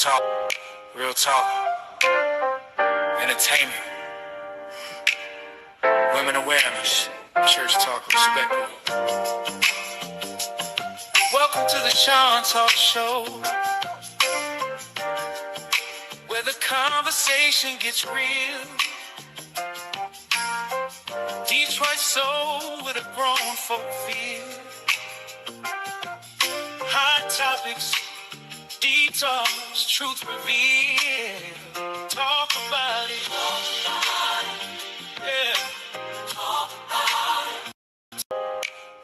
Talk, real talk, entertainment, women awareness, church talk, respect. Welcome to the Shun Talk Show, where the conversation gets real. Detroit soul with a grown folk feel. Hot topics, deep talks, truth revealed. Talk about it, yeah.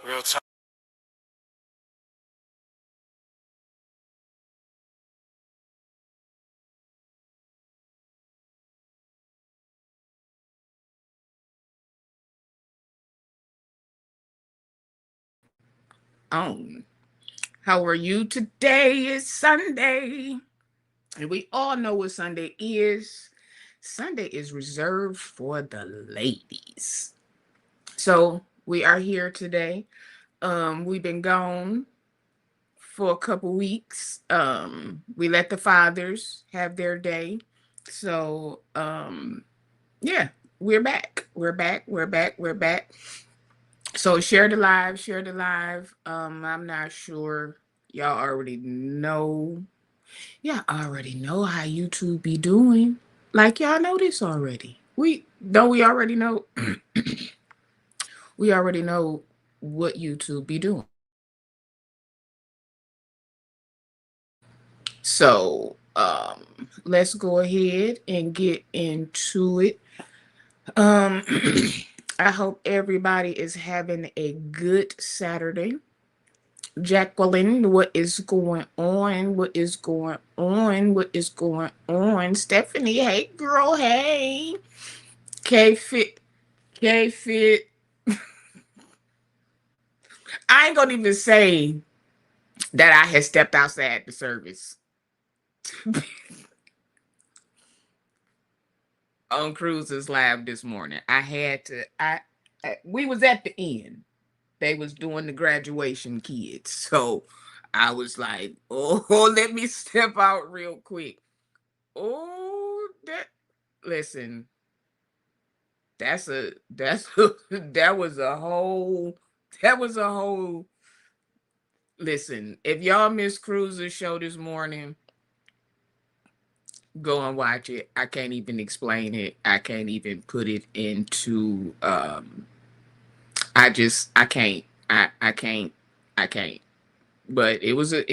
Real talk. On. How are you today? It's Sunday. And we all know what Sunday is. Sunday is reserved for the ladies. So we are here today. We've been gone for a couple weeks. We let the fathers have their day. So yeah, we're back. We're back. We're back. We're back. So share the live, share the live. I'm not sure y'all already know. Yeah, I already know how YouTube be doing. Like y'all know this already. We already know we already know what YouTube be doing. So let's go ahead and get into it. Um I hope everybody is having a good Saturday. Jacqueline, what is going on? What is going on? What is going on? Stephanie, hey girl, hey. K Fit, K Fit. I ain't gonna even say that I had stepped outside the service on Cruises Live this morning. I had to. We was at the end. They was doing the graduation kids, so I was like, "Oh, let me step out real quick." Oh, that listen. That's that was a whole that was a whole listen. If y'all missed Cruiser's show this morning, go and watch it. I can't even explain it. I can't even put it into I can't. I can't. I can't. But it was good.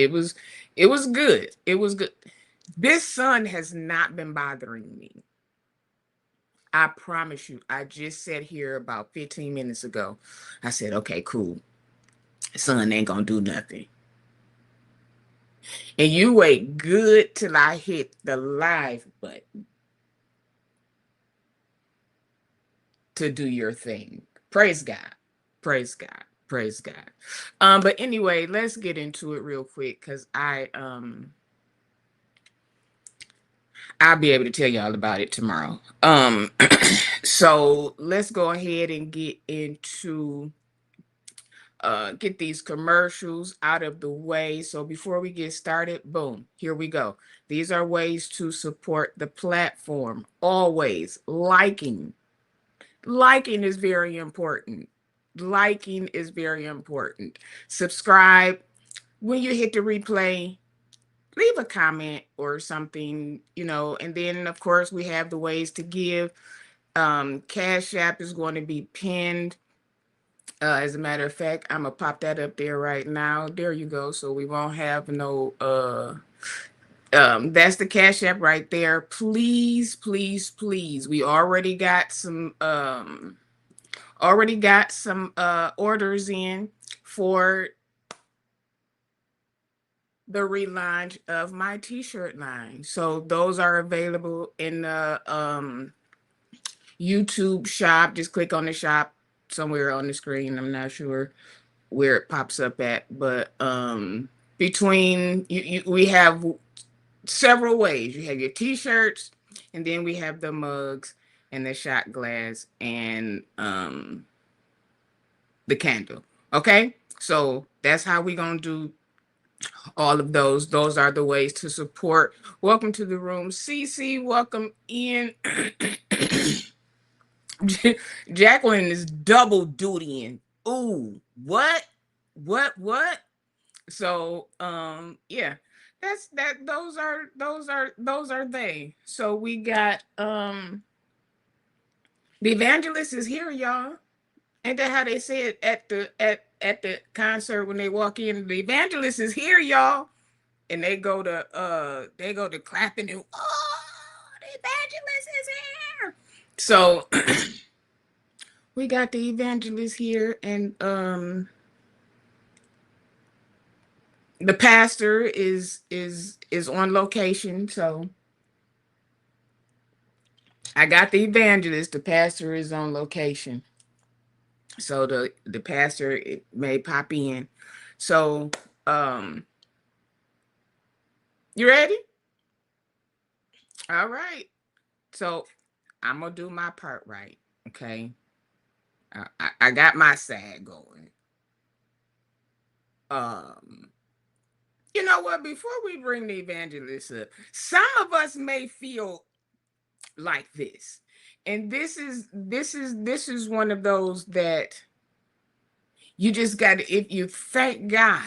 It was good. This sun has not been bothering me. I promise you. I just sat here about 15 minutes ago. I said, okay, cool. Sun ain't gonna do nothing. And you wait good till I hit the live button to do your thing. Praise God. Praise God. Praise God. But anyway, let's get into it real quick because I'll be able to tell y'all about it tomorrow. So let's go ahead and get these commercials out of the way. So before we get started, boom, here we go. These are ways to support the platform. Always liking. Liking is very important. Liking is very important. Subscribe. When you hit the replay, leave a comment or something, and then of course we have the ways to give. Cash App is going to be pinned. As a matter of fact, I'm gonna pop that up there right now. There you go. So we won't have no that's the Cash App right there. Please, please, please. We already got some orders in for the relaunch of my t-shirt line. So those are available in the YouTube shop. Just click on the shop somewhere on the screen. I'm not sure where it pops up at, but between we have several ways. You have your t-shirts, and then we have the mugs and the shot glass and the candle. Okay? So that's how we gonna do All of those are the ways to support. Welcome to the room, Cece. Welcome in. Jacqueline is double dutying. Ooh, what? So yeah, that's that. Those are they. So we got the evangelist is here, y'all. Ain't that how they say it at the concert when they walk in? The evangelist is here, y'all. And they go to clapping and the evangelist is here. So we got the evangelist here, and the pastor is on location. So I got the evangelist. The pastor is on location. So the pastor may pop in. So um you ready? All right. So I'm gonna do my part right. Okay. I got my side going. Um, you know what? Before we bring the evangelist up, some of us may feel like this, and this is one of those that you just got to. If you thank God,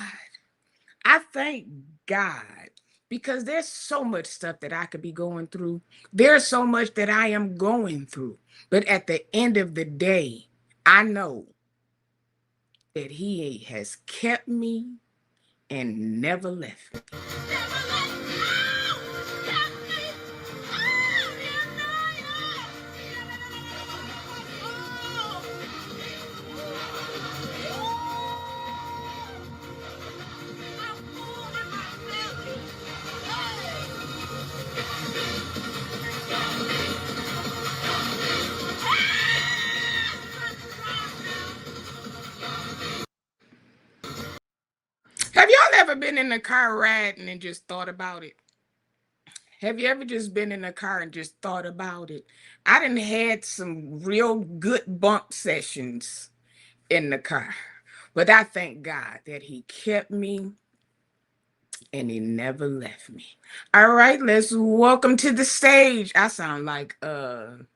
I thank God because there's so much stuff that I could be going through. There's so much that I am going through, but at the end of the day, I know that He has kept me and never left me. Have y'all ever been in a car riding and just thought about it? Have you ever just been in a car and just thought about it? I done had some real good bump sessions in the car, but I thank God that He kept me and He never left me. All right, let's welcome to the stage. I sound like I'm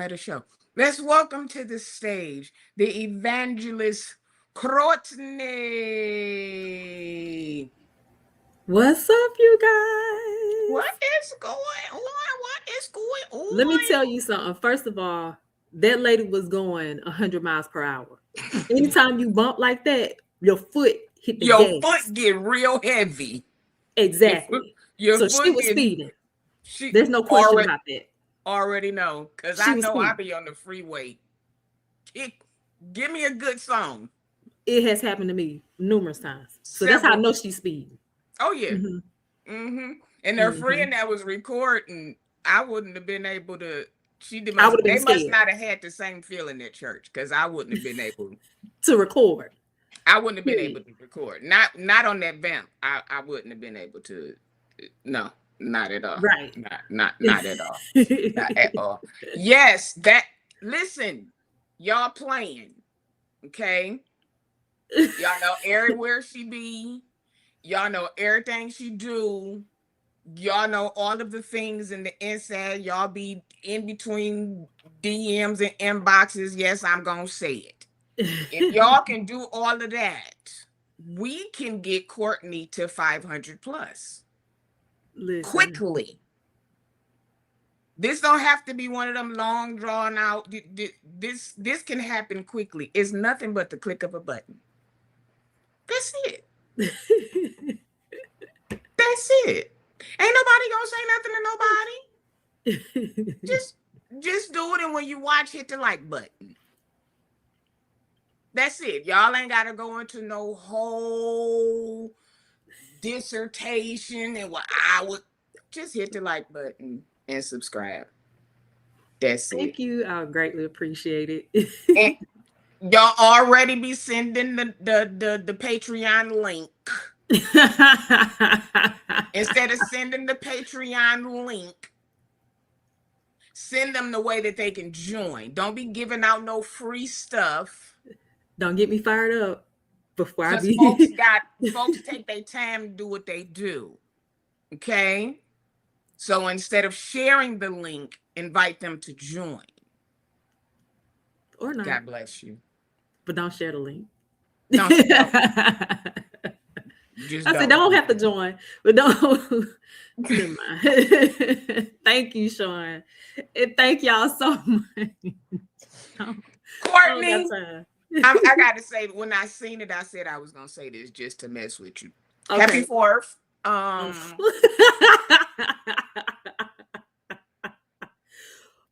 at a show. Let's welcome to the stage the evangelist Courtney. What's up, you What guys? is going on? What is going Let me tell on? you something. First of all, that lady was going 100 miles per hour. Anytime you bump like that, your foot hit the Your gas. foot get real heavy. Your foot, Exactly. your So she foot was get speeding. she There's no question already about that. already know because She I was know I speeding. be on the freeway. Kick, give me a good song. It has happened to me numerous times. So that's how I Several. know she's speeding. Oh yeah. Hmm. Mm-hmm. And her Hmm. friend that was recording, I wouldn't have been able to. I would have been They must scared not have had the same feeling at church because I wouldn't have been able. to record. I wouldn't have been able Period. to record. Not on that vamp. I wouldn't have been able to. No, not at all. Right. Not at all. Not at all. Yes, that. Listen, y'all playing. Okay, y'all know everywhere she be. Y'all know everything she do. Y'all know all of the things in the inside. Y'all be in between DMs and inboxes. Yes, I'm gonna say it. If y'all can do all of that, we can get Courtney to 500 plus Listen, quickly. This don't have to be one of them long drawn out. This can happen quickly. It's nothing but the click of a button. That's it. That's it. Ain't nobody gonna say nothing to nobody. Just just do it, and when you watch, hit the like button. That's it. Y'all ain't gotta go into no whole dissertation and what I would just hit the like button and subscribe. That's it. thank you. I greatly appreciate And it. y'all already be sending the Patreon link. Instead of sending the Patreon link, send them the way that they can join. Don't be giving out no free stuff. Don't get me fired up. before I Because be. folks take their time to do what they do. Okay. So instead of sharing the link, invite them to join. Or not, God bless you. but don't share the link. Don't just I said, don't. don't have to join, but don't. Never mind. Thank you, Shun. And thank y'all so much. I don't got Courtney, time. I gotta say, when I seen it, I said I was gonna say this just to mess with you. Happy Okay. 4th.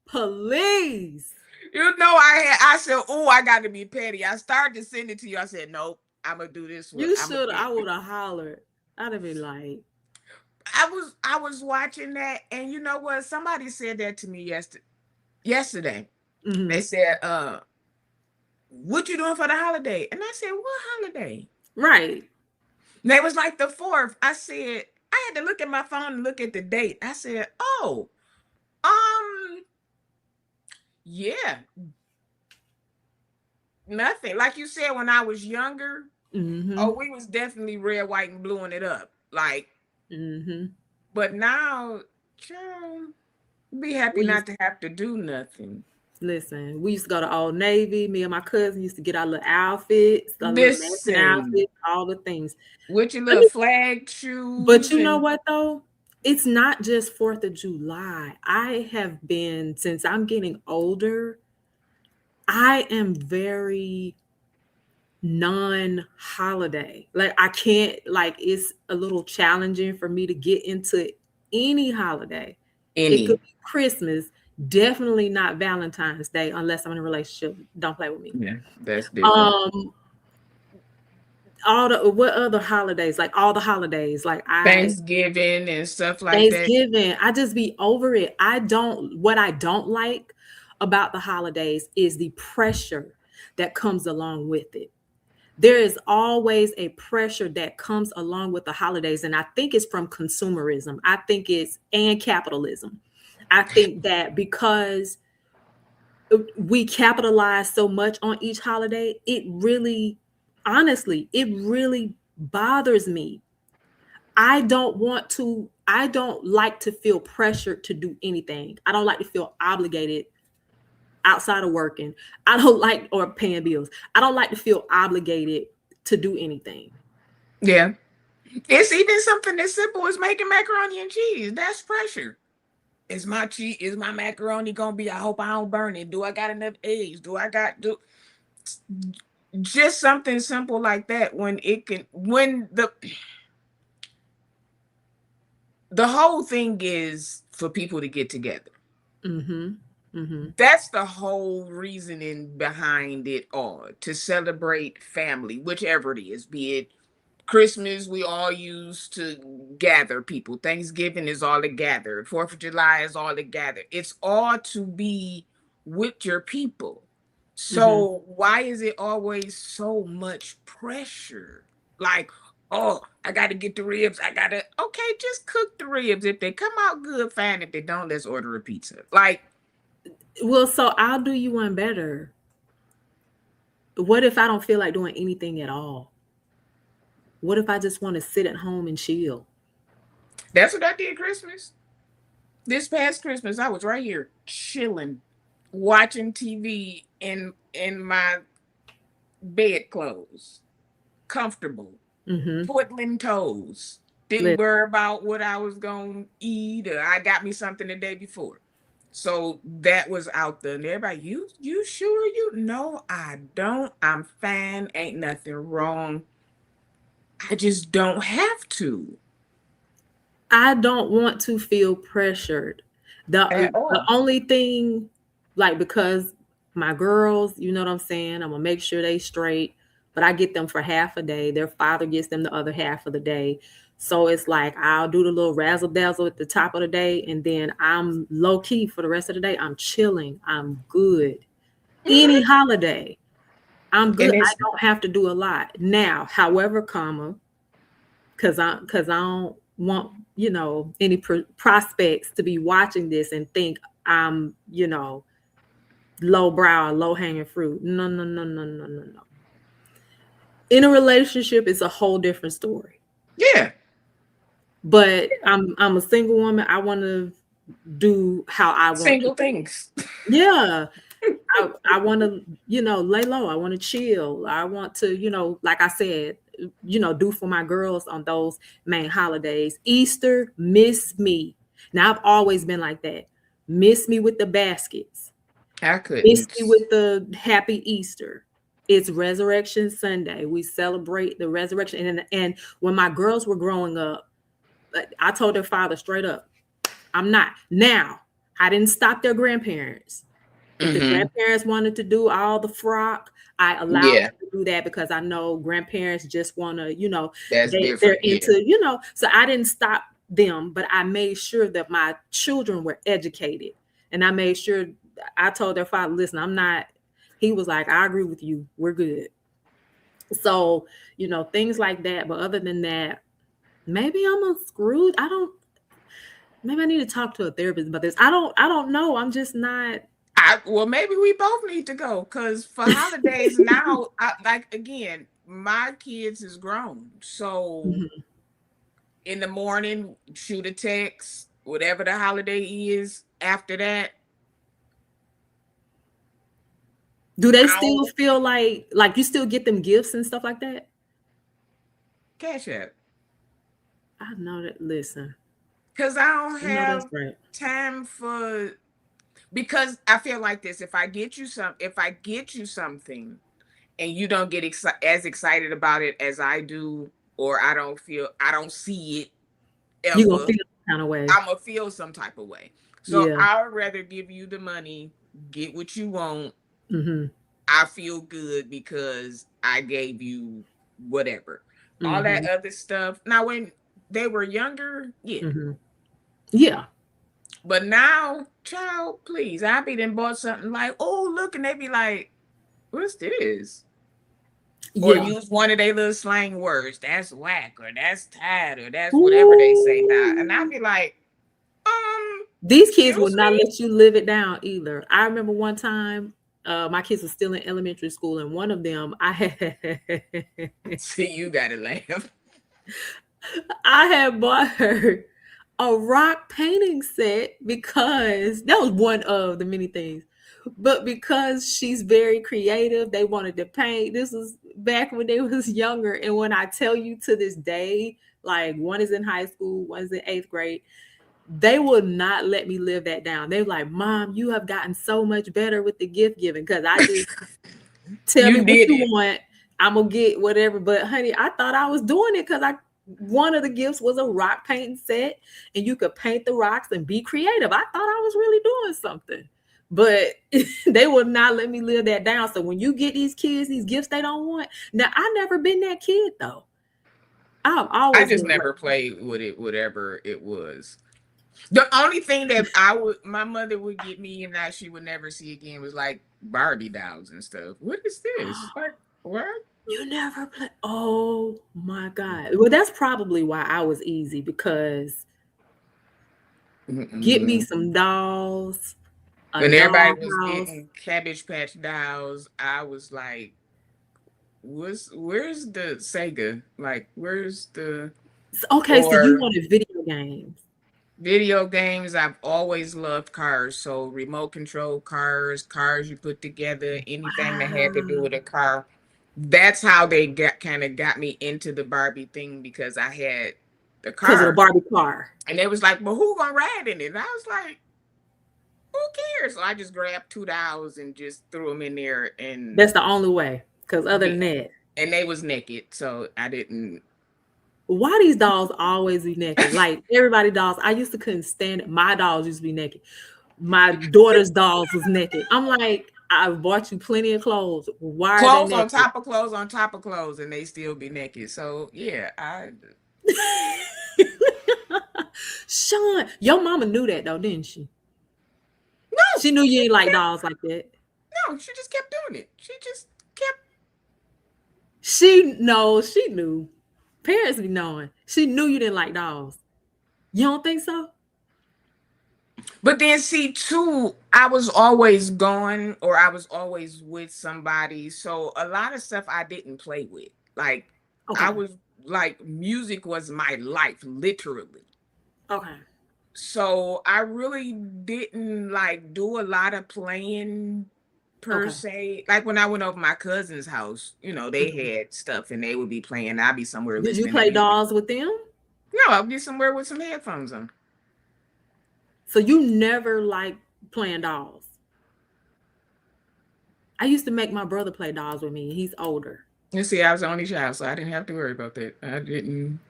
Please. You know, I said, oh, I got to be petty. I started to send it to you. I said, nope, I'm gonna do this one. You should. I would have hollered. I'd have been like, I was watching that, and you know what? Somebody said that to me yesterday. mm-hmm. They said, what you doing for the holiday? And I said, what holiday? Right. And they was like the 4th. I said, I had to look at my phone and look at the date. I said, oh, yeah. Nothing. Like you said, when I was younger, Mm-hmm. oh, we was definitely red, white, and blueing it up. Like, Mm-hmm. but now, child, be happy not to have to do nothing. Listen, we used to go to Old Navy. Me and my cousin used to get our little outfits, our little matching Listen, outfits, all the things. with your little flag shoes. But you know what though? It's not just 4th of July. I have been, since I'm getting older, I am very non-holiday. Like I can't, like it's a little challenging for me to get into any holiday. It could be Christmas, definitely not Valentine's Day unless I'm in a relationship. Don't play with me. Yeah, that's different. All the what other holidays? Like all the holidays, like Thanksgiving and stuff like Thanksgiving. I just be over it. What I don't like about the holidays is the pressure that comes along with it. There is always a pressure that comes along with the holidays. And I think it's from consumerism. I think and capitalism. I think that because we capitalize so much on each holiday, honestly, it really bothers me. I don't like to feel pressured to do anything. I don't like to feel obligated outside of working. Or paying bills. I don't like to feel obligated to do anything. Yeah. It's even something as simple as making macaroni and cheese. That's pressure. Is my macaroni gonna be? I hope I don't burn it. Do I got enough eggs? Just something simple like that? When the whole thing is for people to get together. Mm-hmm. Mm-hmm. That's the whole reasoning behind it all, to celebrate family, whichever it is, be it Christmas, we all used to gather people. Thanksgiving is all to gather. 4th of July is all to gather. It's all to be with your people. So why is it always so much pressure? Like, oh, I got to get the ribs. Okay, just cook the ribs. If they come out good, fine. If they don't, let's order a pizza. Like, well, so I'll do you one better. What if I don't feel like doing anything at all? What if I just want to sit at home and chill? That's what I did Christmas. This past Christmas, I was right here chilling, watching TV in my bedclothes, comfortable, twiddling toes. Didn't worry about what I was gonna eat, or I got me something the day before. So that was out there. And everybody, you sure you? No, I don't. I'm fine. Ain't nothing wrong. I just don't have to. I don't want to feel pressured. The only thing, like, because my girls, you know what I'm saying? I'm gonna make sure they straight, but I get them for half a day. Their father gets them the other half of the day. So it's like I'll do the little razzle dazzle at the top of the day, and then I'm low key for the rest of the day. I'm chilling. I'm good. Any holiday, I'm good. I don't have to do a lot now. However, because I don't want any prospects to be watching this and think I'm low brow, low hanging fruit. No. In a relationship, it's a whole different story. Yeah. But I'm a single woman. I want to do how I want to. Single things. Yeah. I want to, lay low. I want to chill. I want to, like I said, do for my girls on those main holidays. Easter, miss me. Now, I've always been like that. Miss me with the baskets. I Miss couldn't. me with the happy Easter. It's Resurrection Sunday. We celebrate the resurrection. And when my girls were growing up, I told their father straight up, I'm not. Now, I didn't stop their grandparents. If the grandparents wanted to do all the frock, I allowed them to do that because I know grandparents just want to, That's they're different. into, so I didn't stop them, but I made sure that my children were educated. And I made sure I told their father, listen, I'm not, he was like, I agree with you. We're good. So, things like that. But other than that, maybe I'm a screwed. Maybe I need to talk to a therapist about this. I don't know. I'm just not. Well, maybe we both need to go because for holidays now, again, my kids is grown. So in the morning, shoot a text, whatever the holiday is. After that, do they still feel like you still get them gifts and stuff like that? Cash App. I know that. Listen, because I don't have right. time for. Because I feel like this: if I get you something, and you don't get as excited about it as I do, or I don't see it ever, you gonna feel some kind of way. I'm gonna feel some type of way. So I would rather give you the money, get what you want. I feel good because I gave you whatever. All that other stuff. Now, when they were younger, yeah. But now, child, please, I be then bought something like, oh, look, and they be like, what's this? Or use one of their little slang words. That's whack, or that's tired, or that's whatever they say now. And I'd be like, these kids will not let you live it down either. I remember one time, my kids were still in elementary school, and one of them, I had see, you gotta laugh. I had bought her a rock painting set because that was one of the many things. But because she's very creative, they wanted to paint. This was back when they was younger. And when I tell you to this day, like one is in high school, one is in 8th grade, they will not let me live that down. They're like, Mom, you have gotten so much better with the gift giving because I just tell me what you want. I'm going to get whatever. But honey, I thought I was doing it because one of the gifts was a rock painting set and you could paint the rocks and be creative. I thought I was really doing something. But they will not let me live that down. So when you get these kids these gifts they don't want, now I never been that kid though. I just never played with it, whatever it was. The only thing that my mother would get me and that she would never see again was like Barbie dolls and stuff. What is this? Like, what? You never play? Oh my God! Well, that's probably why I was easy because get me some dolls. When everybody was getting Cabbage Patch dolls, I was like, where's the Sega? Like, where's the okay? So you wanted video games? Video games. I've always loved cars. So remote control cars you put together, anything that had to do with a car. That's how they got me into the Barbie thing because I had the car. Because of the Barbie car. And they was like, well, who gonna ride in it? And I was like, who cares? So I just grabbed $2 and just threw them in there. And that's the only way. Because other than that. And they was naked. So I didn't. Why these dolls always be naked? Like everybody dolls. I used to couldn't stand it. My dolls used to be naked. My daughter's dolls was naked. I'm like, I bought you plenty of clothes. Why clothes on top of clothes on top of clothes, and they still be naked? So yeah, Shun, your mama knew that though, didn't she? No, she knew you ain't like dolls like that. No, she just kept doing it. She just kept. She knew. Parents be knowing. She knew you didn't like dolls. You don't think so? But then see too, I was always gone or I was always with somebody. So a lot of stuff I didn't play with. Like I was like, music was my life, literally. Okay. So I really didn't like do a lot of playing per se. Like when I went over my cousin's house, you know, they had stuff and they would be playing. I'd be somewhere Did you listening to play music. dolls with them? No, I'd be somewhere with some headphones on. So you never liked playing dolls? I used to make my brother play dolls with me. He's older. You see, I was the only child, so I didn't have to worry about that. I didn't.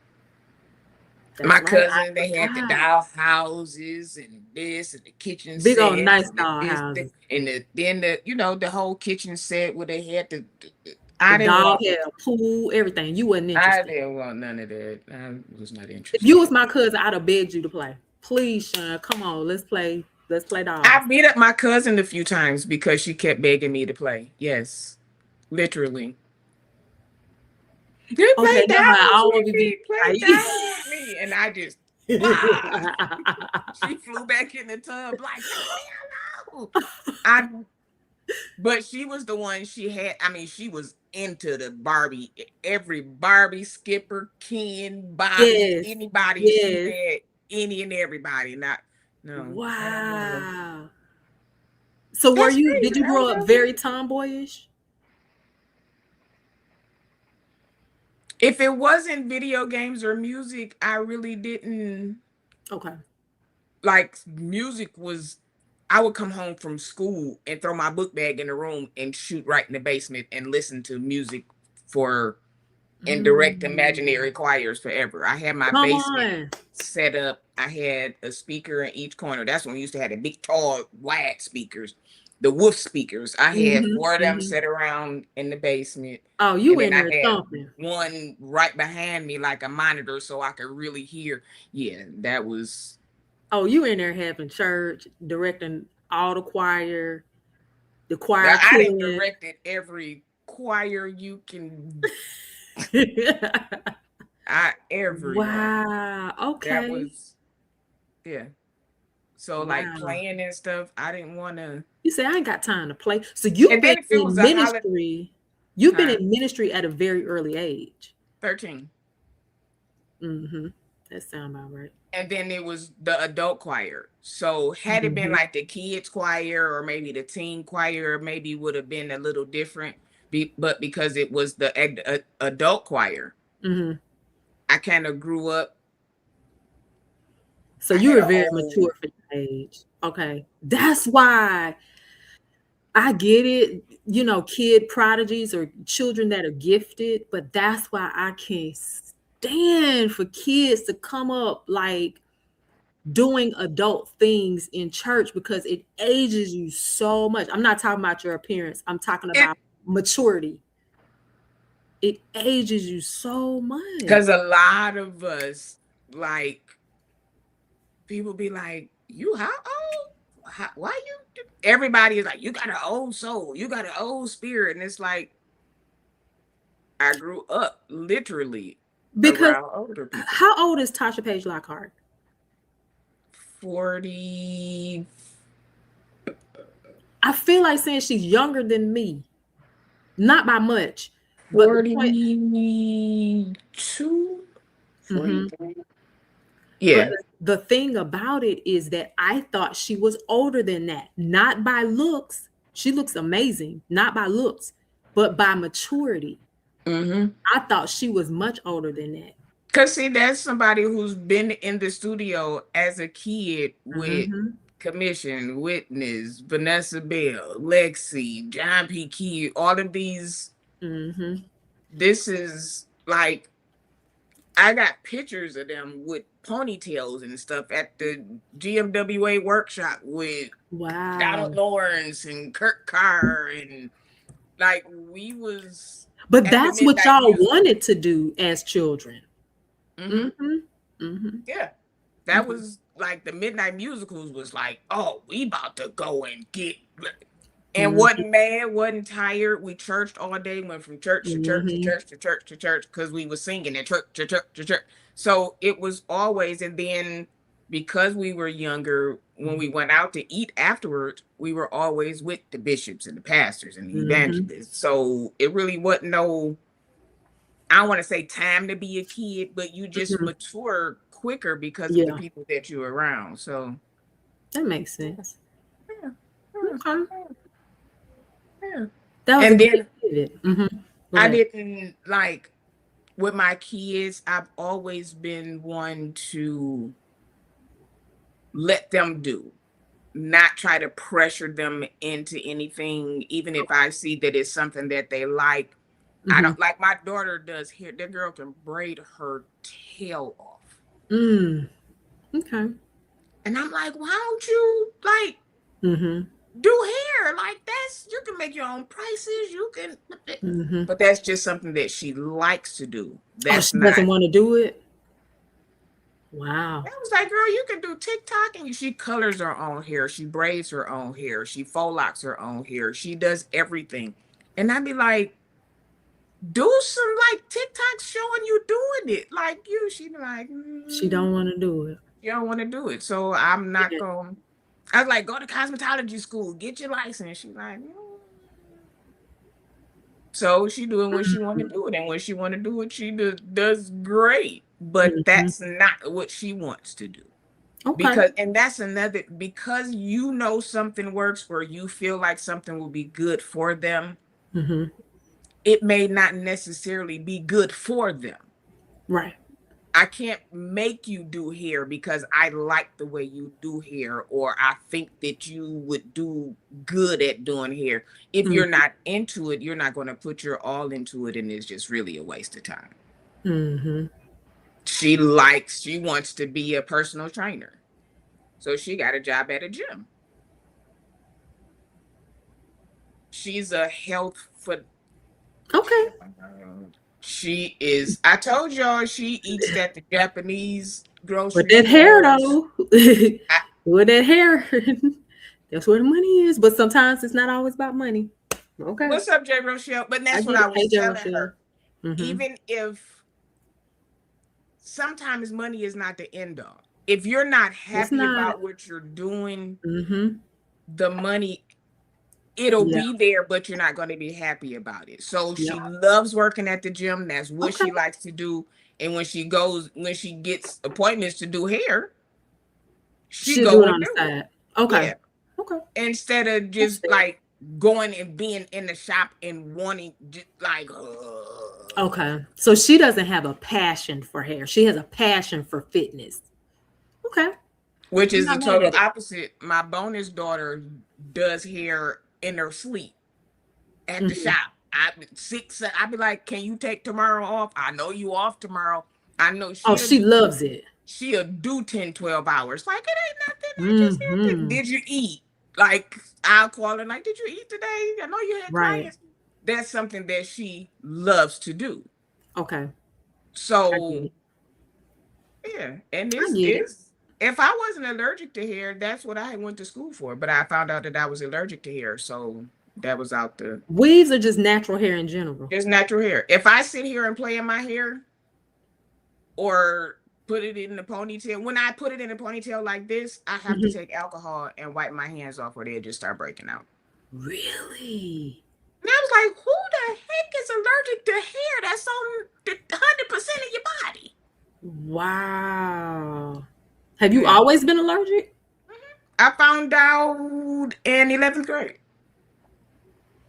That's My right. cousin, they had the doll houses and this and the kitchen Big old set nice and doll houses. then the you know the whole kitchen set where they had the The dog had a pool, everything. You wasn't I interested. didn't want none of that. I was not If interested. you was my cousin, I'd have begged you to play. Please, Shun, come on, let's play. Let's play dolls. I beat up my cousin a few times because she kept begging me to play. Yes, literally. You play dolls with me, play dolls with me, and I just she flew back in the tub like, oh, hello. But she was the one she had. I mean, she was into the Barbie. Every Barbie, Skipper, Ken, Bobby, anybody. She had any and everybody. Not no. Wow. So were you? Did you grow up very tomboyish? If it wasn't video games or music, I really didn't. Okay. Like music was. I would come home from school and throw my book bag in the room and shoot right in the basement and listen to music for indirect imaginary choirs forever. I had my basement set up. I had a speaker in each corner. That's when we used to have the big, tall, wide speakers, the woof speakers. I had 4 of them set around in the basement. Oh, you in there thumping. One right behind me, like a monitor, so I could really hear. Yeah, that was. Oh, you in there having church, directing all the choir, the choir. Now, I done directed every choir you can. Wow. Okay. That was, yeah. So like playing and stuff, I didn't want to. You say I ain't got time to play. So you've been in ministry. You've been in ministry at a very early age. 13. That sounds about right. And then it was the adult choir. So had it been like the kids choir or maybe the teen choir, maybe would have been a little different. But because it was the adult choir, I kind of grew up. So you were very mature for your age. Okay. That's why I get it. You know, kid prodigies or children that are gifted, but that's why I can't stand for kids to come up like doing adult things in church because it ages you so much. I'm not talking about your appearance. I'm talking about maturity. It ages you so much. Because a lot of us, like, people be like, you how old? Why you? Everybody is like, you got an old soul. You got an old spirit. And it's like, I grew up literally because around older people. How old is Tasha Page Lockhart? 40. I feel like saying she's younger than me. Not by much. 42? 43? Yeah. But the thing about it is that I thought she was older than that. Not by looks. She looks amazing. Not by looks, but by maturity. I thought she was much older than that. Because see, that's somebody who's been in the studio as a kid with Commission, Witness, Vanessa Bell, Lexi, John P. Key, all of these. This is like, I got pictures of them with ponytails and stuff at the GMWA workshop with Donald Lawrence and Kurt Carr, and like we was. But that's what y'all wanted to do as children. Yeah, that was like the Midnight Musicals was like, oh, we about to go and get. And wasn't mad, wasn't tired. We churched all day, went from church to church to church to church to church because we were singing at church to church to church. So it was always, and then because we were younger, when we went out to eat afterwards, we were always with the bishops and the pastors and the evangelists. So it really wasn't no I don't want to say time to be a kid, but you just Mhm. mature quicker because of the Yeah, people that you're around. So that makes sense. yeah, Okay. yeah. That was a And good then pivot. Mhm. Go I ahead. didn't like with my kids, I've always been one to let them do, not try to pressure them into anything, even if I see that it's something that they like. I Mhm. don't like my daughter does here. That girl can braid her tail off. Mm. Okay. And I'm like, why don't you like Mhm. do hair? Like that's you can make your own prices. You can Mhm. but that's just something that she likes to do. Oh, That's she not doesn't want to do it. Wow. I was like, girl, you can do TikTok and she colors her own hair. She braids her own hair. She faux locks her own hair. She does everything. And I'd be like, do some like TikTok showing you doing it. Like you, she'd be like, She don't want to do it. you don't want to do it. So I'm not Yeah. going. I was like, go to cosmetology school, get your license. She's like, so she doing what she want to do it. And when she want to do it, she does great. But Mhm. that's not what she wants to do. Okay. Because and that's another because you know something works or you feel like something will be good for them, Mhm. it may not necessarily be good for them. Right. I can't make you do hair because I like the way you do hair or I think that you would do good at doing hair. If you're Mhm. not into it, you're not going to put your all into it and it's just really a waste of time. Mhm. She wants to be a personal trainer. So she got a job at a gym. She's a health for Okay. she is I told y'all she eats at the Japanese But grocery that hair stores. though, I, with that hair, that's where the money is. But sometimes it's not always about money. Okay. what's up, J. Rochelle? But I that's what get I it. was Hey, telling Rochelle. her. Mm-hmm. Even if sometimes money is not the end all. If you're not It's happy not. about what you're doing, Mm-hmm. the money it'll Yeah. be there, but you're not going to be happy about it. So Yeah. she loves working at the gym. That's what Okay. she likes to do. And when she gets appointments to do hair, she She'll do go it and on the do it. side. Okay. Yeah. Okay. Instead of That's just fair. like going and being in the shop and wanting just like Okay. So she doesn't have a passion for hair. She has a passion for fitness. Okay. which I'm is the not mad total at it. opposite. My bonus daughter does hair in her sleep at the Mm-hmm. shop. I'd be like, can you take tomorrow off? I know you off tomorrow. I know Oh, she'll she do loves it. she'll do 10, 12 hours. Like it ain't nothing. I just had to. Mm-hmm. Did you eat? Like I'll call her like, did you eat today? I know you had Right. clients. That's something that she loves to do. Okay. I get So it. yeah, and I this get it. is if I wasn't allergic to hair, that's what I went to school for. But I found out that I was allergic to hair, so that was out the Weaves are just natural hair in general. just natural hair. If I sit here and play in my hair or put it in the ponytail, when I put it in a ponytail like this, I have to Mhm. take alcohol and wipe my hands off or they'll just start breaking out. Really? And I was like, who the heck is allergic to hair that's on 100% of your body? Wow. Have you Yeah. always been allergic? I found out in 11th grade.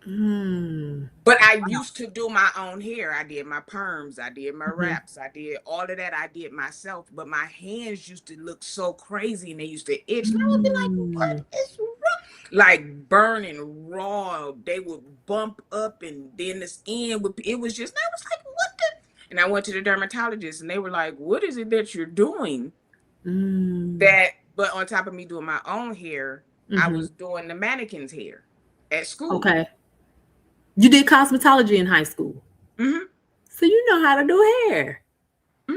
Mm. But I used to do my own hair. I did my perms, I did my Mhm. wraps, I did all of that. I did myself. But my hands used to look so crazy and they used to itch. And I would be like, Mm. what is wrong? Like burning raw. They would bump up and then the skin would, it was just, I was like, what the? And I went to the dermatologist and they were like, what is it that you're doing? Mm. That, but on top of me doing my own hair, I Mhm. was doing the mannequin's hair at school. Okay. You did cosmetology in high school. Hmm. So you know how to do hair. Hmm.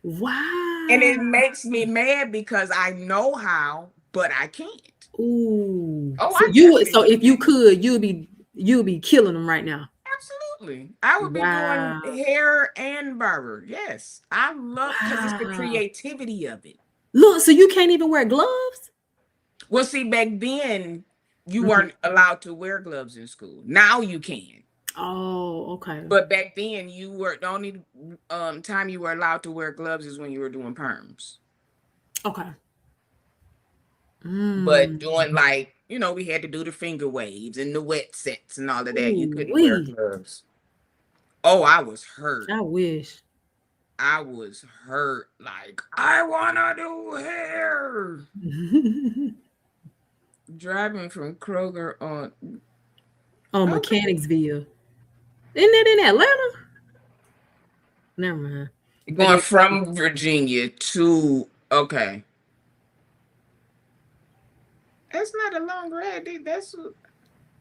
And Wow. it makes me mad because I know how, but I can't. Ooh. Oh, So I you would, so definitely if you can. could, you'd be killing them right now. Absolutely. I would be doing Wow. hair and barber. Yes. I love because it's the Wow. creativity of it. Look, so you can't even wear gloves? Well, see, back then you Mhm. weren't allowed to wear gloves in school. Now you can. Oh, okay. But back then, you were the only time you were allowed to wear gloves is when you were doing perms. Okay. But Mm. doing like, we had to do the finger waves and the wet sets and all of that. You Ooh, couldn't wear wee. gloves. Oh, I was hurt. I wish. I was hurt. Like, I wanna do hair. Driving from Kroger on On okay. Mechanicsville. Isn't that in Atlanta? Never mind. But Going it, from Virginia to okay. That's not a long ride. That's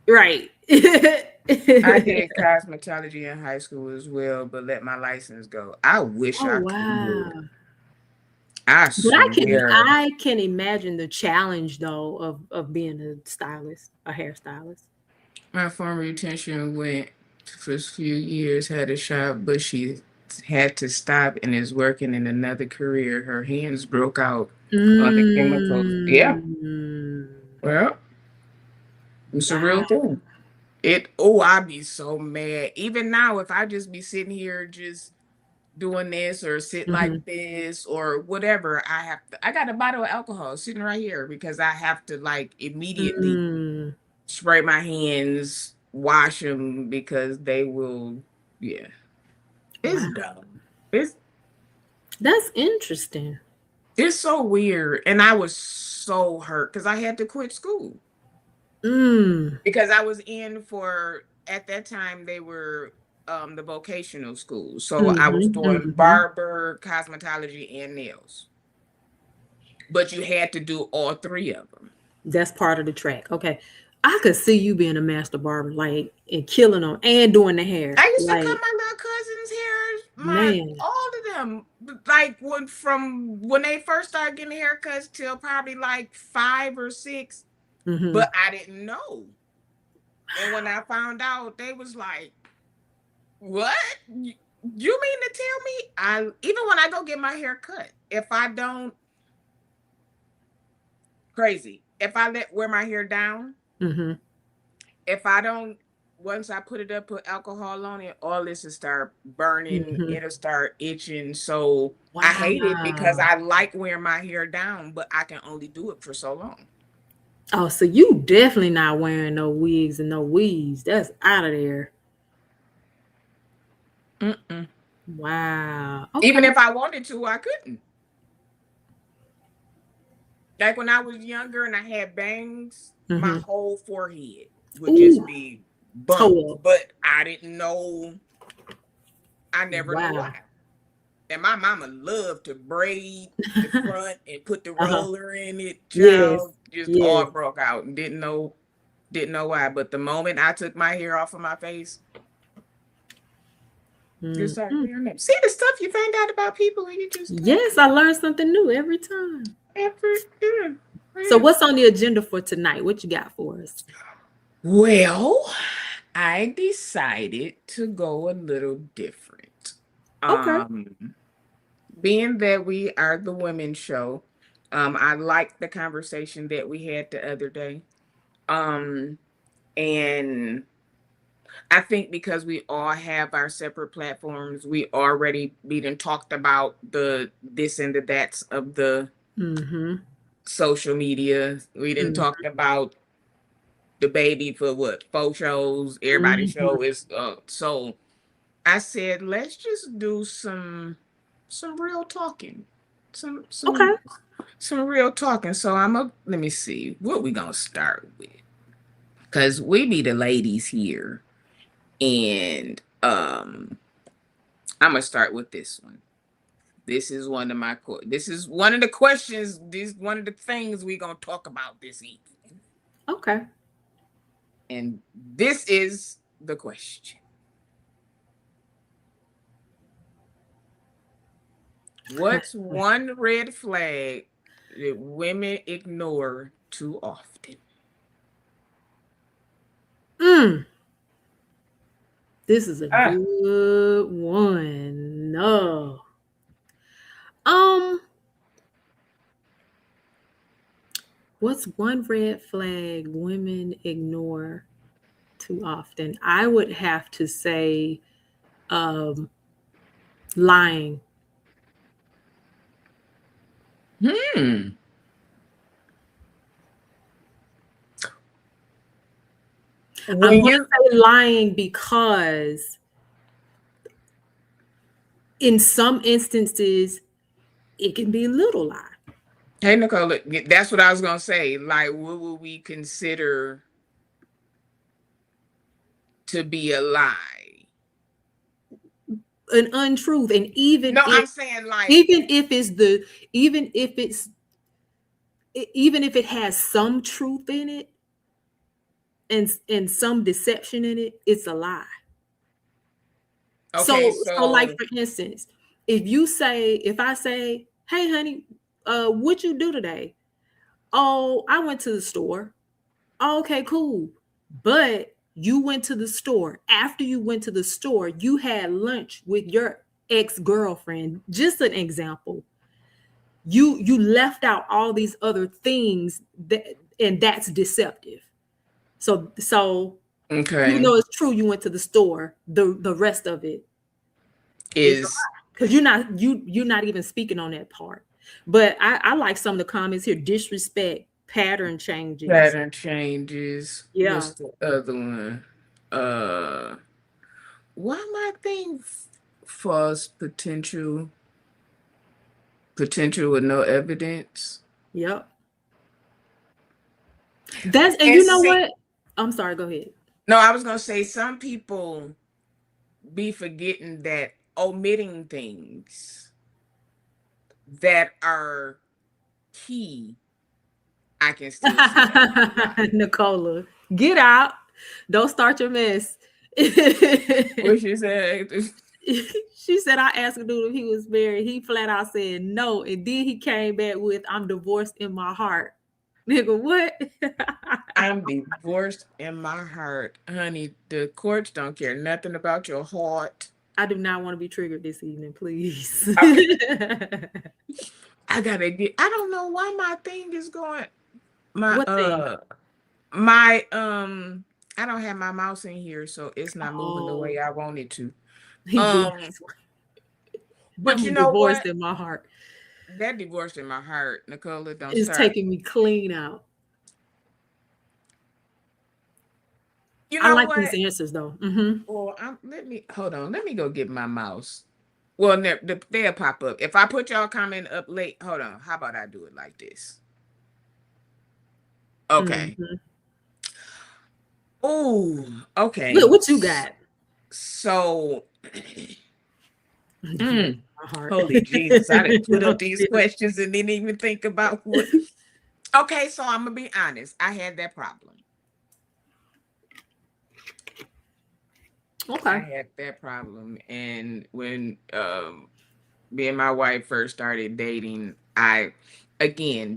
right. I did cosmetology in high school as well, but let my license go. I wish Oh I wow. could. I But swear. I can imagine the challenge though of being a stylist, a hairstylist. My former retention went for a few years, had a shop, but she had to stop and is working in another career. Her hands broke out on the chemicals. Yeah, Mm. well, it's a real Wow. thing. I'd be so mad. Even now, if I just be sitting here just doing this or sit Mhm. like this or whatever, I got a bottle of alcohol sitting right here because I have to like immediately Mm. spray my hands, wash them because they will, yeah. It's Wow. dumb. It's That's interesting. it's so weird. And I was so hurt because I had to quit school. Mm. Because I was in for at that time they were the vocational school. So I was Mhm. doing Mhm. barber, cosmetology, and nails. But you had to do all three of them. That's part of the track. Okay. I could see you being a master barber, like and killing them and doing the hair. I used to cut Like, my little cousins' hair, man. all of them, like when they first started getting haircuts till probably like 5 or 6, Hmm. but I didn't know. And when I found out, they was like, "What? You mean to tell me?" I even when I go get my hair cut, if I don't crazy, if I let wear my hair down, Hmm. if I don't once I put it up, put alcohol on it, all this will start burning, Hmm. it'll start itching. So I hate it because Wow. I like wearing my hair down, but I can only do it for so long. Oh, so you definitely not wearing no wigs and no weaves. That's out of there. Mm-mm. Wow. Even Okay. if I wanted to, I couldn't. Like when I was younger and I had bangs, my Hmm. whole forehead would just Ooh, be toe bumps, up. but I didn't know. I never knew Wow. why. And my mama loved to braid the front and put the Uh-huh. roller in it. Yes. Child just Yes. all broke out and didn't know why. But the moment I took my hair off of my face, just started Mm-mm. clearing up. See the stuff you find out about people and you just don't Yes, I learned something new every time. ever do. So Yeah. what's on the agenda for tonight? What you got for us? Well, I decided to go a little different. Okay. Being that we are the women's show, I liked the conversation that we had the other day. Um, and I think because we all have our separate platforms, we already been talked about the this and the that's of the Mm-hmm. social media. We didn't Mm-hmm. talk about the baby for what 4 shows. Everybody's Mm-hmm. show is so. I said let's just do some real talking, some Okay. some some real talking. So let me see what we gonna start with because we be the ladies here. And I'm gonna start with this one. This is one of this is one of the questions. This one of the things we're gonna talk about this evening. Okay. And this is the question. What's one red flag that women ignore too often? Mm, this is a Ah, good one. No. Um, what's one red flag women ignore too often. I would have to say lying. Hmm. I'm going to say lying because in some instances, it can be a little lie. Hey, Nicole, that's what I was going to say. Like, what would we consider to be a lie? An untruth. And even I'm saying like, even if it has some truth in it and some deception in it, it's a lie. Okay, so like for instance, if I say, hey honey, what you do today? Oh, I went to the store. Oh, okay, cool. But you went to the store. After you went to the store, you had lunch with your ex-girlfriend. Just an example. You left out all these other things and that's deceptive. So okay, even though it's true you went to the store, the rest of it is because you're not even speaking on that part. But I like some of the comments here. Disrespect, pattern changes. Yeah. What's the other one? Why my thing false potential with no evidence? Yep. And you know what? I'm sorry, go ahead. No, I was gonna say some people be forgetting that omitting things that are key, I can still see. Nicola, get out. Don't start your mess. What she said? She said, I asked a dude if he was married. He flat out said no. And then he came back with, I'm divorced in my heart. Nigga, what? I'm divorced in my heart. Honey, the courts don't care nothing about your heart. I do not want to be triggered this evening, please. Okay. I don't know why my thing is going. What thing? I don't have my mouse in here, so it's not moving the way I want it to. But you know divorced what? in my heart. That divorced in my heart, Nicola, don't It's start. taking me clean out. You know I like what? these answers though. Well, hold on. Let me go get my mouse. Well, they'll pop up. If I put y'all comment up late, hold on. How about I do it like this? Okay. Oh, okay. Look, what you got? So, holy Jesus, I didn't put up these questions and didn't even think about what. Okay, so I'm gonna be honest. I had that problem. Okay. I had that problem, and when me and my wife first started dating,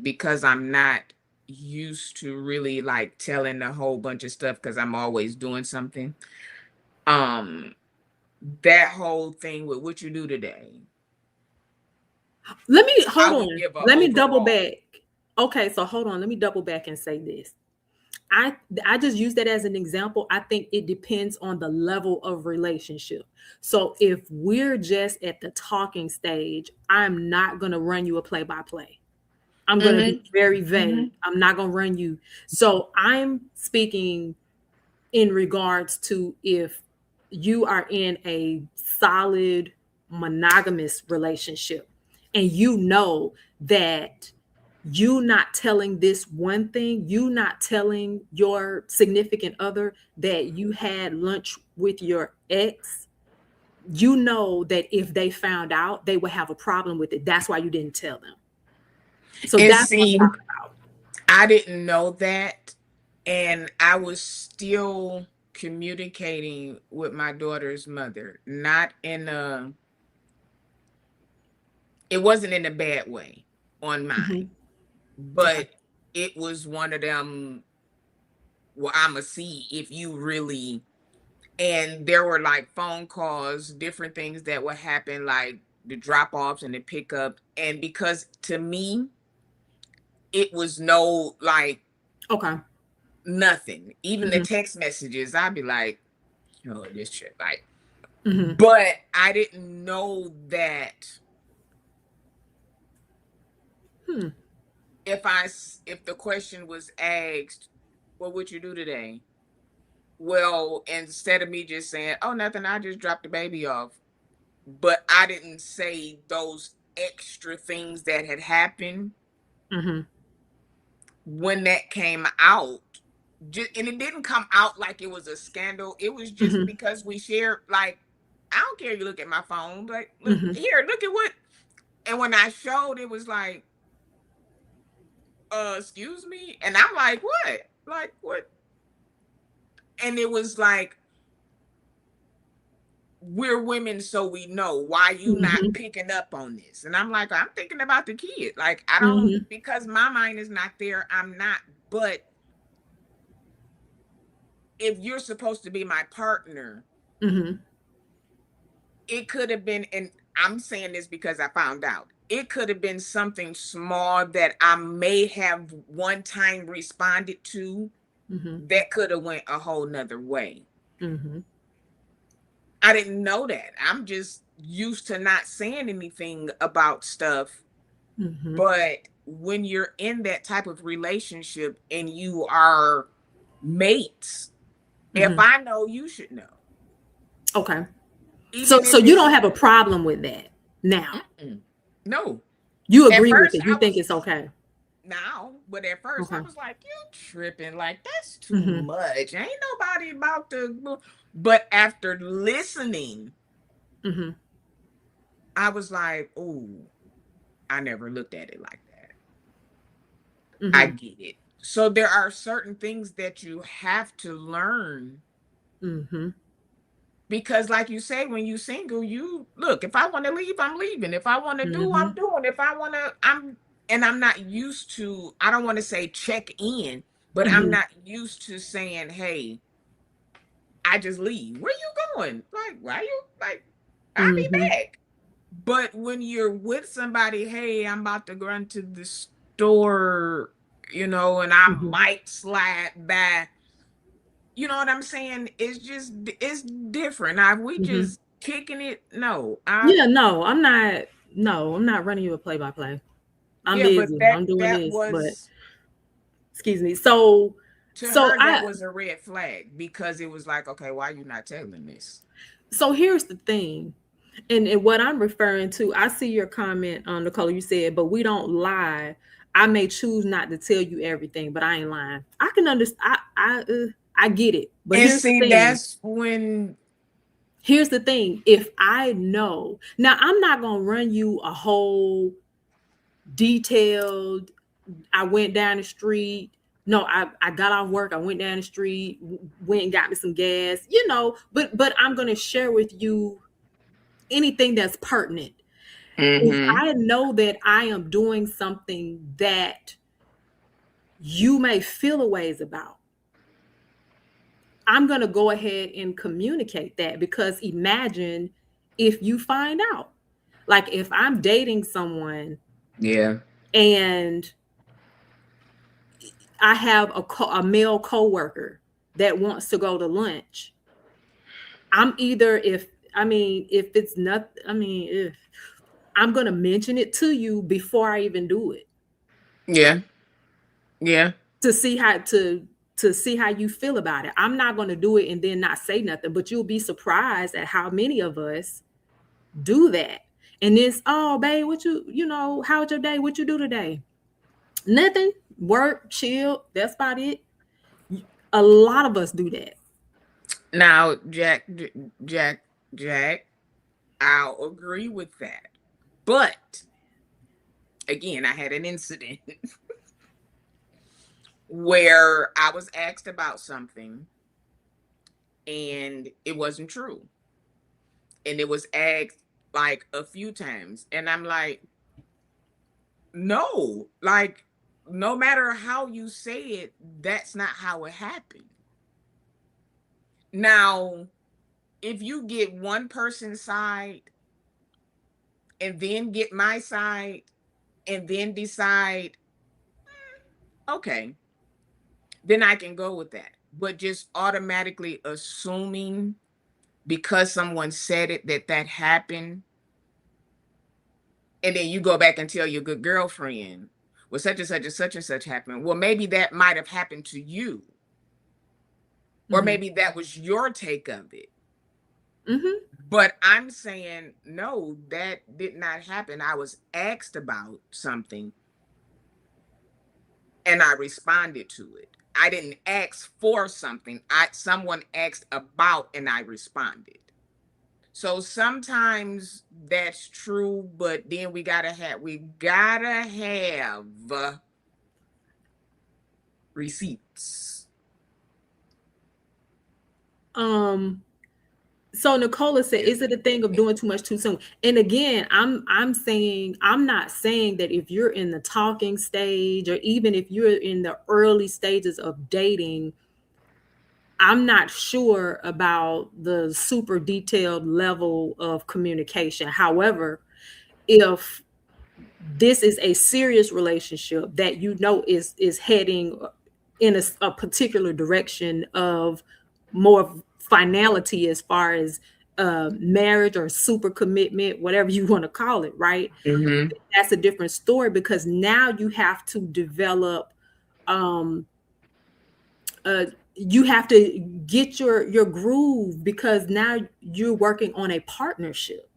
because I'm not used to really like telling a whole bunch of stuff because I'm always doing something. That whole thing with what you do today. Let me hold on. Let me double overall. back. Okay, so hold on. Let me double back and say this. I just use that as an example. I think it depends on the level of relationship. So if we're just at the talking stage, I'm not going to run you a play-by-play. I'm going to be very vague. I'm not going to run you. So I'm speaking in regards to if you are in a solid monogamous relationship and you know that you not telling this one thing, you not telling your significant other that you had lunch with your ex, you know that if they found out, they would have a problem with it. That's why you didn't tell them. So that's what I'm talking about. I didn't know that, and I was still communicating with my daughter's mother, not in it wasn't in a bad way on mine, but it was one of them, well, I'ma see if you really, and there were like phone calls, different things that would happen, like the drop-offs and the pickup, and because to me, it was no like, Okay. nothing. Even the text messages, I'd be like, oh, this shit, like, Mm-hmm. but I didn't know that if the question was asked, what would you do today? Well, instead of me just saying, oh, nothing, I just dropped the baby off, but I didn't say those extra things that had happened Mm-hmm. when that came out. And it didn't come out like it was a scandal. It was just Mm-hmm. because we shared, like, I don't care if you look at my phone, but look Mm-hmm. here, look at what. And when I showed, it was like, excuse me. And I'm like, what? Like, what? And it was like, we're women, so we know. Why you not Mm-hmm. picking up on this? And I'm like, I'm thinking about the kid. Like, I don't, Mm-hmm. because my mind is not there, I'm not. But if you're supposed to be my partner, Mm-hmm. it could have been, and I'm saying this because I found out, it could have been something small that I may have one time responded to Mm-hmm. that could have went a whole nother way. Mm-hmm. I didn't know that. I'm just used to not saying anything about stuff. Mm-hmm. But when you're in that type of relationship and you are mates, if Mm-hmm. I know, you should know. Okay. So Even so if you don't it's have a problem with that now. no. You At agree with first it. You I think was it's okay. now, but at first I Okay. was like, you tripping, like that's too Mm-hmm. much. Ain't nobody about to, but after listening, Mm-hmm. I was like, oh, I never looked at it like that. I Mm-hmm. get it. So there are certain things that you have to learn Mm-hmm. because, like you say, when you single, you look, if I want to leave, I'm leaving. If I want to do, Mm-hmm. I'm doing. If I want to, and I'm not used to, I don't want to say check in, but I'm Mm-hmm. not used to saying, hey, I just leave. Where you going? Like, why you, like, I'll be Mm-hmm. back. But when you're with somebody, hey, I'm about to run to the store, and I Mm-hmm. might slide by. You know what I'm saying? It's different. We Mm-hmm. just kicking it. No, I Yeah, no, I'm not. No, I'm not running you a play by play. I'm yeah, but busy. that I'm doing that this, but was excuse me. So, to so her that I, was a red flag because it was like, okay, why are you not telling this? so here's the thing, and what I'm referring to. I see your comment on the color you said, but we don't lie. I may choose not to tell you everything, but I ain't lying. I can understand. I get it. But And here's the see, thing. that's when Here's the thing. If I know now, I'm not gonna run you a whole detailed. I went down the street. No, I got off work. I went down the street, went and got me some gas, but I'm going to share with you anything that's pertinent. If hmm I know that I am doing something that you may feel a ways about, I'm going to go ahead and communicate that because imagine if you find out. Like if I'm dating someone yeah, and I have a male coworker that wants to go to lunch. I'm either if it's not, if I'm gonna mention it to you before I even do it yeah, yeah, to see how you feel about it. I'm not gonna do it and then not say nothing, but you'll be surprised at how many of us do that. And it's, oh babe, how's your day? What you do today? Nothing. Work, chill. That's about it. A lot of us do that. now Jack Jack, I'll agree with that, but again, I had an incident where I was asked about something and it wasn't true. And it was asked like a few times. And I'm like, no, like, no matter how you say it, that's not how it happened. Now, if you get one person's side and then get my side and then decide, okay, then I can go with that. But just automatically assuming because someone said it that happened, and then you go back and tell your good girlfriend, well, such and such and such and such happened. Well, maybe that might have happened to you, or maybe that was your take of it. But I'm saying, no, that did not happen. I was asked about something and I responded to it. I didn't ask for something. Someone asked about and I responded. So sometimes that's true, but then we gotta have receipts. So Nicola said, is it a thing of doing too much too soon? And again, I'm saying, I'm not saying that if you're in the talking stage, or even if you're in the early stages of dating, I'm not sure about the super detailed level of communication. However, if this is a serious relationship that you know is heading in a particular direction of more finality as far as marriage or super commitment, whatever you want to call it, right? That's a different story, because now you have to develop you have to get your groove, because now you're working on a partnership.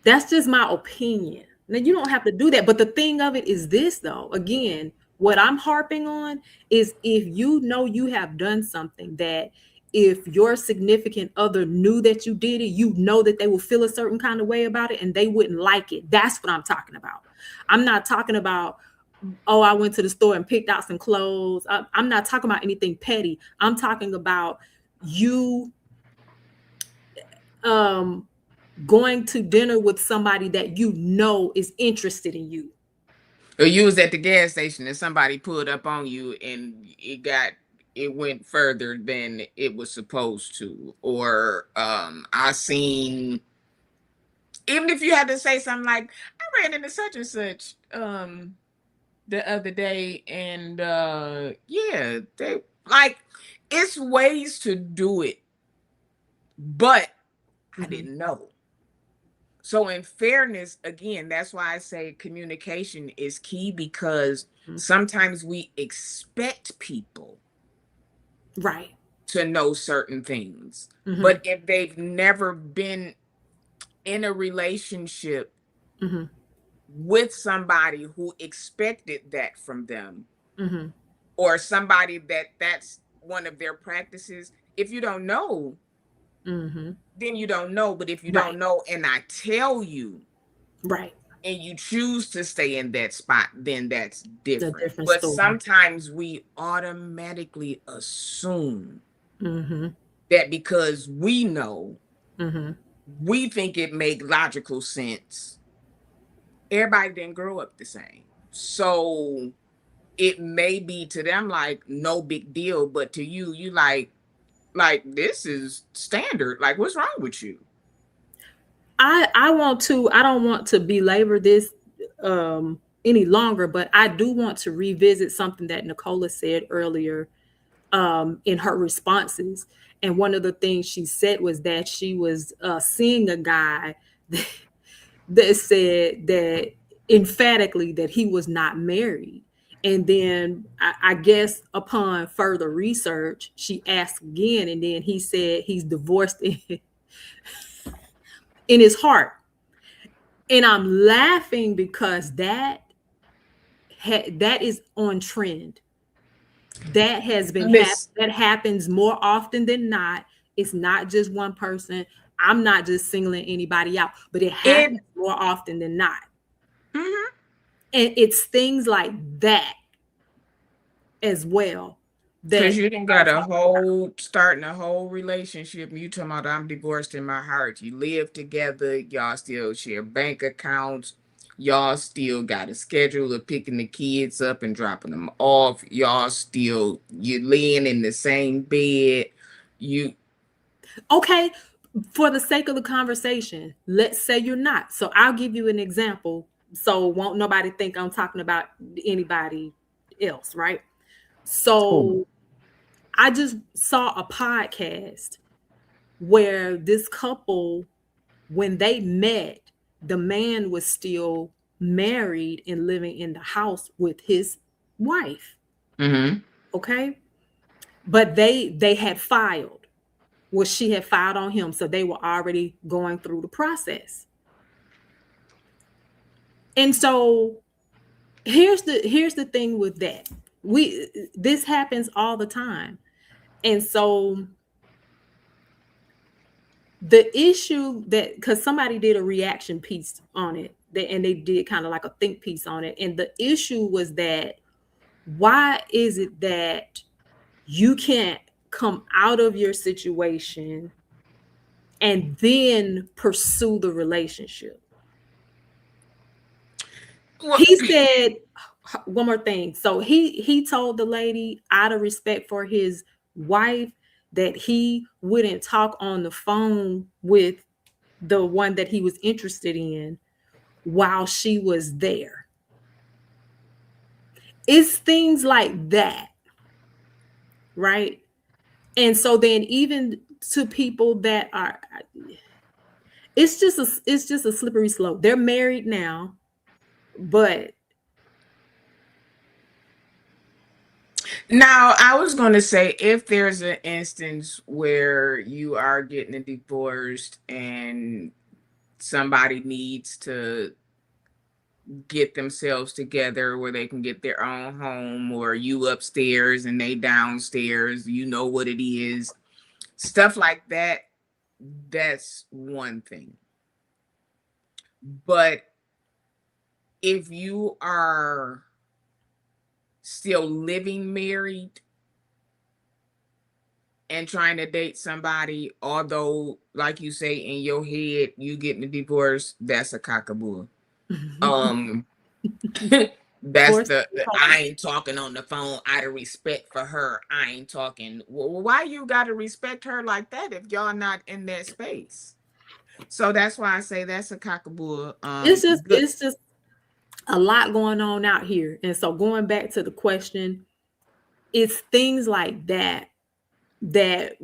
That's just my opinion. Now, you don't have to do that. But the thing of it is this, though, again, what I'm harping on is, if you know you have done something that, if your significant other knew that you did it, you know that they will feel a certain kind of way about it and they wouldn't like it. That's what I'm talking about. I'm not talking about, oh, I went to the store and picked out some clothes. I'm not talking about anything petty. I'm talking about you going to dinner with somebody that you know is interested in you. Or you was at the gas station and somebody pulled up on you and it went further than it was supposed to. Or I seen, even if you had to say something like, I ran into such and such the other day, and yeah, they like, it's ways to do it, but I didn't know. So in fairness, again, that's why I say communication is key, because sometimes we expect people right to know certain things. But if they've never been in a relationship with somebody who expected that from them, or somebody that's one of their practices, if you don't know, then you don't know. But if you don't know and I tell you, and you choose to stay in that spot, then that's different. But story. sometimes we automatically assume that because we know, we think it makes logical sense. Everybody didn't grow up the same. So it may be to them like no big deal, but to you, you like this is standard. Like, what's wrong with you? I don't want to belabor this any longer, but I do want to revisit something that Nicola said earlier in her responses. And one of the things she said was that she was seeing a guy that said that emphatically that he was not married. And then I guess upon further research, she asked again, and then he said he's divorced in his heart. And I'm laughing because that is on trend. That has been that happens more often than not. It's not just one person. I'm not just singling anybody out, but it happens more often than not. And it's things like that as well. Because you done got starting a whole relationship, and you talking about, I'm divorced in my heart. You live together, y'all still share bank accounts, y'all still got a schedule of picking the kids up and dropping them off, you laying in the same bed. Okay, for the sake of the conversation, let's say you're not. So I'll give you an example, so won't nobody think I'm talking about anybody else, right? So I just saw a podcast where this couple, when they met, the man was still married and living in the house with his wife. Mm-hmm. Okay. But they had filed. Well, she had filed on him. So they were already going through the process. And so here's the thing with that. This happens all the time. And so the issue that, because somebody did a reaction piece on it, and they did kind of like a think piece on it, and the issue was that why is it that you can't come out of your situation and then pursue the relationship? Well, He said one more thing. So he told the lady, out of respect for his wife, that he wouldn't talk on the phone with the one that he was interested in while she was there. It's things like that, right? And so then even to people that are, it's just a slippery slope. They're married now, but now I was going to say, if there's an instance where you are getting a divorced and somebody needs to get themselves together where they can get their own home, or you upstairs and they downstairs, you know what it is, stuff like that, that's one thing. But if you are still living married and trying to date somebody, although like you say in your head you getting a divorce, that's a cockaboo. That's the I ain't talking on the phone out of respect for her. I ain't talking. Well, why you gotta respect her like that if y'all not in that space? So that's why I say that's a cockaboo. it's just a lot going on out here. And so going back to the question, it's things like that that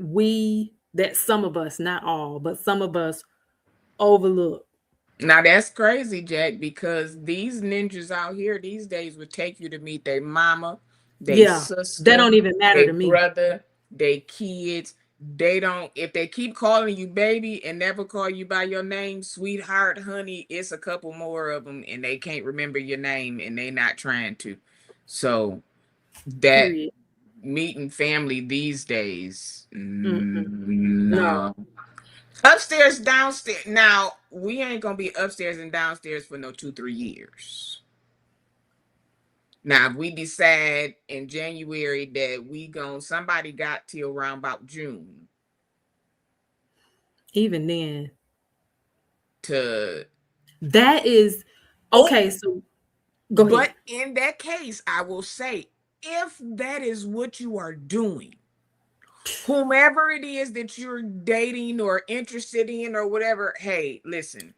some of us, not all, but some of us overlook. Now that's crazy, Jack, because these ninjas out here these days would take you to meet their mama, their That sister, don't even matter their to me. brother, their kids. They don't, if they keep calling you baby and never call you by your name, sweetheart, honey, it's a couple more of them and they can't remember your name and they not trying to. So that Period. meeting family these days, No. no. Upstairs, downstairs. Now, we ain't gonna be upstairs and downstairs for no 2-3 years. Now, if we decide in January that somebody got till around about June Even then. to That is okay. So go but ahead. in that case, I will say, if that is what you are doing, whomever it is that you're dating or interested in or whatever, hey, listen,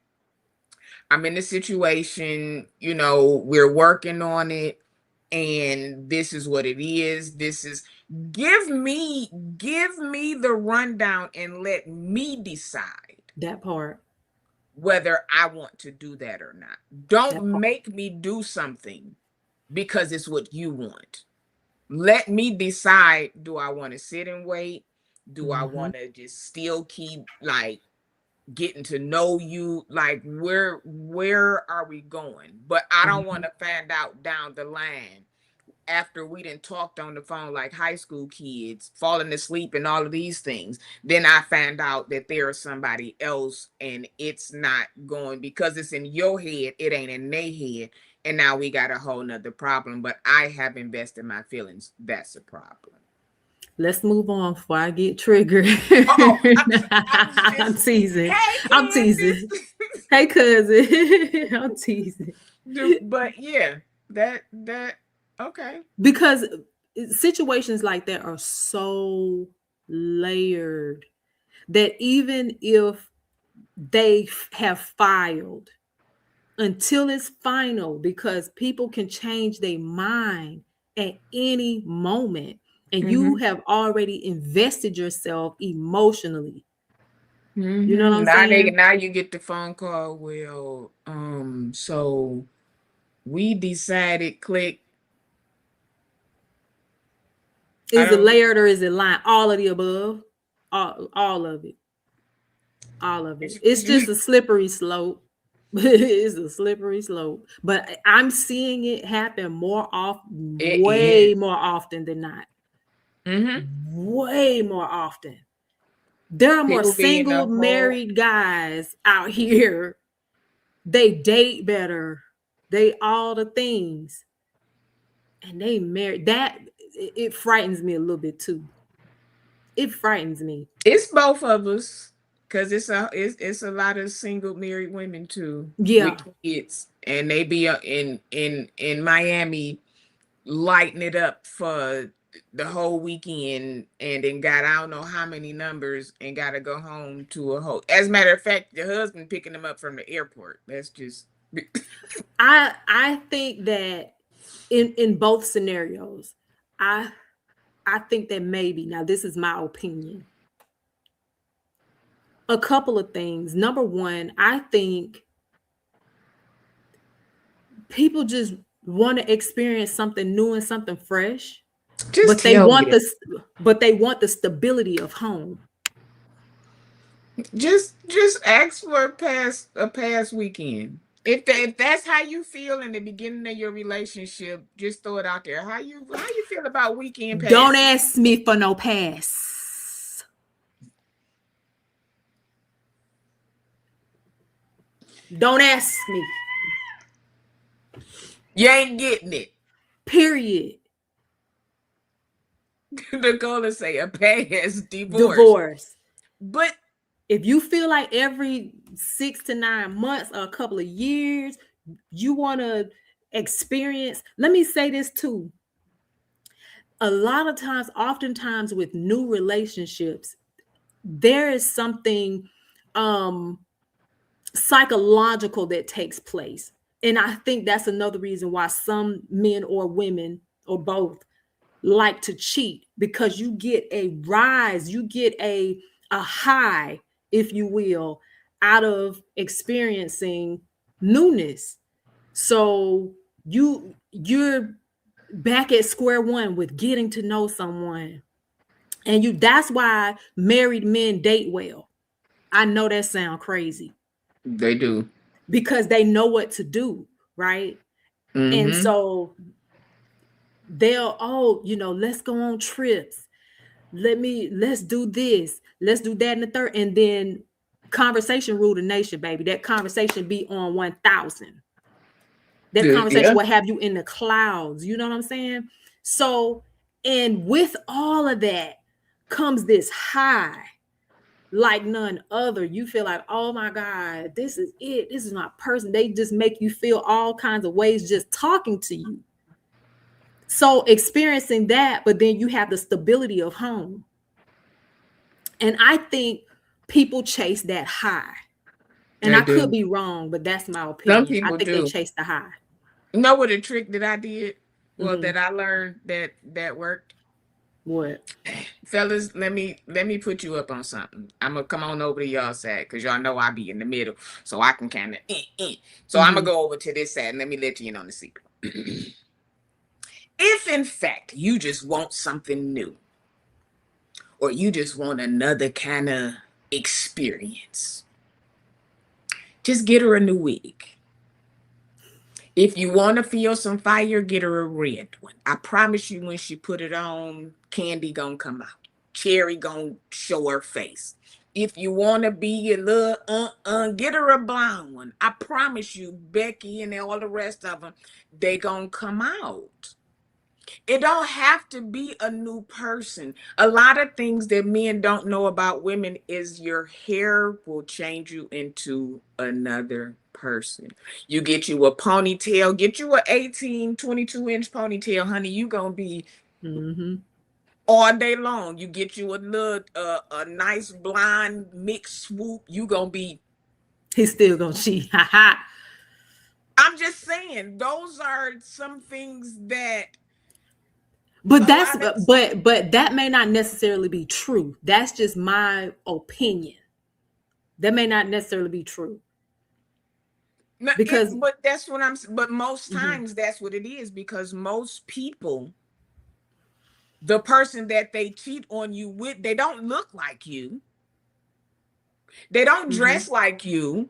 I'm in a situation, we're working on it, and this is what it is. Give me the rundown and let me decide That part. whether I want to do that or not. That Don't part. make me do something because it's what you want. Let me decide, do I want to sit and wait? Do I Mm-hmm. want to just still keep like getting to know you, like where are we going? But I don't want to find out down the line after we didn't talked on the phone like high school kids, falling asleep and all of these things. Then I find out that there is somebody else and it's not going because it's in your head, it ain't in their head, and now we got a whole nother problem. But I have invested my feelings, that's a problem. Let's move on before I get triggered. Oh, I'm teasing. hey, I'm Candace. teasing. Hey, cousin. I'm teasing. But yeah, that okay. Because situations like that are so layered that even if they have filed, until it's final, because people can change their mind at any moment, and you have already invested yourself emotionally. You know what I'm saying? Now you get the phone call. Well, so we decided, click. Is it layered or is it line? All of the above. All of it. All of it. It's just a slippery slope. It's a slippery slope. But I'm seeing it happen more often, way more often than not. Way more often. There are more single married guys out here. They date better. They all the things. And they married. That it frightens me a little bit too. It frightens me. It's both of us, because it's a lot of single married women too. Yeah. With kids, and they be in Miami lighting it up for the whole weekend, and then got I don't know how many numbers, and got to go home to a whole. As a matter of fact, the husband picking them up from the airport. That's just. I think that in both scenarios, I think that maybe, now this is my opinion, a couple of things. Number one, I think people just want to experience something new and something fresh, but they want the stability of home. Just ask for a past weekend. If that's how you feel in the beginning of your relationship, just throw it out there. How you feel about weekend passes? Don't ask me for no pass. Don't ask me. You ain't getting it. Period. Nicole say a pass divorce. But if you feel like every 6 to 9 months or a couple of years, you want to experience, let me say this too. A lot of times, oftentimes with new relationships, there is something psychological that takes place. And I think that's another reason why some men or women or both like to cheat, because you get a rise, you get a high, if you will, out of experiencing newness. So you're back at square one with getting to know someone. And that's why married men date well. I know that sounds crazy. They do. Because they know what to do, right? And so they'll, let's go on trips. Let's do this. Let's do that and the third. And then conversation rule the nation, baby. That conversation be on 1,000. That conversation will have you in the clouds. You know what I'm saying? So, and with all of that comes this high like none other. You feel like, oh my God, this is it. This is my person. They just make you feel all kinds of ways just talking to you. So experiencing that, but then you have the stability of home. And I think people chase that high. And I could be wrong, but that's my opinion. Some people I think they chase the high. You know what a trick that I did? Well, that I learned that worked? What? Fellas, let me put you up on something. I'm gonna come on over to y'all side, because y'all know I be in the middle, so I can kind of So I'm gonna go over to this side and let me let you in on the secret. If in fact you just want something new, or you just want another kind of experience, just get her a new wig. If you want to feel some fire, get her a red one. I promise you, when she put it on, candy gonna come out. Cherry gonna show her face. If you want to be a little get her a blonde one. I promise you, Becky and all the rest of them, they gonna come out. It don't have to be a new person. A lot of things that men don't know about women is your hair will change you into another person. You get you a ponytail, get you a 18, 22-inch ponytail, honey, you gonna be all day long. You get you a little a nice blonde mixed swoop, you gonna be. He's still gonna cheat. I'm just saying, those are some things that But but that may not necessarily be true. That's just my opinion. That may not necessarily be true. Because but that's what but most times that's what it is, because most people, the person that they cheat on you with, they don't look like you. They don't dress like you.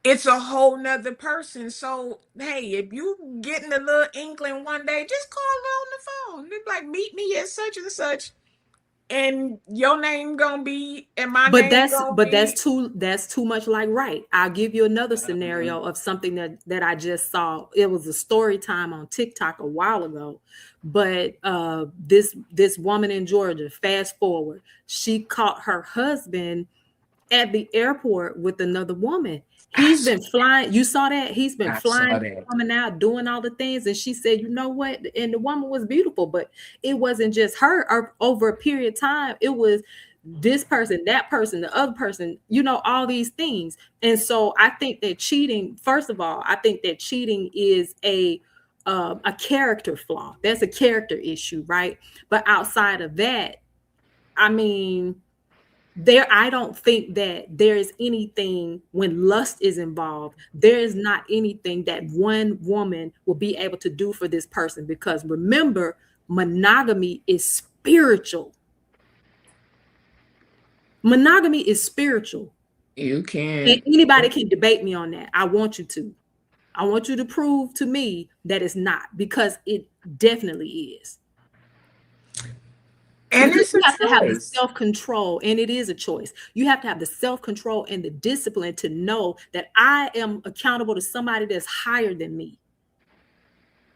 It's a whole nother person. So, hey, if you getting a little inkling one day, just call her on the phone. They're like, meet me at such and such. And your name gonna be, and my name gonna be. That's too much like right. I'll give you another scenario of something that I just saw. It was a story time on TikTok a while ago, but this woman in Georgia, fast forward, she caught her husband at the airport with another woman. He's been flying. You saw that? He's been flying, coming out, doing all the things. And she said, you know what? And the woman was beautiful, but it wasn't just her. Over a period of time, it was this person, that person, the other person, all these things. And so I think that cheating, first of all, I think that cheating is a character flaw. That's a character issue, right? But outside of that, I mean, I don't think that there's anything, when lust is involved, there is not anything that one woman will be able to do for this person, because remember, monogamy is spiritual. Monogamy is spiritual. You can. And anybody can debate me on that. I want you to prove to me that it's not, because it definitely is. And you have to have the self-control, and it is a choice. You have to have the self-control and the discipline to know that I am accountable to somebody that's higher than me.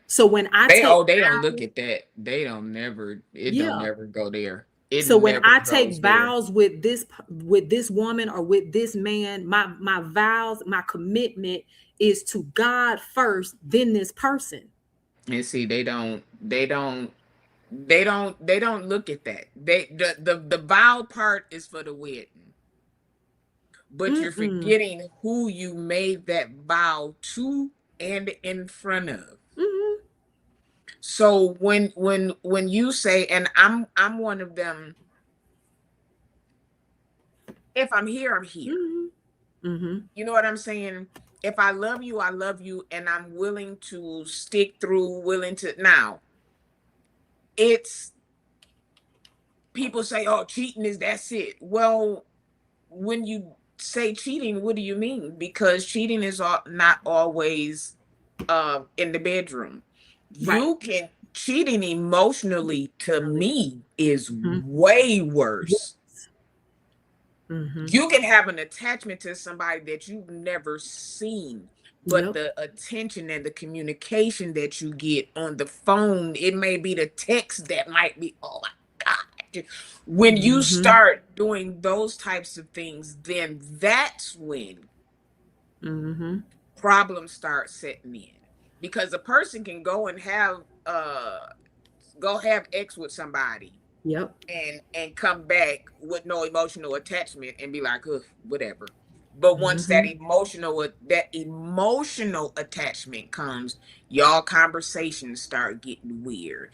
So when they don't look at that. They don't never. Don't never go there. So when I take vows with this woman or with this man, my vows, my commitment is to God first, then this person. And see, they don't look at that. The vow part is for the wedding, but you're forgetting who you made that vow to and in front of. So when you say, and I'm one of them, if I'm here, I'm here. You know what I'm saying? If I love you, I love you, and I'm willing to stick through, now. It's people say, oh, cheating is that's it. Well, when you say cheating, what do you mean? Because cheating is not always in the bedroom. Right. Cheating emotionally, to me, is way worse. You can have an attachment to somebody that you've never seen, but the attention and the communication that you get on the phone, it may be the text that might be, oh my God. When you start doing those types of things, then that's when problems start setting in. Because a person can go and have X with somebody. And come back with no emotional attachment and be like, whatever. But once that emotional attachment comes, y'all conversations start getting weird.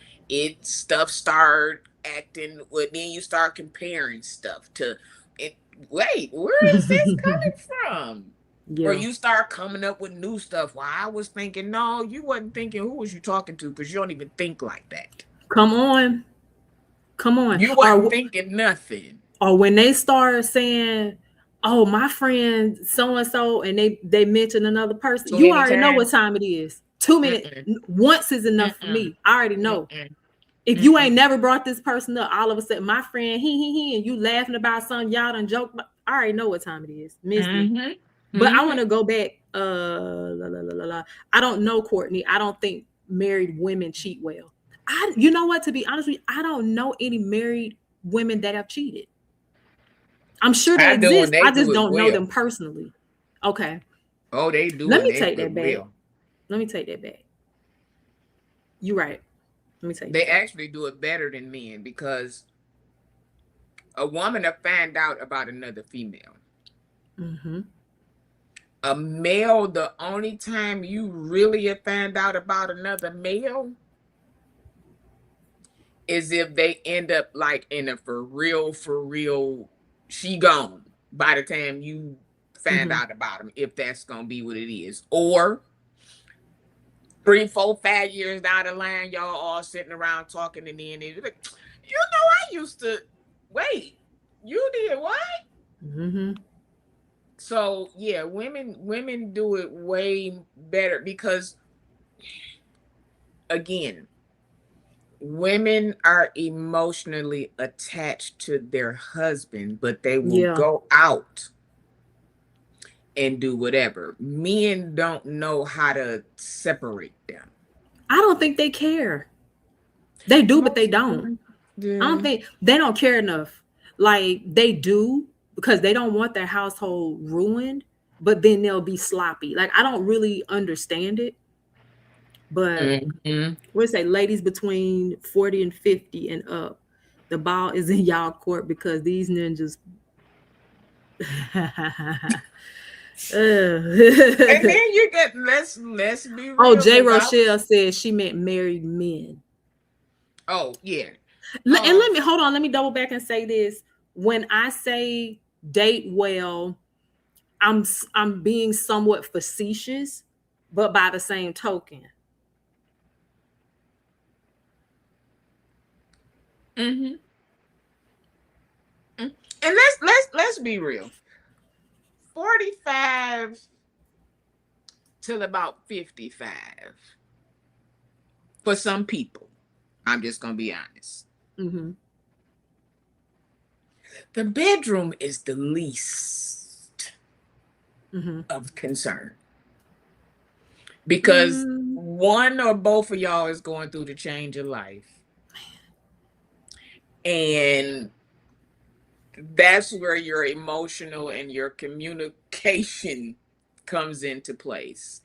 Stuff start acting. Well, then you start comparing stuff to it. Wait, where is this coming from? Or you start coming up with new stuff. Well, I was thinking, no, you wasn't thinking. Who was you talking to? Because you don't even think like that. Come on. You weren't thinking nothing. Or when they start saying, oh, my friend so-and-so, and they mention another person, you already know what time it is. 2 minutes. Once is enough for me. I already know. If you ain't never brought this person up, all of a sudden, my friend, he, and you laughing about something y'all done joke about, I already know what time it is. Miss me. But I want to go back. I don't know, Courtney. I don't think married women cheat well. You know what? To be honest with you, I don't know any married women that have cheated. I'm sure they exist. I just don't know them personally. Okay. Oh, they do. Let me take that back. You're right. Let me take. They actually do it better than men, because a woman will find out about another female. A male, the only time you really have found out about another male is if they end up like in a for real, she gone by the time you find out about them, if that's gonna be what it is. Or 3, 4, 5 years down the line, y'all all sitting around talking, and then it's like, I used to wait. You did what? So yeah, women do it way better because, again, women are emotionally attached to their husband, but they will go out and do whatever. Men don't know how to separate them. I don't think they care. They do, but they don't. Yeah. I don't think they don't care enough. Like, they do because they don't want their household ruined, but then they'll be sloppy. Like, I don't really understand it. But we say ladies between 40 and 50 and up, the ball is in y'all court because these ninjas. And then you get let's be real. Oh, J. Rochelle said she meant married men. Oh yeah. And let me double back and say this. When I say date well, I'm being somewhat facetious, but by the same token. And let's be real. 45 till about 55 for some people. I'm just gonna be honest. The bedroom is the least of concern because one or both of y'all is going through the change of life, and that's where your emotional and your communication comes into place,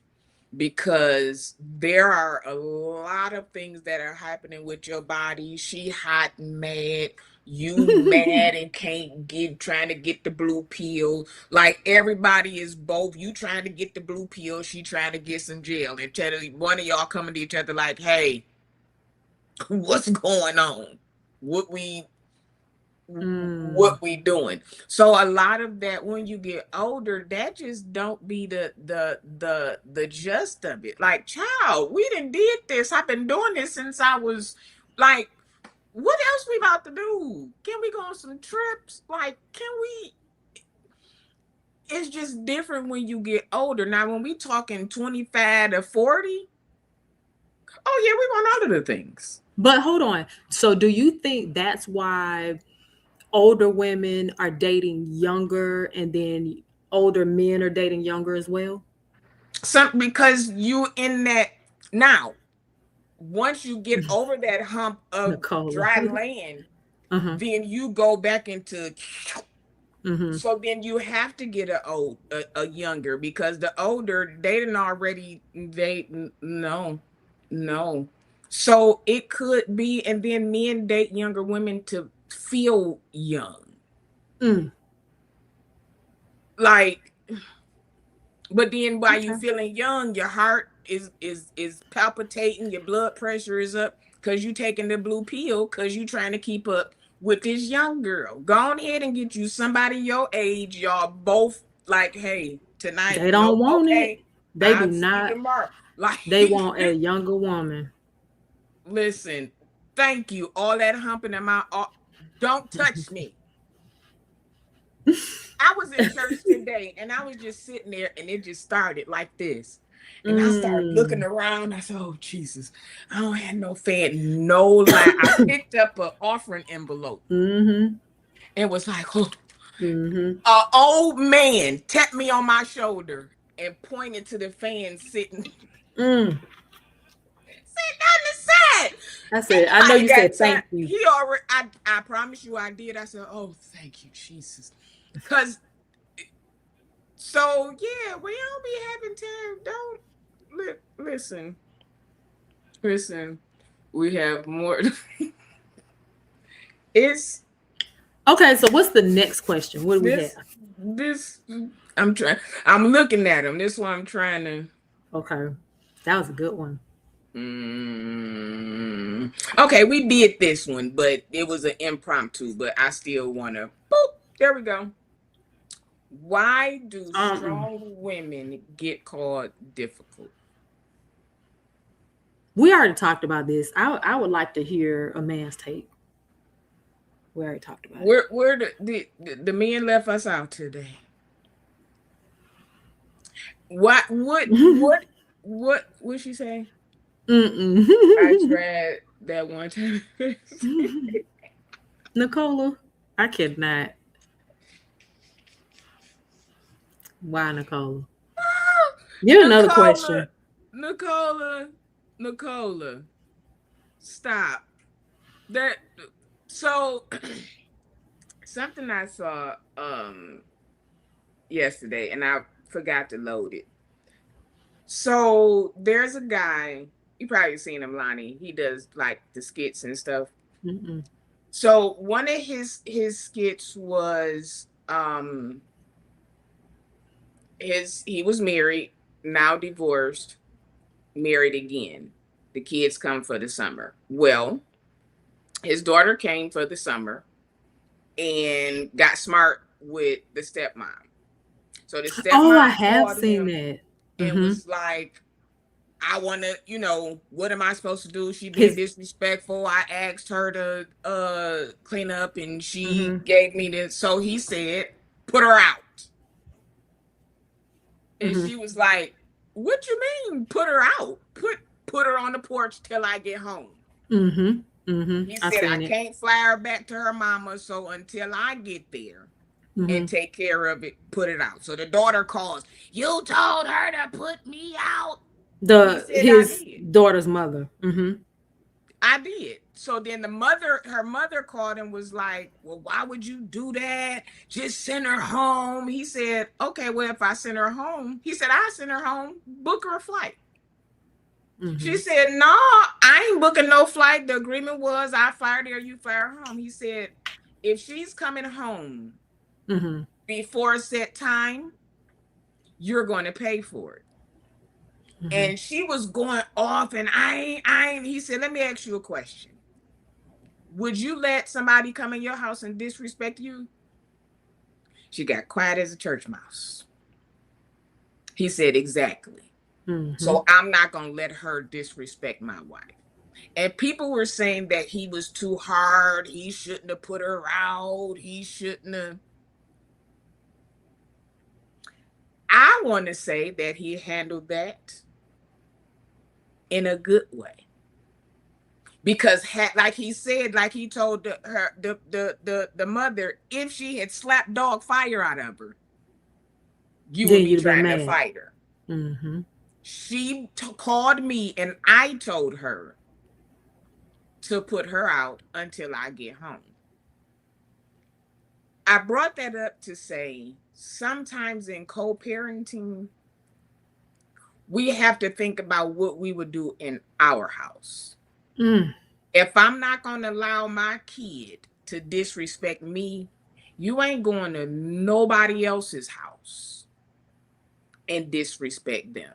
because there are a lot of things that are happening with your body. She hot and mad, you mad and trying to get the blue pill. Like, everybody is both, you trying to get the blue pill, she trying to get some gel, and one of y'all coming to each other like, hey, what's going on? What we doing? So a lot of that, when you get older, that just don't be the gist of it. Like, child, we done did this. I've been doing this since I was like, what else we about to do? Can we go on some trips? Like, it's just different when you get older. Now, when we talking 25 to 40, oh yeah, we want all of the things. But hold on. So do you think that's why older women are dating younger, and then older men are dating younger as well? Because you in that now. Once you get over that hump of dry land, then you go back into. So then you have to get a younger, because the older they didn't already no. So it could be, and then men date younger women to feel young. Like, but then while you feeling young, your heart is palpitating, your blood pressure is up because you taking the blue pill because you trying to keep up with this young girl. Go on ahead and get you somebody your age. Y'all both like, hey, tonight they don't want it. They do not. Like, they want a younger woman. Listen, thank you. All that humping in my don't touch me. I was in church today and I was just sitting there and it just started like this. And I started looking around. I said, oh, Jesus, I don't have no fan, no lie. I picked up an offering envelope and was like, oh. An old man tapped me on my shoulder and pointed to the fan sitting on the side. I said, I know you said thank you. He already, I promise you I did. I said, oh, thank you, Jesus. Because, so yeah, we don't be having time. Don't listen. We have more. It's okay. So what's the next question? What do we have? I'm looking at him. This one I'm trying to. Okay, that was a good one. Okay, we did this one, but it was an impromptu, but I still want to. Boop, there we go. Why do strong women get called difficult? We already talked about this. I would like to hear a man's take. We already talked about it. Where the men left us out today. What she say? I tried that one time. Nicola, I cannot. Why, Nicola? Here's another question. Nicola, stop. That so something I saw yesterday, and I forgot to load it. So there's a guy, you probably seen him, Lonnie. He does like the skits and stuff. So one of his skits was he was married, now divorced, married again. The kids come for the summer. Well, his daughter came for the summer and got smart with the stepmom. So the stepmom I have seen that. And was like, I want to, what am I supposed to do? She being disrespectful. I asked her to clean up and she gave me this. So he said, put her out. And she was like, what you mean put her out? Put her on the porch till I get home. He said, I can't fly her back to her mama. So until I get there and take care of it, put it out. So the daughter calls, you told her to put me out. His daughter's mother. I did. So then her mother called and was like, well, why would you do that? Just send her home. He said, okay, well, if I send her home, he said, I send her home, book her a flight. She said, no, I ain't booking no flight. The agreement was I fired her, you fire her home. He said, if she's coming home before a set time, you're going to pay for it. And she was going off, and he said, let me ask you a question. Would you let somebody come in your house and disrespect you? She got quiet as a church mouse. He said, exactly. So I'm not going to let her disrespect my wife. And people were saying that he was too hard. He shouldn't have put her out. He shouldn't have. I want to say that he handled that in a good way. Because like he said, like he told the mother, if she had slapped dog fire out of her, you would be trying to fight her. She called me and I told her to put her out until I get home. I brought that up to say sometimes in co-parenting, we have to think about what we would do in our house. If I'm not going to allow my kid to disrespect me, you ain't going to nobody else's house and disrespect them.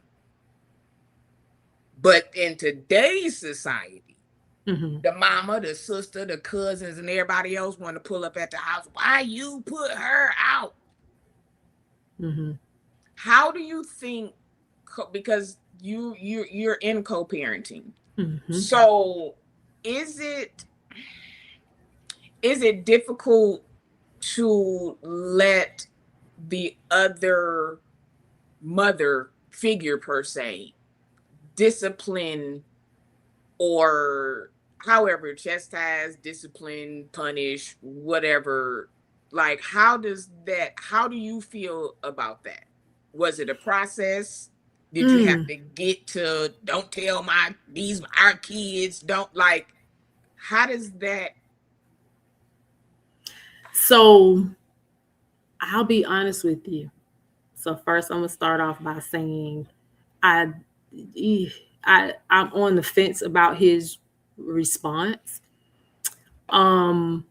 But in today's society, the mama, the sister, the cousins, and everybody else want to pull up at the house. Why you put her out? How do you think? Because you're in co-parenting. So is it difficult to let the other mother figure per se discipline or however chastise, discipline, punish, whatever? Like, how do you feel about that? Was it a process? Did you have to get to, don't tell our kids, don't, like, how does that? So I'll be honest with you. So first I'm going to start off by saying I'm on the fence about his response. So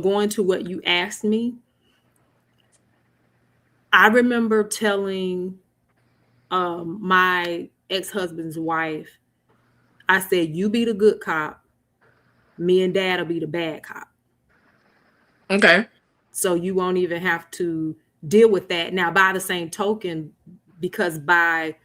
going to what you asked me, I remember telling my ex-husband's wife, I said, you be the good cop, me and dad will be the bad cop. Okay. So you won't even have to deal with that. Now, by the same token, because by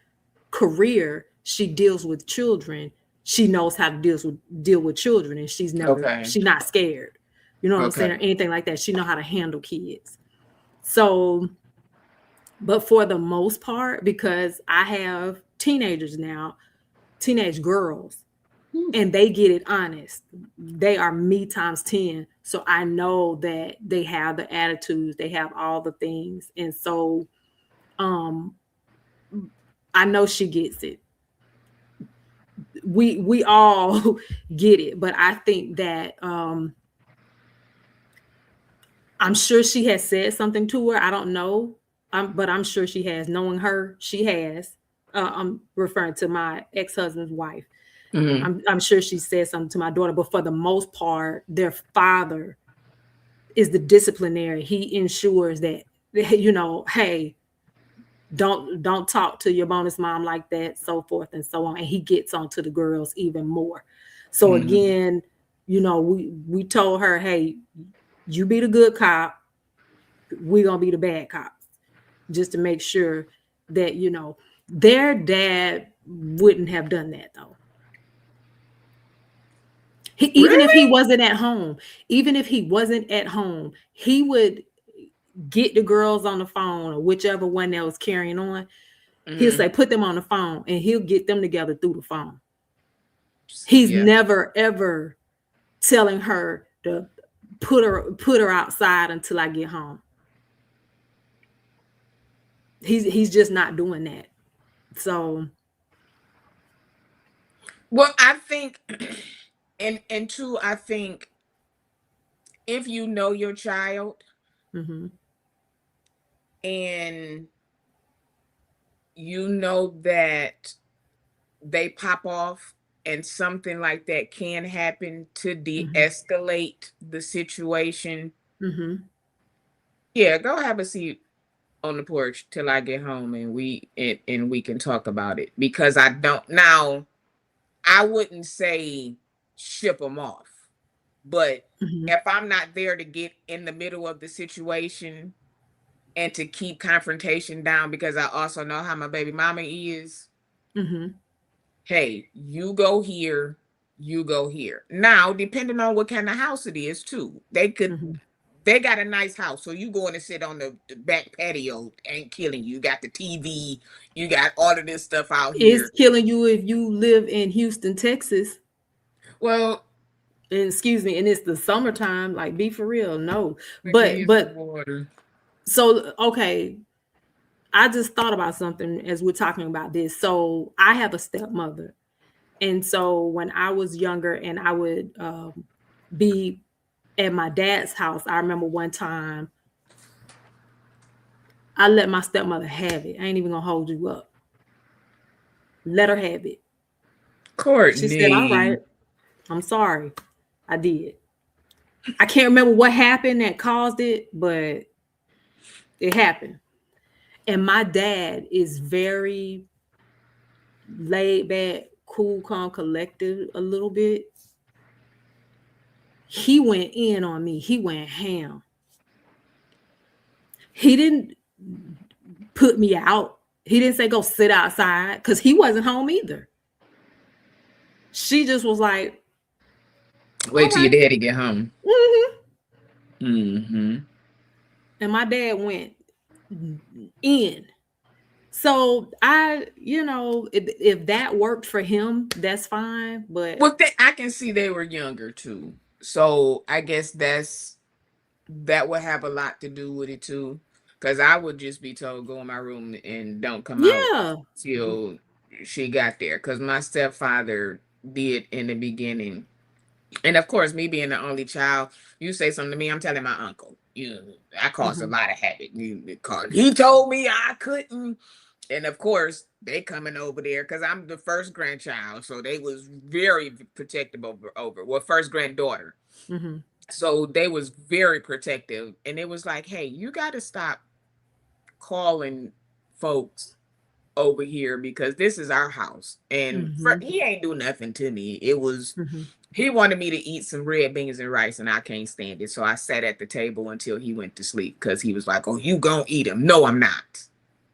career she deals with children, she knows how to deal with children, and she's not scared. You know what I'm saying? Or anything like that. She know how to handle kids. So, but for the most part, because I have teenagers now, teenage girls, and they get it honest. They are me times 10. So I know that they have the attitudes, they have all the things. And so I know she gets it. We all get it, but I think that I'm sure she has said something to her. I don't know, but I'm sure she has. Knowing her, she has. I'm referring to my ex-husband's wife. Mm-hmm. I'm sure she said something to my daughter, but for the most part, their father is the disciplinary. He ensures that, you know, hey, don't talk to your bonus mom like that, so forth and so on. And he gets on to the girls even more. So again, you know, we told her, hey, you be the good cop, we're gonna be the bad cops, just to make sure that, you know, their dad wouldn't have done that though. Even if he wasn't at home, he would get the girls on the phone, or whichever one that was carrying on. He'll say, put them on the phone, and he'll get them together through the phone. He's never ever telling her to put her outside until I get home. He's just not doing that. So, well, I think, and two, I think if you know your child, and you know that they pop off and something like that can happen to de-escalate the situation, yeah, go have a seat on the porch till I get home, and we can talk about it. Because I don't now, I wouldn't say ship them off, but if I'm not there to get in the middle of the situation and to keep confrontation down, because I also know how my baby mama is, hey, you go here, you go here. Now, depending on what kind of house it is too, they got a nice house, so you going to sit on the back patio ain't killing you. You got the TV, you got all of this stuff out here. It's killing you if you live in Houston, Texas. Well, and excuse me, and it's the summertime. Like, be for real, no. But so okay, I just thought about something as we're talking about this. So I have a stepmother, and so when I was younger, and I would be at my dad's house, I remember one time I let my stepmother have it. I ain't even gonna hold you up. Let her have it. Courtney. She said, all right, I'm sorry. I did. I can't remember what happened that caused it, but it happened. And my dad is very laid back, cool, calm, collected a little bit. He went in on me. He went ham. He didn't put me out. He didn't say go sit outside, because he wasn't home either. She just was like, wait till your daddy get home. And my dad went in. So I, you know, if that worked for him, that's fine. But well, I can see they were younger too, so I guess that would have a lot to do with it too. Because I would just be told go in my room and don't come out till she got there. Because my stepfather did in the beginning, and of course, me being the only child, you say something to me, I'm telling my uncle. I caused a lot of havoc. He told me I couldn't. And of course, they coming over there because I'm the first grandchild, so they was very protective over. Well, first granddaughter, so they was very protective, and it was like, hey, you got to stop calling folks over here because this is our house. And he ain't do nothing to me. It was, he wanted me to eat some red beans and rice, and I can't stand it. So I sat at the table until he went to sleep because he was like, oh, you gonna eat them. No, I'm not.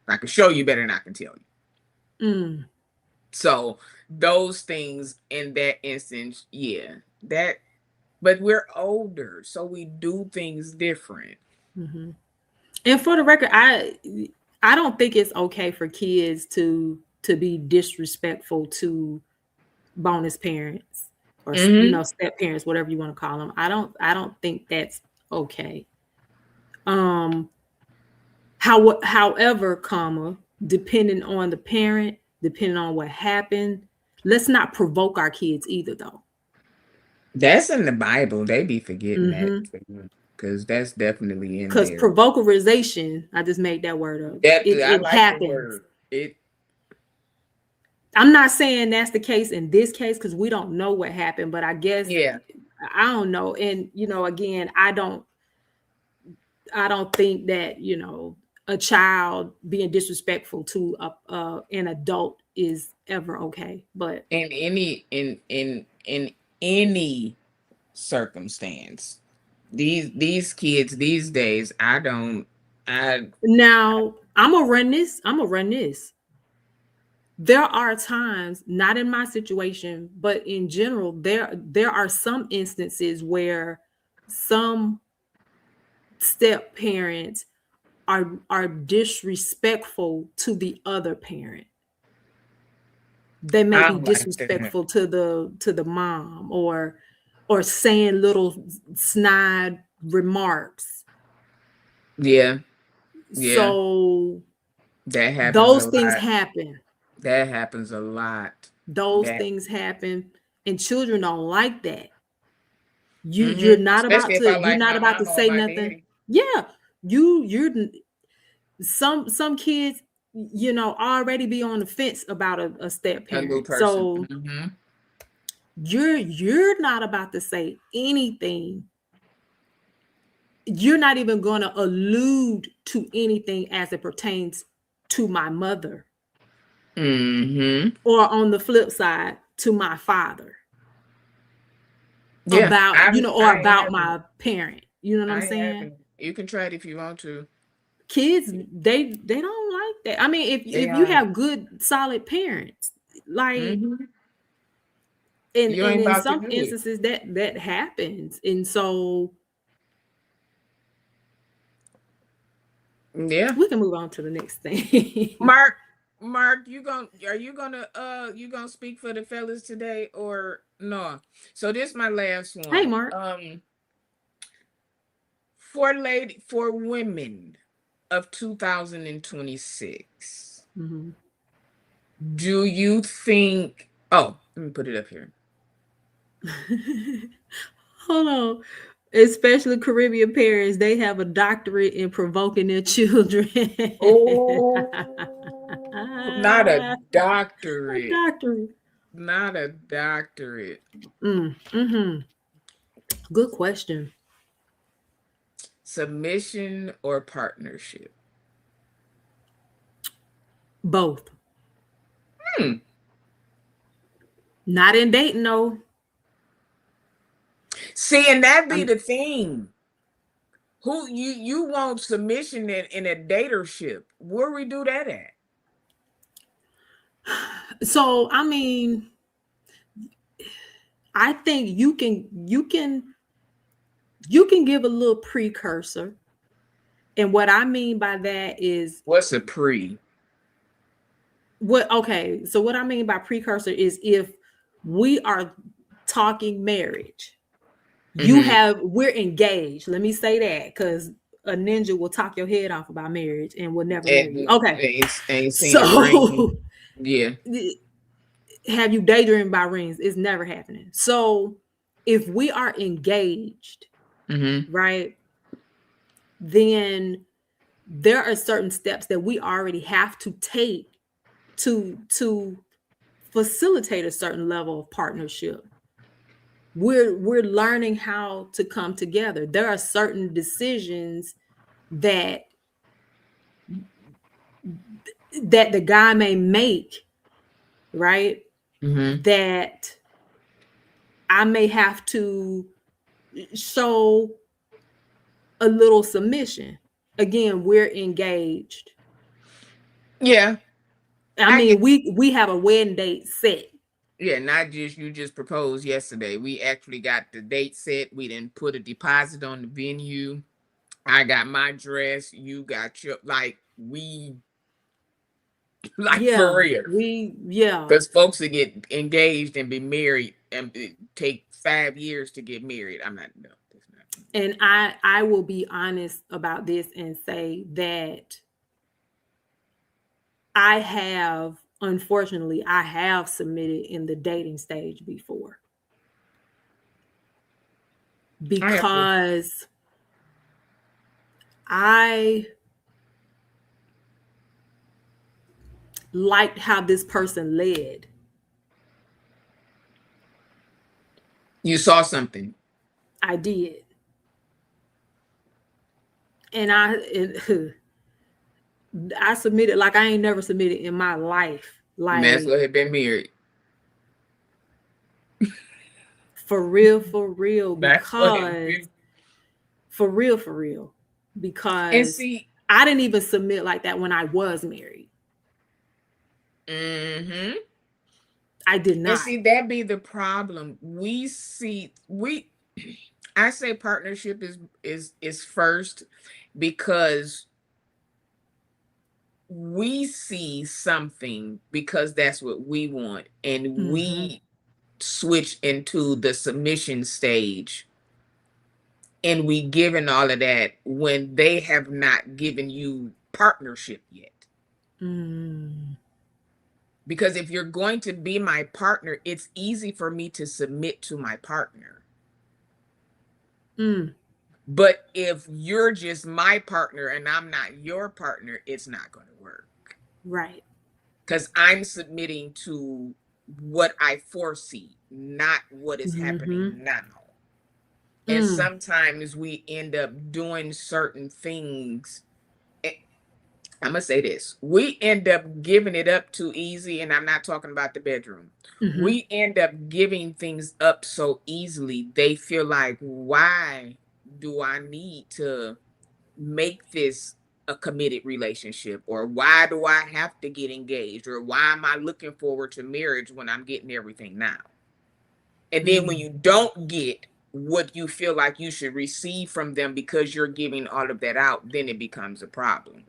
I can show you better than I can tell you. So those things in that instance, yeah, that, but we're older, so we do things different. And for the record, I don't think it's okay for kids to be disrespectful to bonus parents or you know, step parents, whatever you want to call them. I don't think that's okay. However, comma, depending on the parent, depending on what happened, let's not provoke our kids either, though. That's in the Bible. They be forgetting that because that's definitely in there. Because provocarization, I just made that word up. It like happens. I'm not saying that's the case in this case because we don't know what happened, but I guess I don't know. And you know, again, I don't think that, you know, a child being disrespectful to an adult is ever okay. But in any circumstance, these kids these days, now I'm gonna run this. There are times, not in my situation, but in general, there are some instances where some step parents are disrespectful to the other parent. They may be disrespectful to the mom or saying little snide remarks. Yeah. So that happens. Those things happen. That happens a lot. Those things happen, and children don't like that. You're not about to say nothing. Daddy. Yeah, you're some kids, you know, already be on the fence about a step parent. So you're not about to say anything. You're not even going to allude to anything as it pertains to my mother. Or on the flip side, to my father. Yeah, about, you know, or about my parent. You know what I'm saying? You can try it if you want to. Kids, they don't like that. I mean, if you have good, solid parents, like, and in some instances that happens, and so yeah, we can move on to the next thing. Mark, are you gonna speak for the fellas today or no? So this is my last one. Hey, Mark. For women of 2026, do you think? Oh, let me put it up here. Hold on. Especially Caribbean parents, they have a doctorate in provoking their children. Oh, not a doctorate. A doctorate. Not a doctorate. Good question. Submission or partnership? Both. Not in dating, no. See, and that be the thing. Who you want submission in a datership? Where we do that at? So I mean, I think you can give a little precursor, and what I mean by that is, what's a pre? Okay, so what I mean by precursor is if we are talking marriage. We're engaged. Let me say that, because a ninja will talk your head off about marriage and will never marry you. Okay. So yeah. Have you daydreamed about rings? It's never happening. So if we are engaged, right, then there are certain steps that we already have to take to facilitate a certain level of partnership. We're learning how to come together. There are certain decisions that that the guy may make, right? Mm-hmm. That I may have to show a little submission. Again, we're engaged. Yeah. I mean, we have a wedding date set. Yeah, not just you just proposed yesterday. We actually got the date set. We didn't put a deposit on the venue. I got my dress. You got your we for real. Because folks that get engaged and be married and it take 5 years to get married. I'm not no. That's not. And I will be honest about this and say that unfortunately, I have submitted in the dating stage before. Because I liked how this person led. You saw something. I did. And I submitted like I ain't never submitted in my life. Like, you may as well have been married. For real, because for real, because and see, I didn't even submit like that when I was married. Mm-hmm. I did not. And see, that be the problem. I say partnership is first because we see something because that's what we want, and we switch into the submission stage, and we given all of that when they have not given you partnership yet. Because if you're going to be my partner, it's easy for me to submit to my partner. But if you're just my partner and I'm not your partner, it's not going to work. Right. Because I'm submitting to what I foresee, not what is happening now. And sometimes we end up doing certain things. I'm going to say this. We end up giving it up too easy, and I'm not talking about the bedroom. We end up giving things up so easily, they feel like, why do I need to make this a committed relationship? Or why do I have to get engaged? Or why am I looking forward to marriage when I'm getting everything now? And then when you don't get what you feel like you should receive from them because you're giving all of that out, then it becomes a problem.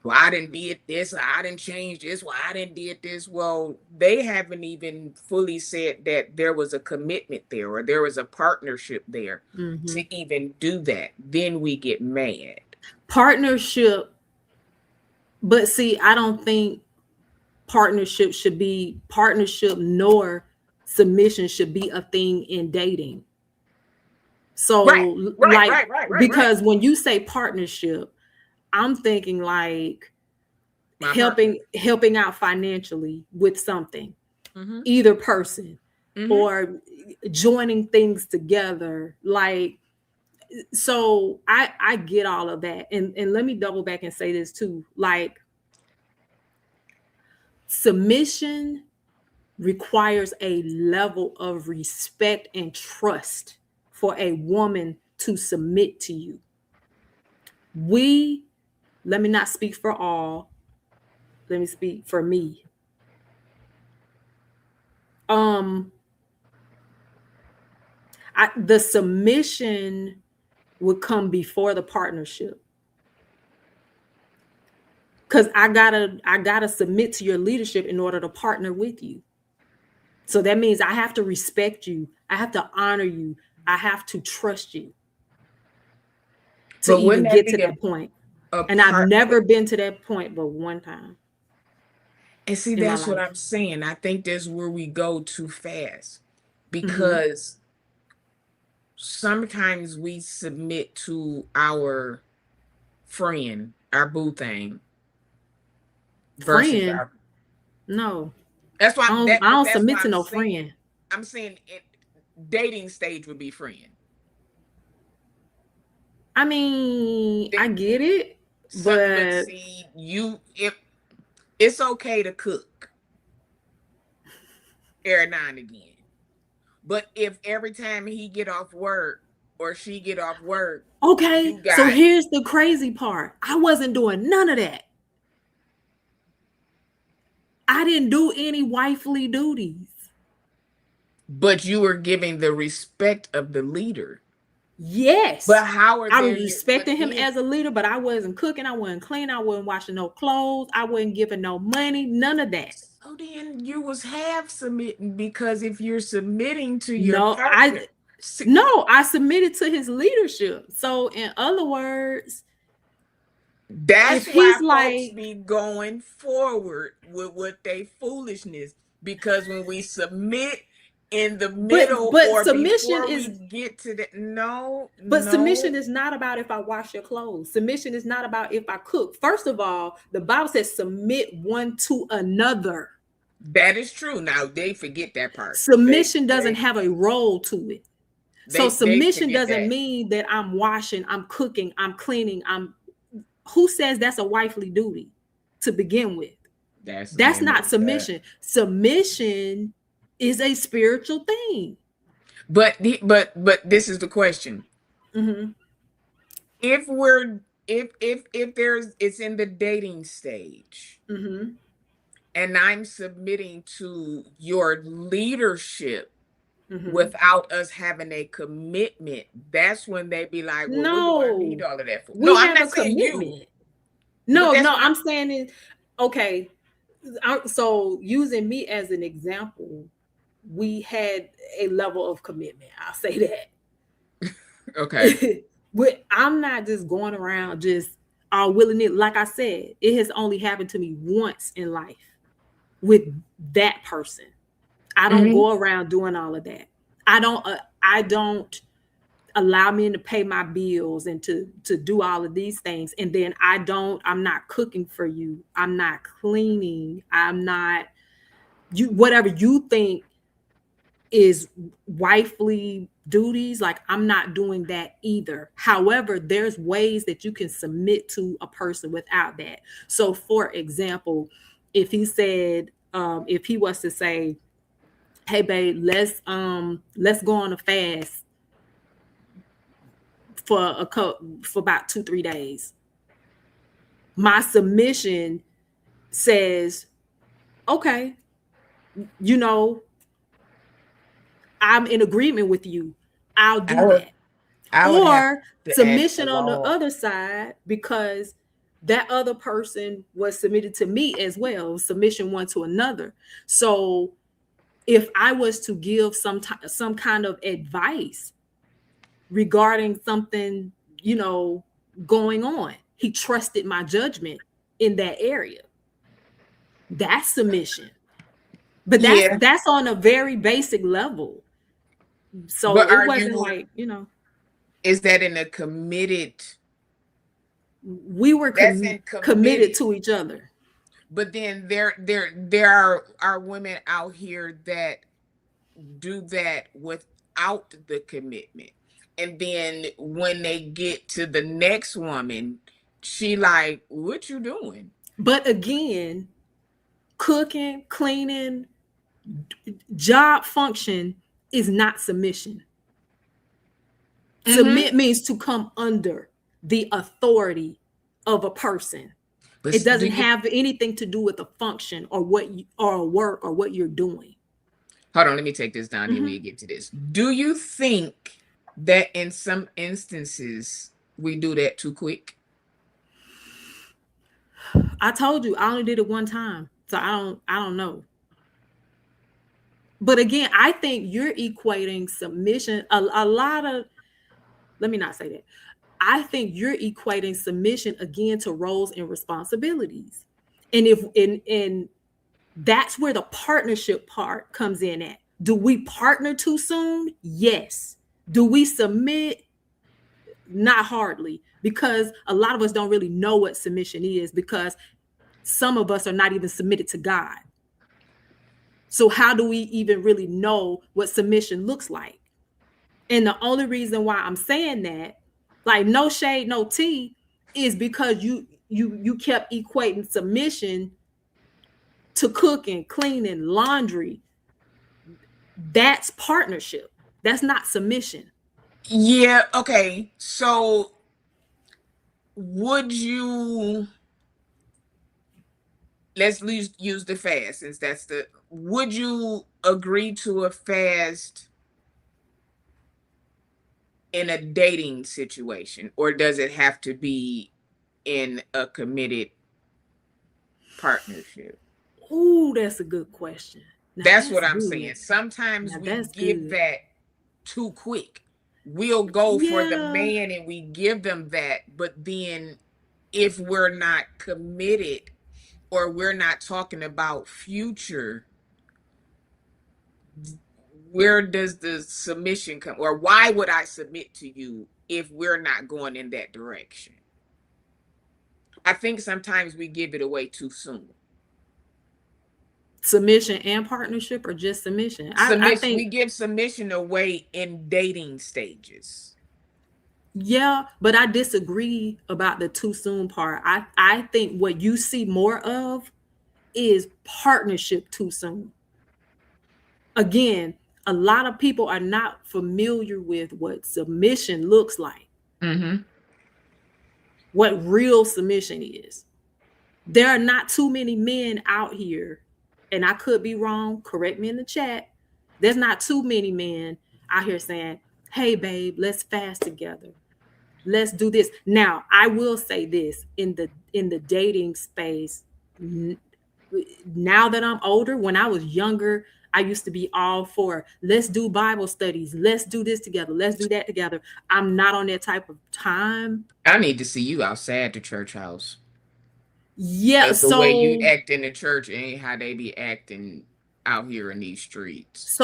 Well, I didn't did this, I didn't change this, well, I didn't did this. Well, they haven't even fully said that there was a commitment there or there was a partnership there to even do that. Then we get mad. Partnership, but see, I don't think partnership nor submission should be a thing in dating. So because when you say partnership, I'm thinking like helping out financially with something, either person, or joining things together. Like, so I get all of that. And let me double back and say this too. Like, submission requires a level of respect and trust for a woman to submit to you. Let me not speak for all. Let me speak for me. The submission would come before the partnership. Because I gotta submit to your leadership in order to partner with you. So that means I have to respect you. I have to honor you. I have to trust you to even get to that point. And I've never been to that point but one time. And see, that's what I'm saying. I think that's where we go too fast. Because sometimes we submit to our friend, our boo thing. Friend? No. That's why I don't submit to no friend. I'm saying dating stage would be friend. I mean, I get it, but see, it's okay to cook every now and again. But if every time he get off work or she get off work, Okay, you so got, here's the crazy part. I wasn't doing none of that. I didn't do any wifely duties. but you were giving the respect of the leader. Yes. But how are I was there? respecting But him then, as a leader, but I wasn't cooking. I wasn't cleaning. I wasn't washing no clothes. I wasn't giving no money. None of that. so then you was half submitting, because if you're submitting to your No, partner, I submitted to his leadership. So in other words, that's if why he's folks like, be going forward with they foolishness. Because when we submit in the middle but or submission before we is get to the no, But submission no, is not about if I wash your clothes. Submission is not about if I cook. First of all, the Bible says submit one to another. that is true. Now they forget that part. Submission doesn't have a role to it. So They submission forget doesn't that. mean that I'm washing, I'm cooking, I'm cleaning. Who says that's a wifely duty to begin with? That's not submission. Submission is a spiritual thing. But this is the question. Mm-hmm. If there's, it's in the dating stage, Mm-hmm. and I'm submitting to your leadership Mm-hmm. without us having a commitment, that's when they be like, well, what do I need No, all of that for? we No, I'm have a not saying you, commitment. but that's No, what I'm saying is okay. So using me as an example, we had a level of commitment. I'll say that. okay. But I'm not just going around just all willing it. Like I said, it has only happened to me once in life with that person. I don't go around doing all of that. I don't allow men to pay my bills and to do all of these things, and then I'm not cooking for you, I'm not cleaning, I'm not whatever you think is wifely duties, like I'm not doing that either. However, there's ways that you can submit to a person without that. So for example, if he said if he was to say, hey babe, let's go on a fast for about 2-3 days. My submission says, okay, I'm in agreement with you. I'll do that. Or submission on the other side, because that other person was submitted to me as well, submission one to another. So if I was to give some kind of advice regarding something, going on, he trusted my judgment in that area. That's submission. But that's on a very basic level. So but it wasn't like, is that in a committed? We were committed to each other. But then there are women out here that do that without the commitment. And then when they get to the next woman, she like, what you doing? But again, cooking, cleaning, job function is not submission. Submit means to come under the authority of a person. But it doesn't have anything to do with a function or a work or what you're doing. Hold on, let me take this down here when you get to this. Do you think that in some instances we do that too quick? I told you I only did it one time, so I don't know. But again, I think you're equating submission a lot of. Let me not say that. I think you're equating submission again to roles and responsibilities, and that's where the partnership part comes in at. Do we partner too soon? Yes. Do we submit? Not hardly, because a lot of us don't really know what submission is, because some of us are not even submitted to God. So how do we even really know what submission looks like? And the only reason why I'm saying that, like no shade, no tea, is because you kept equating submission to cooking, cleaning, laundry. That's partnership. That's not submission. Yeah, okay. So would you, let's use the fast, since that's the, would you agree to a fast in a dating situation, or does it have to be in a committed partnership? Ooh, that's a good question. Now That's what that's I'm good. saying. Sometimes Now we that's give good. that too quick. We'll go for the Yeah. man and we give them that, but then if we're not committed or we're not talking about future, where does the submission come, or why would I submit to you if we're not going in that direction? I think sometimes we give it away too soon. Submission and partnership, or just submission? I Submission, we think, give submission away in dating stages. yeah, but I disagree about the too soon part. I think what you see more of is partnership too soon. Again, a lot of people are not familiar with what submission looks like, Mm-hmm. what real submission is. There are not too many men out here, and I could be wrong, correct me in the chat. There's not too many men out here saying, hey babe, let's fast together. Let's do this. Now, I will say this, in the dating space, now that I'm older, when I was younger, I used to be all for, let's do Bible studies, let's do this together, let's do that together. I'm not on that type of time. I need to see you outside the church house. Yeah, The way you so act in the church ain't how they be acting out here in these streets.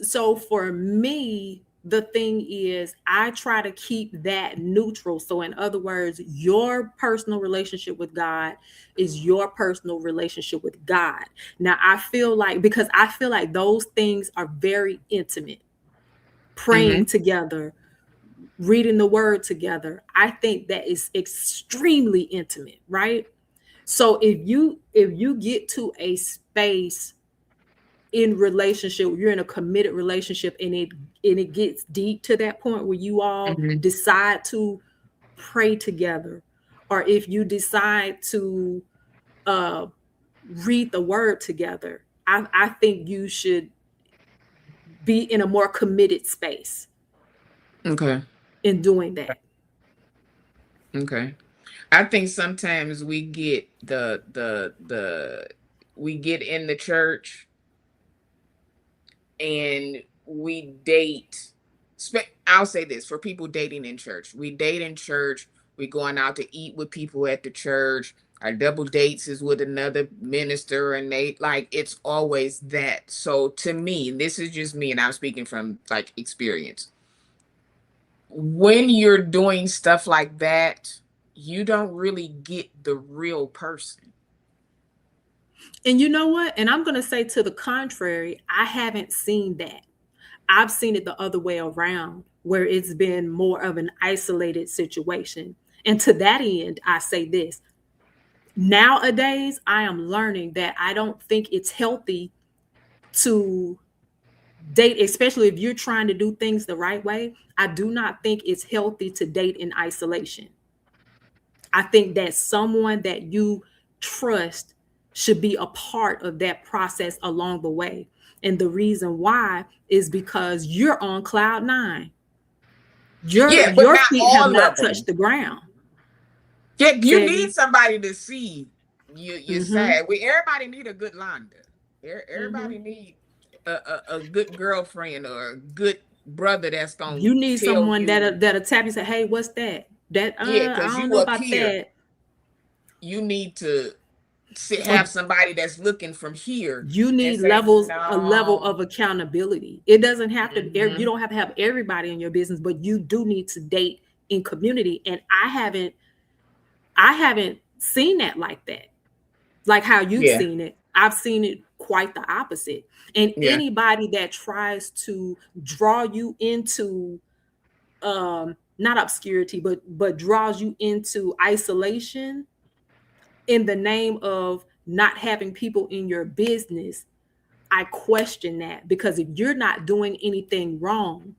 so for me, the thing is, I try to keep that neutral. So in other words, your personal relationship with God is your personal relationship with God. Now I feel like, because I feel like those things are very intimate. Mm-hmm. Praying together, reading the word together, I think that is extremely intimate, right? So if you get to a space in relationship, you're in a committed relationship, and it gets deep to that point where you all Mm-hmm. decide to pray together, or if you decide to uh read the word together, I think you should be in a more committed space Okay. in doing that. Okay. I think sometimes we get the we get in the church and we date. I'll say this for people dating in church. We date in church. We going out to eat with people at the church. Our double dates is with another minister, and they like it's always that. So to me, this is just me, and I'm speaking from like experience. When you're doing stuff like that, you don't really get the real person. And you know what? And I'm going to say, to the contrary, I haven't seen that. I've seen it the other way around, where it's been more of an isolated situation. And to that end, I say this: nowadays, I am learning that I don't think it's healthy to date, especially if you're trying to do things the right way. I do not think it's healthy to date in isolation. I think that someone that you trust should be a part of that process along the way. And the reason why is because you're on cloud nine. Yeah, but Your not feet have all of not touched them. the ground. Yeah, you Say need again. somebody to see you. You're Mm-hmm. sad. We everybody need a good Londa. Mm-hmm. Everybody need a good girlfriend or a good brother that's gonna You need tell someone you. that'll tap you and say, hey, what's that? That Yeah, I because don't you know up about here, that. you need to have Or somebody that's looking from here you and need say a level no. of accountability. It doesn't have to, you Hmm. don't have to have everybody in your business, but you do need to date in community. And I haven't seen that like that. Like how you've Yeah, seen it. I've seen it quite the opposite. And yeah, anybody that tries to draw you into not obscurity, but draws you into isolation in the name of not having people in your business, I question that, because if you're not doing anything wrong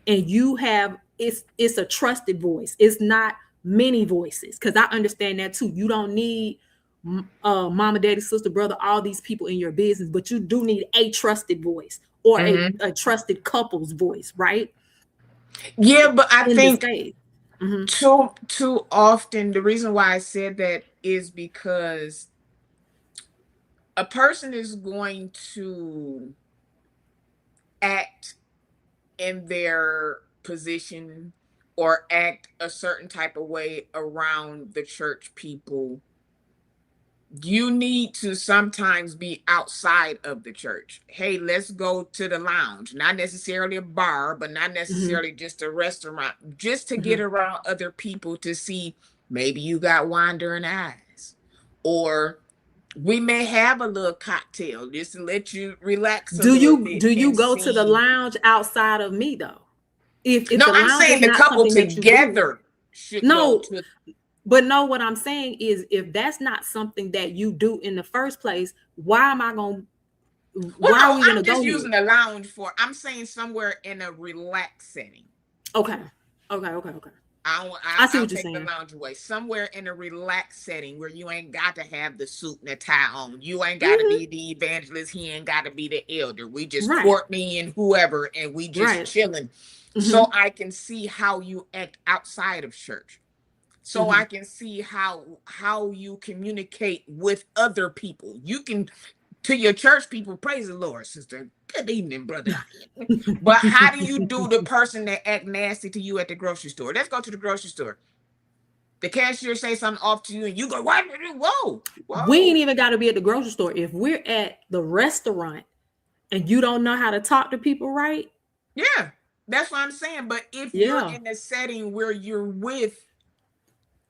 and you have, it's a trusted voice, it's not many voices, because I understand that too. You don't need mama, daddy, sister, brother, all these people in your business, but you do need a trusted voice, or a trusted couple's voice, right? Yeah, but I In think the state. too often, the reason why I said that is because a person is going to act in their position or act a certain type of way around the church people. You need to sometimes be outside of the church. Hey, let's go to the lounge, not necessarily a bar, but not necessarily just a restaurant, just to get around other people to see maybe you got wandering eyes, or we may have a little cocktail just to let you relax a Do little you bit do you and go to the see. lounge outside of me though? If No, the I'm lounge saying is the not couple something that you do, together should go no. to. But no, what I'm saying is, if that's not something that you do in the first place, why am I going? Well, Why are no, we going to I'm just go using here? the lounge for. I'm saying somewhere in a relaxed setting. Okay, okay. I'll, I I'll, see I'll what you're take the saying. lounge away. Somewhere in a relaxed setting where you ain't got to have the suit and the tie on. You ain't got to be the evangelist. He ain't got to be the elder. We just Right, Courtney and whoever, and we just right. chilling. So I can see how you act outside of church. So I can see how you communicate with other people. You can, to your church people, praise the Lord, sister. Good evening, brother. But how do you do the person that act nasty to you at the grocery store? Let's go to the grocery store. The cashier say something off to you, and you go, "What? Whoa, We ain't whoa!" even got to be at the grocery store. If we're at the restaurant and you don't know how to talk to people right, Yeah, that's what I'm saying. But if you're yeah. in a setting where you're with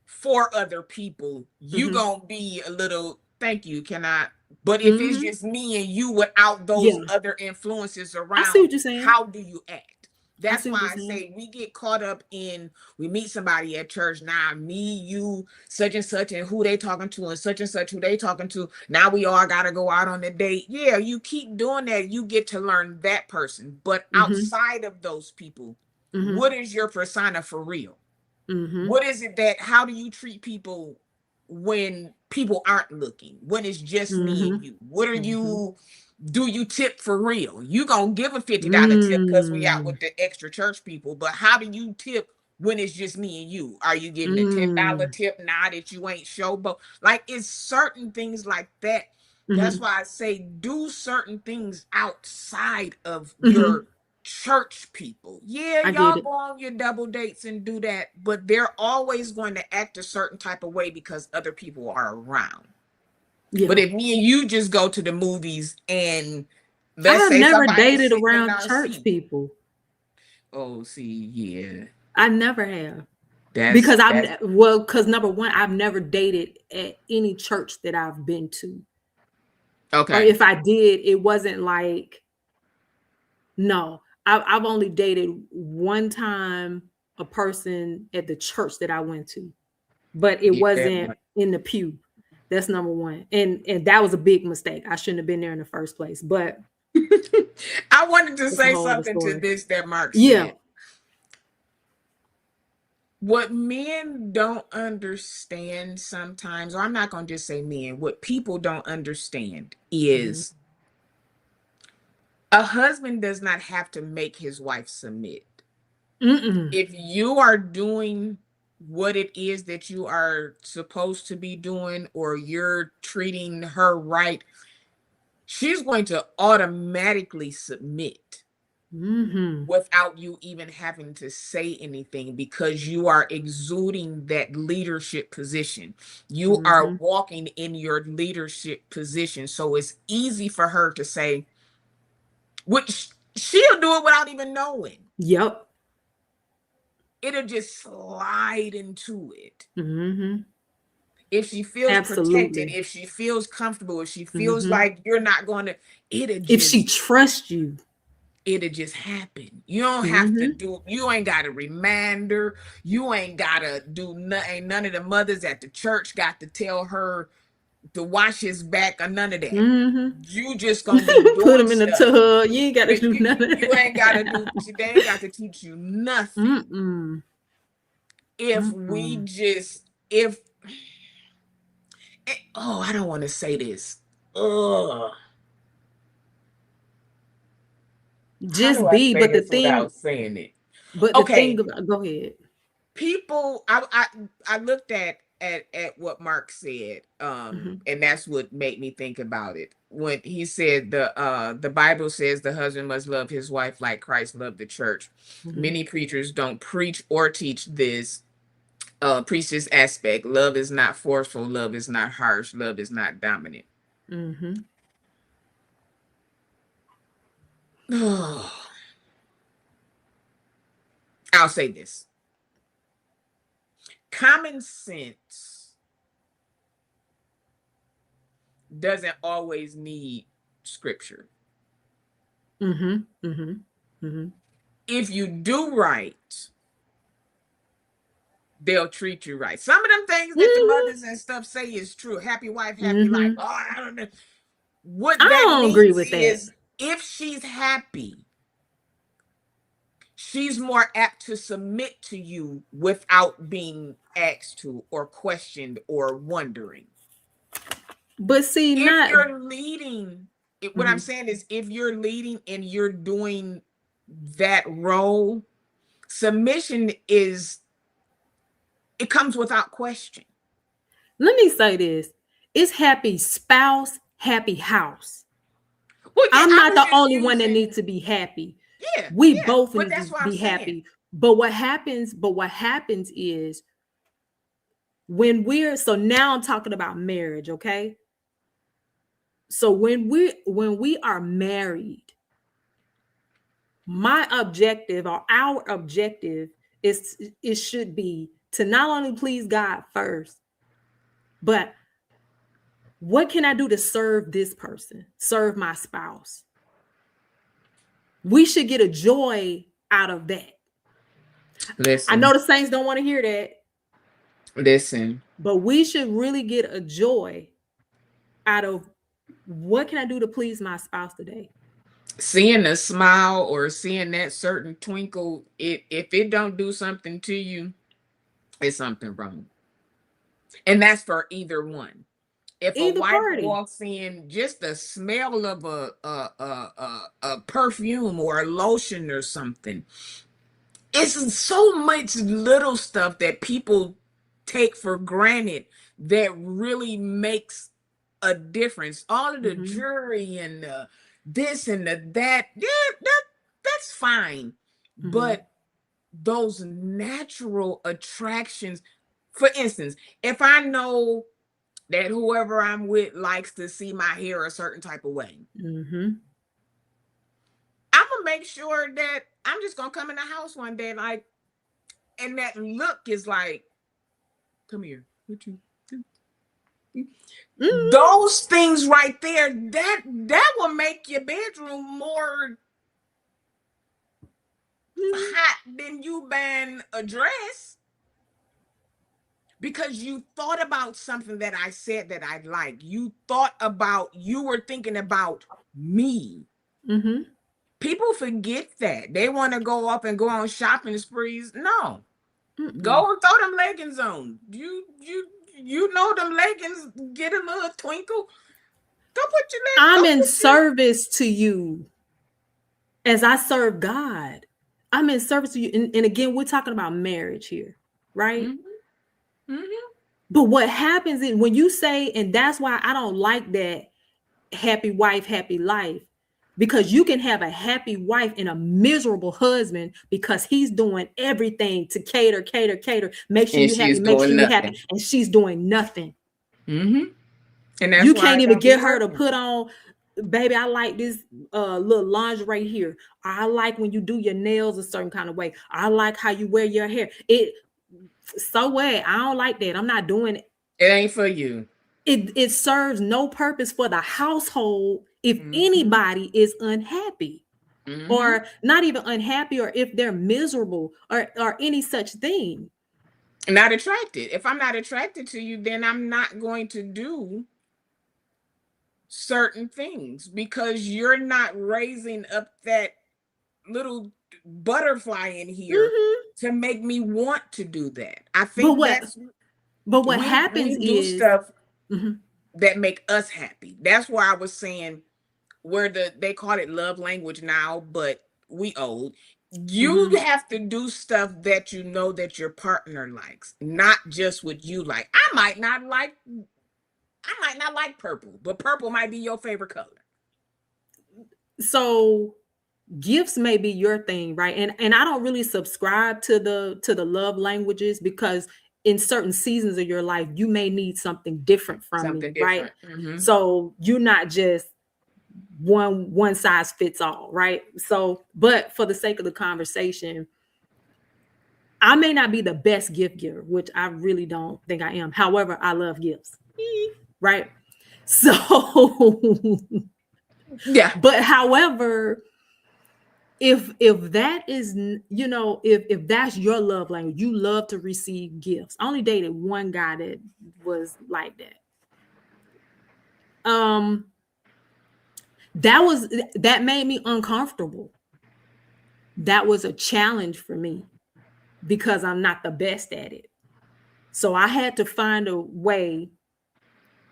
four other people, you gonna be a little. Thank you. Can I? But if it's just me and you without those Yeah. other influences I see around, what you're saying. how do you act? I That's see what you're why I saying. say we get caught up in, we meet somebody at church. Now, me, you, such and such, and who they talking to, and such who they talking to. Now we all gotta go out on a date. Yeah, you keep doing that, you get to learn that person. But outside of those people, what is your persona for real? What is it that, how do you treat people when people aren't looking, when it's just me and you? What are you, do you tip for real? You gonna give a $50 tip because we out with the extra church people, but how do you tip when it's just me and you? Are you getting a $10 tip now that you ain't showboat? Like, it's certain things like that. That's why I say do certain things outside of your church people. Yeah, I get y'all it. go on your double dates and do that, but they're always going to act a certain type of way because other people are around. Yeah. But if me and you just go to the movies and I let's have say never somebody's dated sitting in around our church seat. people. Oh, see, yeah. I never have. That's Because because number one, I've never dated at any church that I've been to. Or okay. if I did, it wasn't like, no. I've only dated one time a person at the church that I went to, but it Get that wasn't one. in the pew. That's number one. And that was a big mistake. I shouldn't have been there in the first place. But I wanted to it's a say whole other something to story. this that Mark Yeah. said. What men don't understand sometimes, or I'm not going to just say men, what people don't understand is a husband does not have to make his wife submit. If you are doing what it is that you are supposed to be doing, or you're treating her right, she's going to automatically submit without you even having to say anything, because you are exuding that leadership position. You are walking in your leadership position. So it's easy for her to say, which she'll do it without even knowing. Yep. It'll just slide into it. If she feels protected, Absolutely. if she feels comfortable, if she feels like you're not going to, it'll If she just trusts you. it'll just happen. You don't have to do, you ain't got to remind her. You ain't got to do nothing. None of the mothers at the church got to tell her, to wash his back or none of that. Mm-hmm. You just gonna be doing Put him in the stuff. tub. You ain't got to do nothing. You ain't gotta do. They ain't got to teach you nothing. Mm-mm. If Mm-mm. we just I don't want to say this. Ugh. Just be, but the thing without saying it? But the Okay, thing about, go ahead. people, I looked at what Mark said, Mm-hmm. and that's what made me think about it when he said the Bible says the husband must love his wife like Christ loved the church. Mm-hmm. Many preachers don't preach or teach this. Preach this aspect. Love is not forceful. Love is not harsh. Love is not dominant. Mm-hmm. I'll say this. Common sense doesn't always need scripture. Mm-hmm. Mm-hmm. Mm-hmm. If you do right, they'll treat you right. Some of them things that the mothers and stuff say is true. Happy wife, happy life. Oh, I don't know. What I that don't agree means with is that. if she's happy, she's more apt to submit to you without being asked to or questioned or wondering. But see, If you're leading, what I'm Mm-hmm. saying is if you're leading and you're doing that role, submission it comes without question. Let me say this. It's happy spouse, happy house. Well, yeah, I'm not the only one that using, needs to be happy. Yeah, We yeah, both but need that's to what I'm be saying. happy. But what happens is when so now I'm talking about marriage, okay? So when we are married, my objective or our objective is it should be to not only please God first, but what can I do to serve this person, serve my spouse? We should get a joy out of that. Listen. I know the saints don't want to hear that. Listen. But we should really get a joy out of what can I do to please my spouse today? Seeing a smile or seeing that certain twinkle, if it don't do something to you, it's something wrong. And that's for either one. If a wife walks in, just the smell of a perfume or a lotion or something, it's so much little stuff that people take for granted that really makes a difference. All of the jewelry and the this and the that, yeah, that's fine. But those natural attractions, for instance, if I know that whoever I'm with likes to see my hair a certain type of way, I'm gonna make sure that I'm just gonna come in the house one day like, and that look is like, come here, what you do? Those things right there, that will make your bedroom more hot than you been a dress, because you thought about something that I said that I like. You were thinking about me. People forget that. They want to go up and go on shopping sprees. No. Go and throw them leggings on. You know them leggings get a little twinkle. Go put your leggings. I'm in service to you as I serve God. I'm in service to you. And again, we're talking about marriage here, right? But what happens is when you say, and that's why I don't like that happy wife, happy life, because you can have a happy wife and a miserable husband because he's doing everything to cater, make sure you're happy, make sure you're happy, and she's doing nothing. And that's you can't even get her to put on, baby, I like this little lingerie here. I like when you do your nails a certain kind of way. I like how you wear your hair. So what? I don't like that. I'm not doing it. It ain't for you. It serves no purpose for the household if anybody is unhappy or not even unhappy, or if they're miserable or any such thing. Not attracted. If I'm not attracted to you, then I'm not going to do certain things because you're not raising up that little butterfly in here to make me want to do that. I think but what happens we do is stuff that make us happy. That's why I was saying where they call it love language now, but we old. You have to do stuff that you know that your partner likes, not just what you like. I might not like purple, but purple might be your favorite color. So gifts may be your thing, right? And I don't really subscribe to the love languages because in certain seasons of your life, you may need something different from me, right? So you're not just one size fits all, right? So, but for the sake of the conversation, I may not be the best gift giver, which I really don't think I am. However, I love gifts, right? So, yeah. But however, if that is, you know, if that's your love language, you love to receive gifts. I only dated one guy that was like that. That made me uncomfortable. That was a challenge for me because I'm not the best at it. So I had to find a way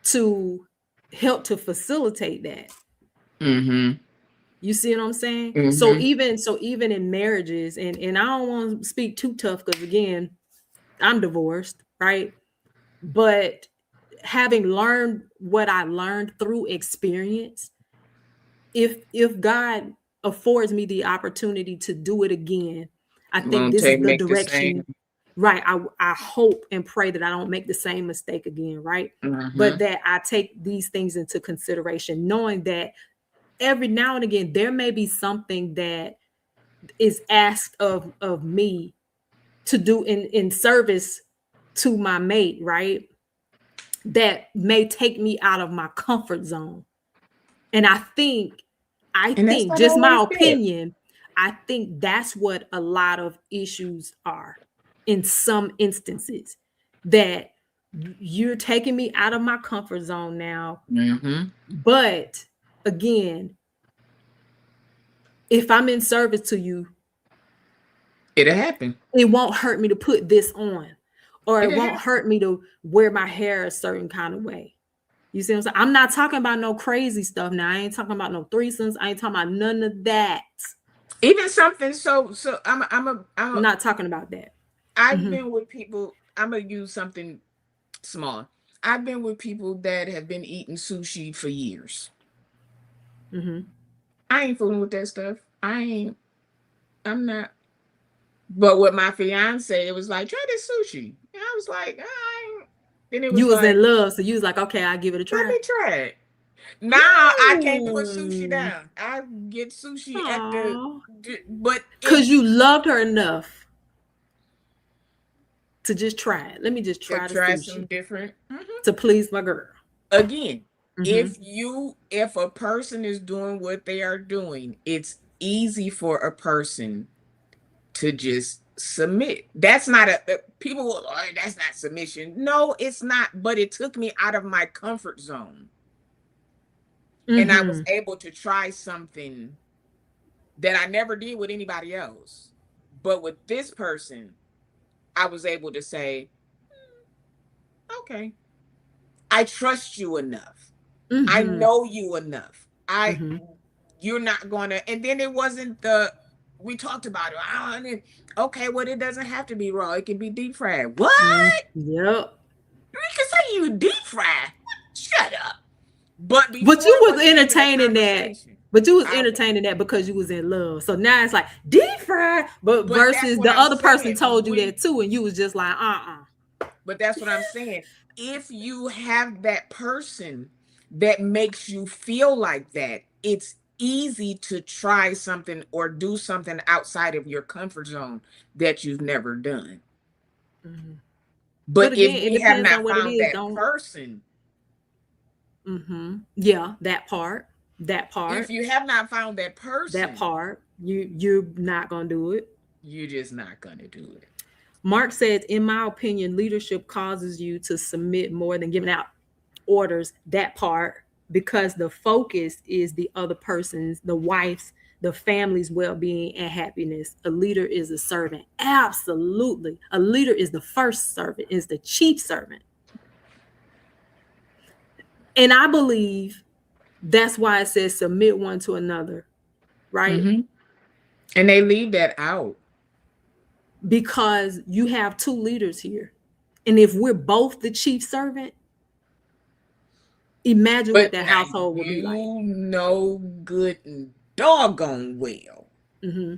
to help to facilitate that. You see what I'm saying? So even in marriages, and I don't want to speak too tough because again, I'm divorced, right? But having learned what I learned through experience, if God affords me the opportunity to do it again, I think this is the direction. Right. I hope and pray that I don't make the same mistake again, right? But that I take these things into consideration, knowing that every now and again, there may be something that is asked of me to do in service to my mate, right? That may take me out of my comfort zone. And I think just my opinion, I think that's what a lot of issues are in some instances, that you're taking me out of my comfort zone now. But again, if I'm in service to you, it'll happen. It won't hurt me to put this on, or it won't hurt me to wear my hair a certain kind of way. You see what I'm saying? I'm not talking about no crazy stuff now. I ain't talking about no threesomes. I ain't talking about none of that. Even something so I'm not talking about that. I've been with people. I'm gonna use something small. I've been with people that have been eating sushi for years. I ain't fooling with that stuff. I'm not. But with my fiance, it was like, try this sushi. And I was like, then it was you was like, in love, so you was like, okay, I'll give it a try. Let me try it. Now I can't put sushi down. I get sushi but because you loved her enough to just try it. Let me just try some different to please my girl. Again, if a person is doing what they are doing, it's easy for a person to just submit. That's not people will, that's not submission. No, it's not, but it took me out of my comfort zone. And I was able to try something that I never did with anybody else. But with this person, I was able to say, okay, I trust you enough. I know you enough. You're not going to, and then it wasn't we talked about it. Okay, well, it doesn't have to be raw. It can be deep fried. What? Yep. You can say you deep fried. Shut up. But you was entertaining that. But you was entertaining that because you was in love. So now it's like deep fried, but versus the other person told you that too, and you was just like, But that's what I'm saying. If you have that person that makes you feel like that, it's easy to try something or do something outside of your comfort zone that you've never done. But again, if you have not found that person, yeah, that part. If you have not found that person, that part, you're not gonna do it. You're just not gonna do it. Mark says, in my opinion, leadership causes you to submit more than giving out orders. That part. because the focus is the other person's, the wife's, the family's well-being and happiness. A leader is a servant. Absolutely. A leader is the first servant, is the chief servant. And I believe that's why it says submit one to another, right? Mm-hmm. And they leave that out. Because you have two leaders here. And if we're both the chief servant, imagine what that household would be like. You know good and doggone well. Mm-hmm.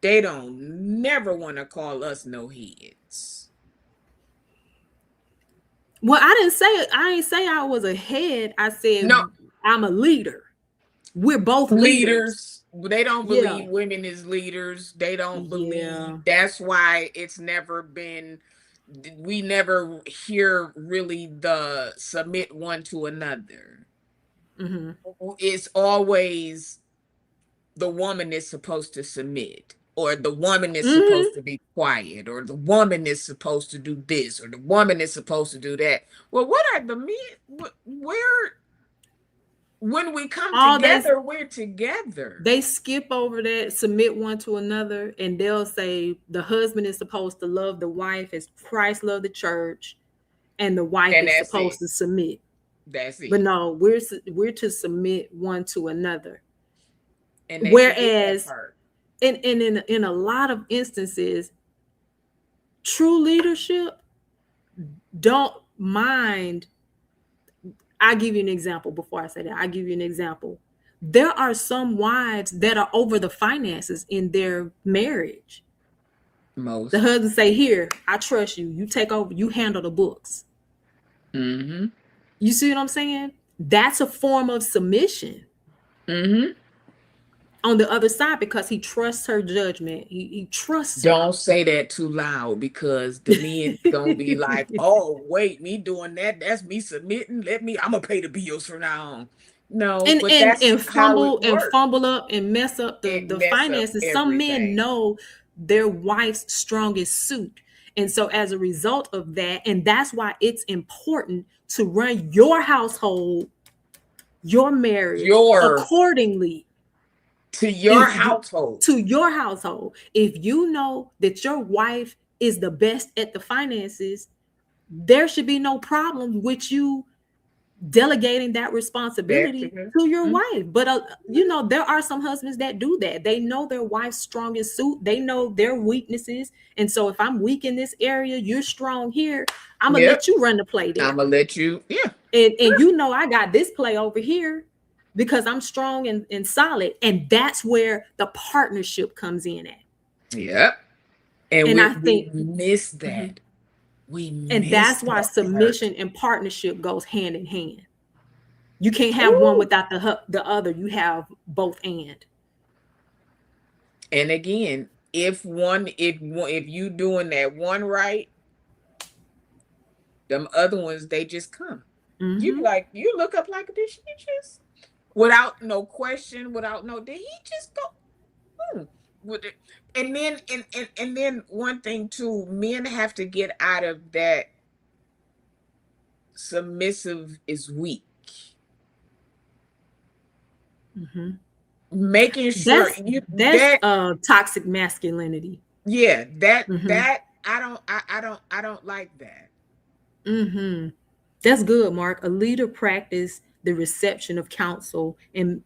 They don't never want to call us no heads. Well, I didn't say I was a head. I said no. I'm a leader. We're both leaders. They don't believe women as leaders. They don't believe. That's why it's never been. We never hear really the submit one to another. Mm-hmm. It's always the woman is supposed to submit, or the woman is supposed to be quiet, or the woman is supposed to do this, or the woman is supposed to do that. Well, what are the men? Where? When we come together, we're together. They skip over that, submit one to another, and they'll say the husband is supposed to love the wife as Christ loved the church, and the wife is supposed to submit. That's it. But no, we're to submit one to another. And whereas, in a lot of instances, true leadership don't mind. I'll give you an example before I say that. I'll give you an example. There are some wives that are over the finances in their marriage. Most. The husband say, here, I trust you. You take over. You handle the books. Mm-hmm. You see what I'm saying? That's a form of submission. Mm-hmm. On the other side, because he trusts her judgment. He trusts her. Don't say that too loud, because the men gonna be like, oh, wait, me doing that, that's me submitting. I'm gonna pay the bills from now on. No, and but that's fumble up and mess up the finances. Some men know their wife's strongest suit. And so as a result of that, and that's why it's important to run your household, your marriage accordingly. To your household. To your household. If you know that your wife is the best at the finances, there should be no problem with you delegating that responsibility to your wife. But there are some husbands that do that. They know their wife's strongest suit. They know their weaknesses. And so if I'm weak in this area, you're strong here, I'm gonna let you run the play there. I'm gonna let you, and I got this play over here because I'm strong and solid. And that's where the partnership comes in at. Yep. And I think we miss that. And that's why submission and partnership goes hand in hand. You can't have one without the other. You have both and. And again, if you doing that one right, them other ones, they just come. Mm-hmm. You like, you look up like, did she just, without no question, did he just go? With it? And then one thing too, men have to get out of that submissive is weak. Mm-hmm. Making sure that's toxic masculinity. Yeah, that I don't like that. Mm-hmm. That's good, Mark. A leader practice the reception of counsel and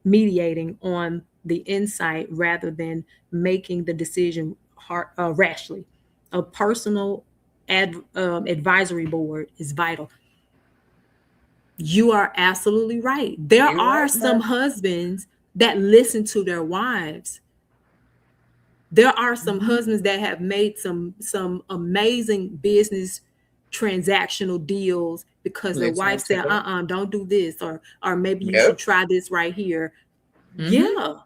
mediating on the insight rather than making the decision rashly. A personal advisory board is vital. You are absolutely right. There are some husbands that listen to their wives. There are some husbands that have made some amazing business transactional deals because their wife said, don't do this, or maybe you should try this right here. Mm-hmm. Yeah.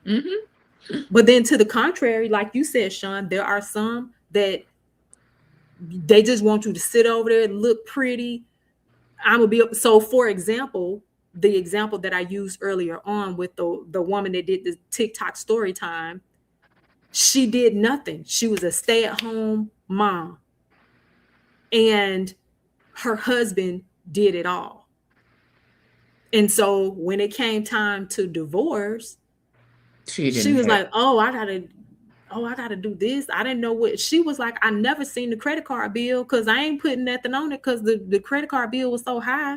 Mm-hmm. But then to the contrary, like you said, Shun, there are some that they just want you to sit over there and look pretty. So for example, the example that I used earlier on with the woman that did the TikTok story time, she did nothing. She was a stay-at-home mom. And her husband did it all. And so when it came time to divorce, She she didn't was have. like, I gotta do this. I didn't know what she was like. I never seen the credit card bill because I ain't putting nothing on it because the credit card bill was so high.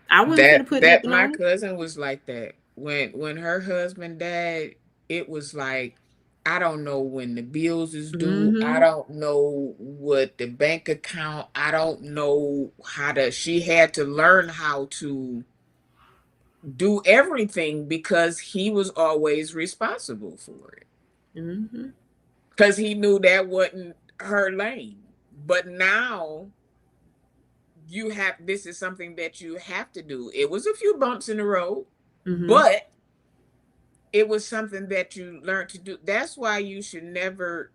I wasn't That finna put that nothing my on it. cousin was like that. When her husband died, it was like, I don't know when the bills is due. I Mm-hmm. don't know what the bank account. I don't know how to. She had to learn how to do everything because he was always responsible for it. Mm-hmm. Because he knew that wasn't her lane. But now you have, this is something that you have to do. It was a few bumps in the road, Mm-hmm. but it was something that you learned to do. That's why you should never,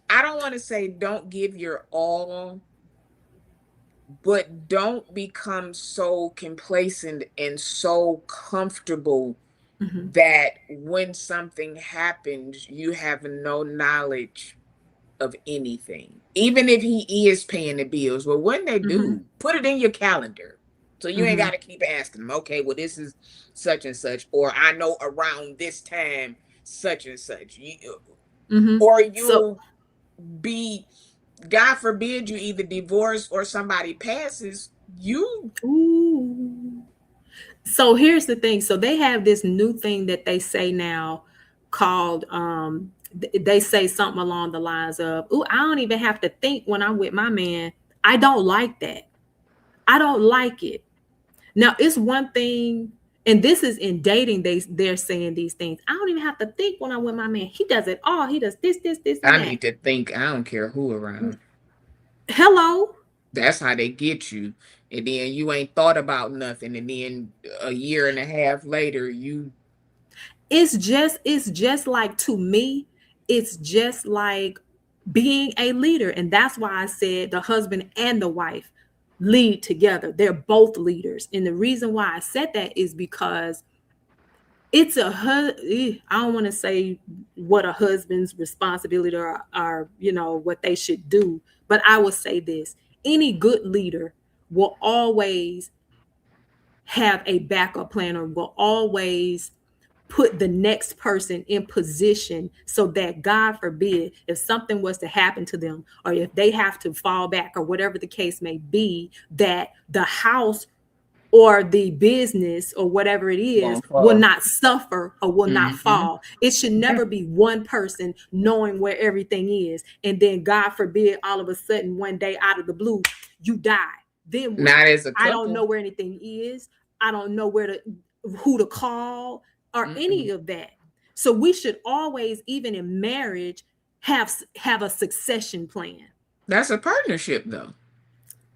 I don't want to say don't give your all, but don't become so complacent and so comfortable Mm-hmm. that when something happens, you have no knowledge of anything, even if he is paying the bills. Well, when they Mm-hmm. do, put it in your calendar. So you ain't Mm-hmm. got to keep asking them, okay, well, this is such and such, or I know around this time, such and such. Mm-hmm. Or So, you'll be, God forbid, you either divorce or somebody passes, you. ooh. So here's the thing. So they have this new thing that they say now called they say something along the lines of, "Ooh, I don't even have to think when I'm with my man. I don't like that. I don't like it." Now, it's one thing, and this is in dating, they're saying these things. I don't even have to think when I'm with my man. He does it all. He does this, and I that. need to think. I don't care who around. Hello. That's how they get you. And then you ain't thought about nothing. And then a year and a half later, you. It's just like, to me, it's just like being a leader. And that's why I said the husband and the wife lead together. They're both leaders. And the reason why I said that is because it's I don't want to say what a husband's responsibility are, what they should do, but I will say this: any good leader will always have a backup plan, or will always put the next person in position so that, God forbid, if something was to happen to them, or if they have to fall back, or whatever the case may be, that the house or the business or whatever it is Won't will fall. not suffer or will not Mm-hmm. fall. It should Yeah. never be one person knowing where everything is. And then, God forbid, all of a sudden, one day out of the blue, you die. Then what? Not as a I don't couple. know where anything is. I don't know who to call or any Mm-mm. of that. So we should always, even in marriage, have a succession plan. That's a partnership, though.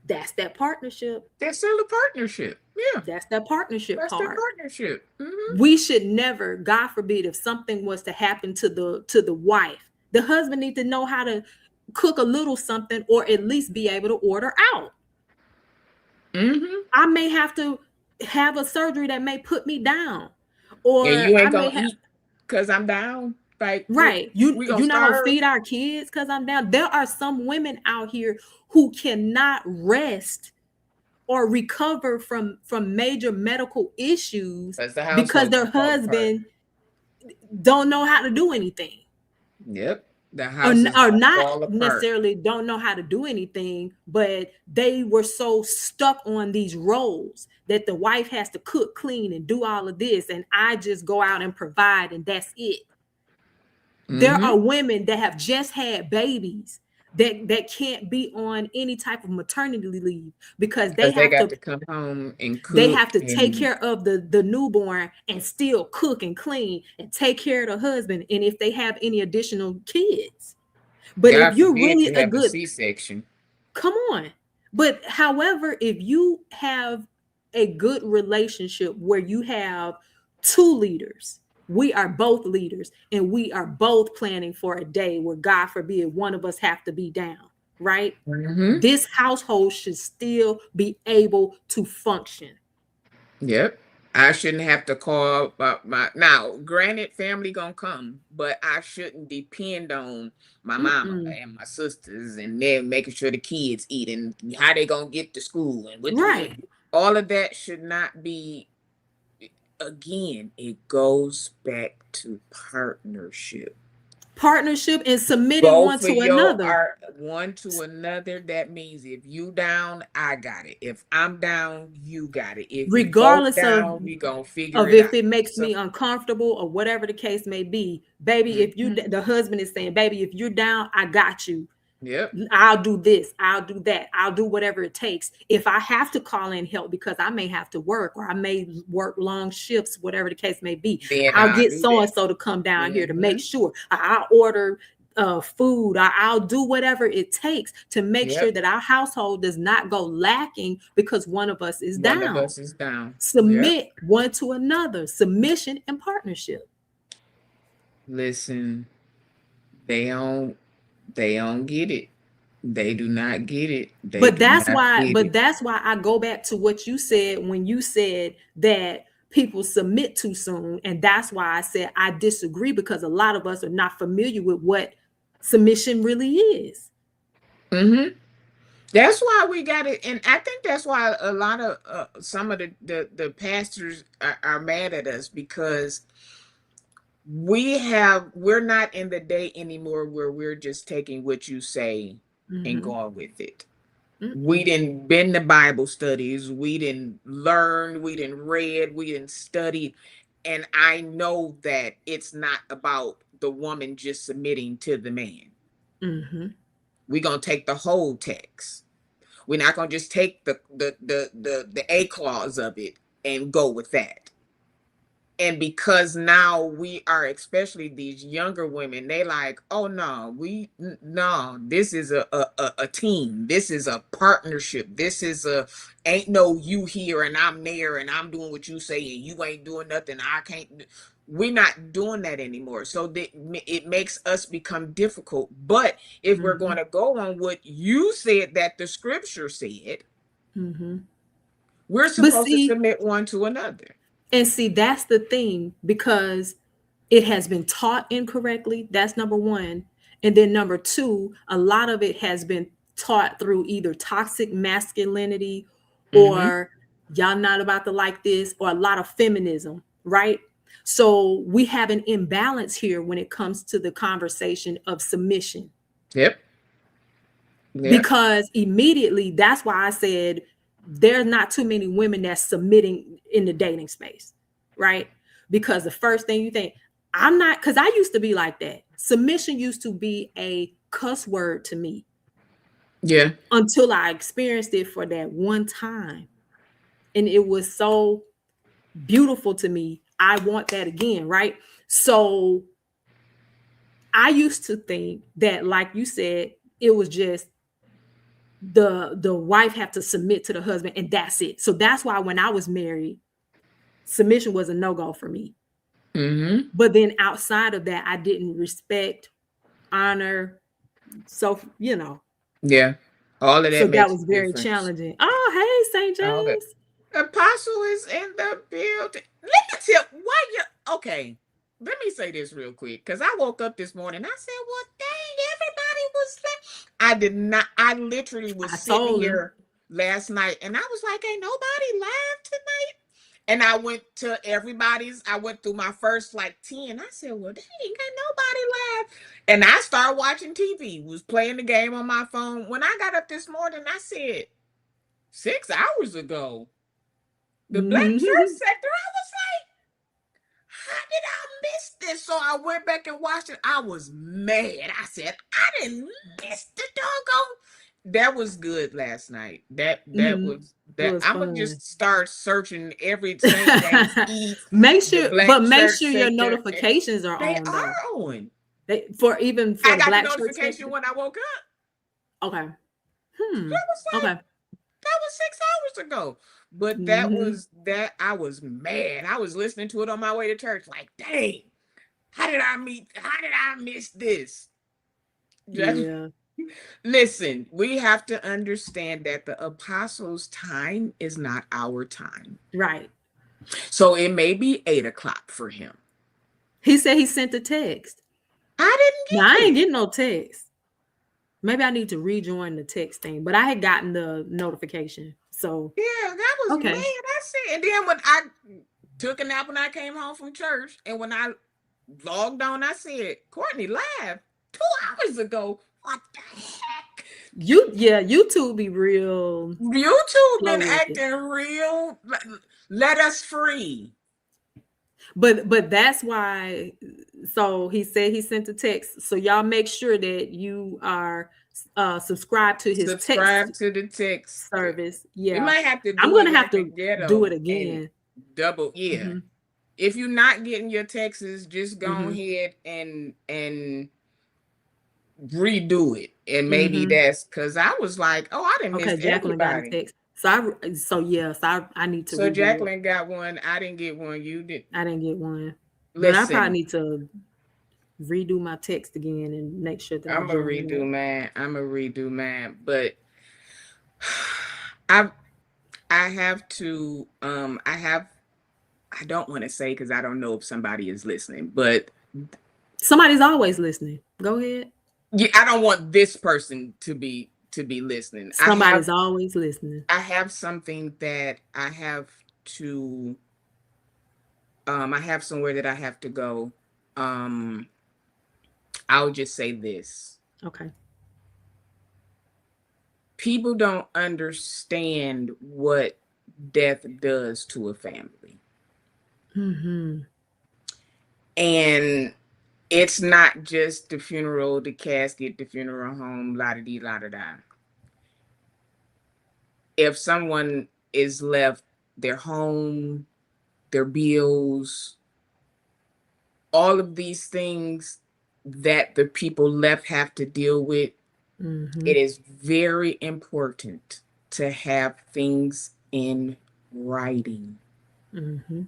That's that partnership. That's still a partnership. Yeah, That's that partnership that's their part. partnership. Mm-hmm. We should never, God forbid, if something was to happen to the wife, the husband needs to know how to cook a little something, or at least be able to order out. Mm-hmm. I may have to have a surgery that may put me down, And or you I ain't may gonna have. eat because I'm down. Like Right. we gonna You not gonna starve. feed our kids because I'm down. There are some women out here who cannot rest or recover from major medical issues Because the because household their gonna fall apart. husband don't know how to do anything. Yep. The or, house is or gonna not fall apart. necessarily don't know how to do anything, but they were so stuck on these roles that the wife has to cook, clean, and do all of this, and I just go out and provide, and that's it. There Mm-hmm. are women that have just had babies that can't be on any type of maternity leave because Because they got to come home and they cook have to take and care of the newborn and still cook and clean and take care of the husband, and if they have any additional kids. But if God you're forbid really you a have a good, C-section. come on. But however, if you have a good relationship where you have two leaders, we are both leaders, and we are both planning for a day where, God forbid, one of us have to be down, right? Mm-hmm. This household should still be able to function. Yep. I shouldn't have to call about my, now, granted, family gonna come, but I shouldn't depend on my mama Mm-mm. and my sisters and then making sure the kids eat and how they gonna get to school and what. Right. All of that should not be, again, it goes back to partnership. Partnership and submitting Both one for to your another. art, one to another. That means if you down, I got it. If I'm down, you got it. If we both Regardless down, we gonna figure of it if out. it makes So, me uncomfortable or whatever the case may be, baby, if you, mhm. the husband is saying, baby, if you're down, I got you. Yep. I'll do this, I'll do that, I'll do whatever it takes. If I have to call in help because I may have to work or I may work long shifts, whatever the case may be, Then I'll I'll get do so that. and so to come down here to make Mhm. sure. I'll order food. I'll do whatever it takes to make sure Yep. that our household does not go lacking because one of us is One of down. us is down. Yep. Submit one to another. Submission and partnership. Listen, they don't get it. They do not get it. They But do that's not why, get it. I go back to what you said when you said that people submit too soon. And that's why I said I disagree, because a lot of us are not familiar with what submission really is. Mm-hmm. That's why we got it, and I think that's why a lot of some of the pastors are mad at us, because we're not in the day anymore where we're just taking what you say and Mm-hmm. going with it. We Mm-mm. didn't been to Bible studies, we didn't learn, we didn't read, we didn't study, and I know that it's not about the woman just submitting to the man. Mm-hmm. We're gonna take the whole text. We're not gonna just take the A clause of it and go with that. And because now we are, especially these younger women, they like, oh no, no, this is a team. This is a partnership. This is a, ain't no you here and I'm there and I'm doing what you say and you ain't doing nothing. I can't. We're not doing that anymore. So that it makes us become difficult. But if we're Mm-hmm. going to go on what you said that the scripture said, Mm-hmm. we're But supposed to see, submit one to another. that's the thing, because it has been taught incorrectly. That's number one. And then number two, a lot of it has been taught through either toxic masculinity Mm-hmm. or y'all not about to like this, or a lot of feminism, right? So we have an imbalance here when it comes to the conversation of submission, Yep. Yep. because immediately, that's why I said there's not too many women that's submitting in the dating space, right? Because the first thing you think, I'm not, because I used to be like that. Submission used to be a cuss word to me Yeah. until I experienced it for that one time. And it was so beautiful to me. I want that again, right? So I used to think that, like you said, it was just the wife have to submit to the husband and that's it. So that's why when I was married, submission was a no-go for me. Mm-hmm. But then outside of that, I didn't respect, honor. So, Yeah. All of so that that makes was a very difference. challenging. Oh, hey, St. All that. James. Apostle is in the building. Let me tell why you okay. Let me say this real quick. Because I woke up this morning. I said, well, dang, everybody was like, I did not, I literally was I sitting told him. here last night and I was like, ain't nobody live tonight. And I went to everybody's, I went through my first like 10. I said, well, dang, ain't nobody live. And I started watching TV, was playing the game on my phone. When I got up this morning, I said, 6 hours ago, the black church Mhm. sector, I was like, how did I miss this? So I went back and watched it. I was mad. I said, I didn't miss the doggone. That was good last night. That Mhm. was It that. was I'm gonna fun. just start searching every St. James East, Make the sure, black but make church sure your sector. notifications are They on though. are on. They for even for I the got the black church notification sector. when I woke up. Okay. That was like Okay. that was 6 hours ago. But that Hmm. was that I was mad. I was listening to it on my way to church. Like, dang, how did I miss this? Yeah. Listen, we have to understand that the apostles' time is not our time. Right. So it may be 8 o'clock for him. He said he sent a text. I Now I didn't ain't get it. getting no text. Maybe I need to rejoin the text thing, but I had gotten the notification. So yeah, that was okay. man. I said, and then when I took a nap when I came home from church, and when I logged on, I said, Courtney live 2 hours ago. What the heck? YouTube be real YouTube slow been with it. acting real. Let us free. But that's why. So he said he sent a text. So y'all make sure that you are subscribed to his Subscribe text to the text. service. We Yeah, might have to I'm do it gonna have like a to do it ghetto and again. double. Yeah. Mm-hmm. If you're not getting your texts, just go Mm-hmm. ahead and redo it. And maybe Mm-hmm. that's because I was like, oh, I didn't Okay, miss Jacqueline got a everybody. text. So I need to So redo it. Jacqueline got one. I didn't get one. You did. I didn't get one, but I probably Listen, need to redo my text again and make sure that I I'm a join redo it. man. I'm a redo man. But I I have to I don't want to say because I don't know if somebody is listening, but Somebody's always listening. Go ahead. yeah, I don't want this person to be listening. Somebody's always listening. I have something that to I have somewhere that I have to go. Um I'll just say this. Okay. People don't understand what death does to a family. Mm-hmm. And it's not just the funeral, the casket, the funeral home, la da dee, la da da. If someone is left their home, their bills, all of these things that the people left have to deal with, Mm-hmm. it is very important to have things in writing. Mm-hmm.